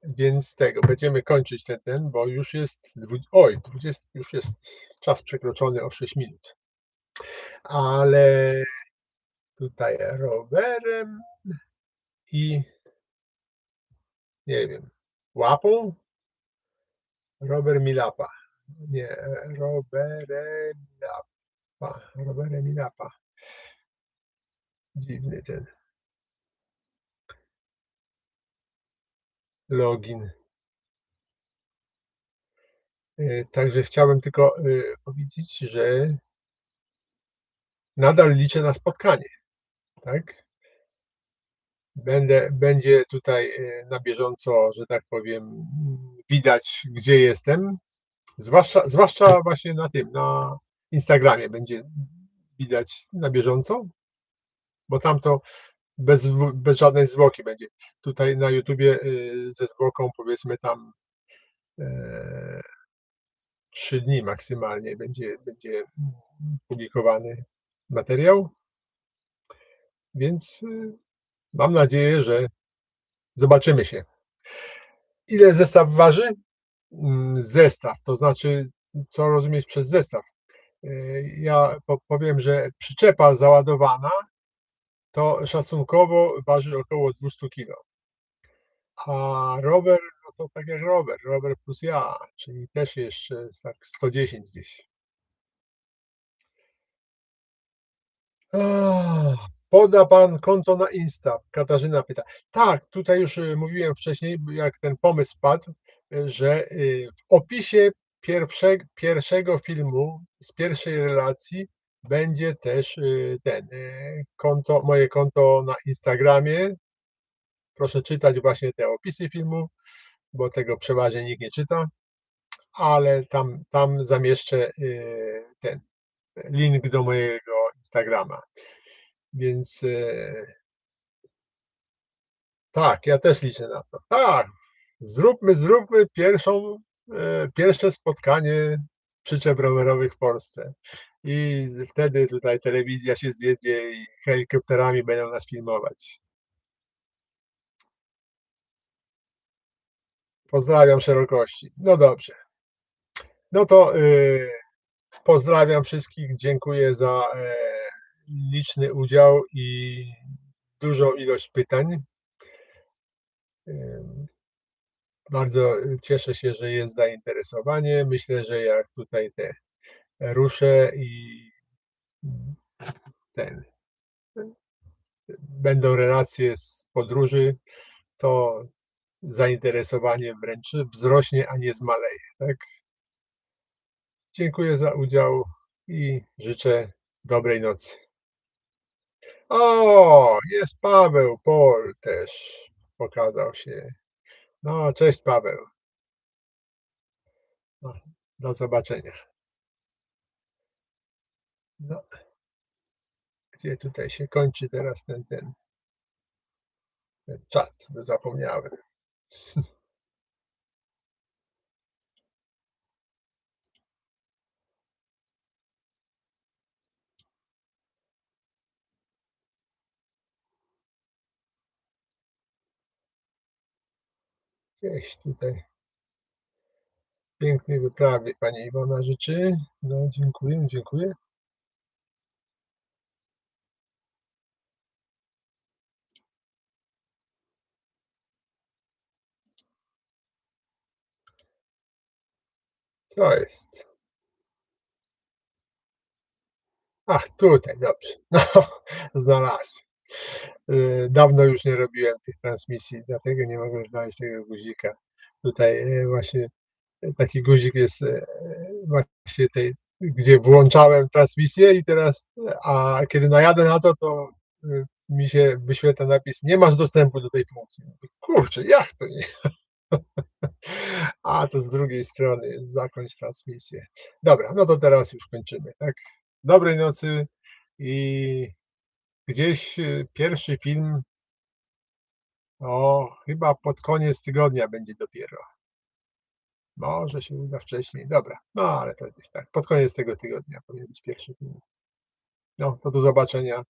więc tego, będziemy kończyć bo już jest 20, już jest czas przekroczony o 6 minut. Ale tutaj rowerem i nie wiem, łapą? Rower mi lapa. Nie, rowerem rowerem mi lapa. Dziwny ten login. Także chciałem tylko, powiedzieć, że nadal liczę na spotkanie, tak? Będzie tutaj, na bieżąco, że tak powiem, widać, gdzie jestem. Zwłaszcza właśnie na Instagramie będzie widać na bieżąco, bo tam to bez żadnej zwłoki będzie. Tutaj na YouTubie, ze zwłoką powiedzmy tam, e, 3 dni maksymalnie będzie publikowany materiał, więc, mam nadzieję, że zobaczymy się. Ile zestaw waży? Zestaw, to znaczy, co rozumieć przez zestaw? Ja powiem, że przyczepa załadowana to szacunkowo waży około 200 kilo, a rower, no to tak jak rower plus ja, czyli też jeszcze tak 110 gdzieś. Poda pan konto na Insta? Katarzyna pyta. Tak, tutaj już, mówiłem wcześniej, jak ten pomysł padł, że, w opisie pierwszego filmu z pierwszej relacji będzie też, moje konto na Instagramie. Proszę czytać właśnie te opisy filmu, bo tego przeważnie nikt nie czyta, ale tam zamieszczę, ten link do mojego Instagrama. Więc, tak, ja też liczę na to. Tak, zróbmy pierwsze spotkanie przyczep rowerowych w Polsce. I wtedy tutaj telewizja się zjedzie i helikopterami będą nas filmować. Pozdrawiam szerokości. No dobrze. No to, pozdrawiam wszystkich, dziękuję za, liczny udział i dużą ilość pytań. Bardzo cieszę się, że jest zainteresowanie. Myślę, że jak tutaj ruszę i ten, będą relacje z podróży, to zainteresowanie wręcz wzrośnie, a nie zmaleje, tak? Dziękuję za udział i życzę dobrej nocy. O, jest Paweł Pol też pokazał się. No, cześć Paweł. No, do zobaczenia. No, gdzie tutaj się kończy teraz ten czat? Zapomniałem. Gdzieś tutaj pięknej wyprawy pani Iwona życzy. No, dziękuję, dziękuję. Co jest? Ach, tutaj, dobrze. No, znalazłem. Dawno już nie robiłem tych transmisji, dlatego nie mogłem znaleźć tego guzika. Tutaj, właśnie taki guzik jest, właśnie tej, gdzie włączałem transmisję i teraz, a kiedy najadę na to, to mi się wyświetla napis: "Nie masz dostępu do tej funkcji". Mówię: "Kurczę, jak to nie?" A to z drugiej strony jest zakończ transmisję. Dobra, no to teraz już kończymy, tak? Dobrej nocy i gdzieś, pierwszy film, chyba pod koniec tygodnia będzie dopiero. Może się uda wcześniej, dobra, no ale to gdzieś tak, pod koniec tego tygodnia powinien być pierwszy film. No, to do zobaczenia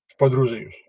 w podróży już.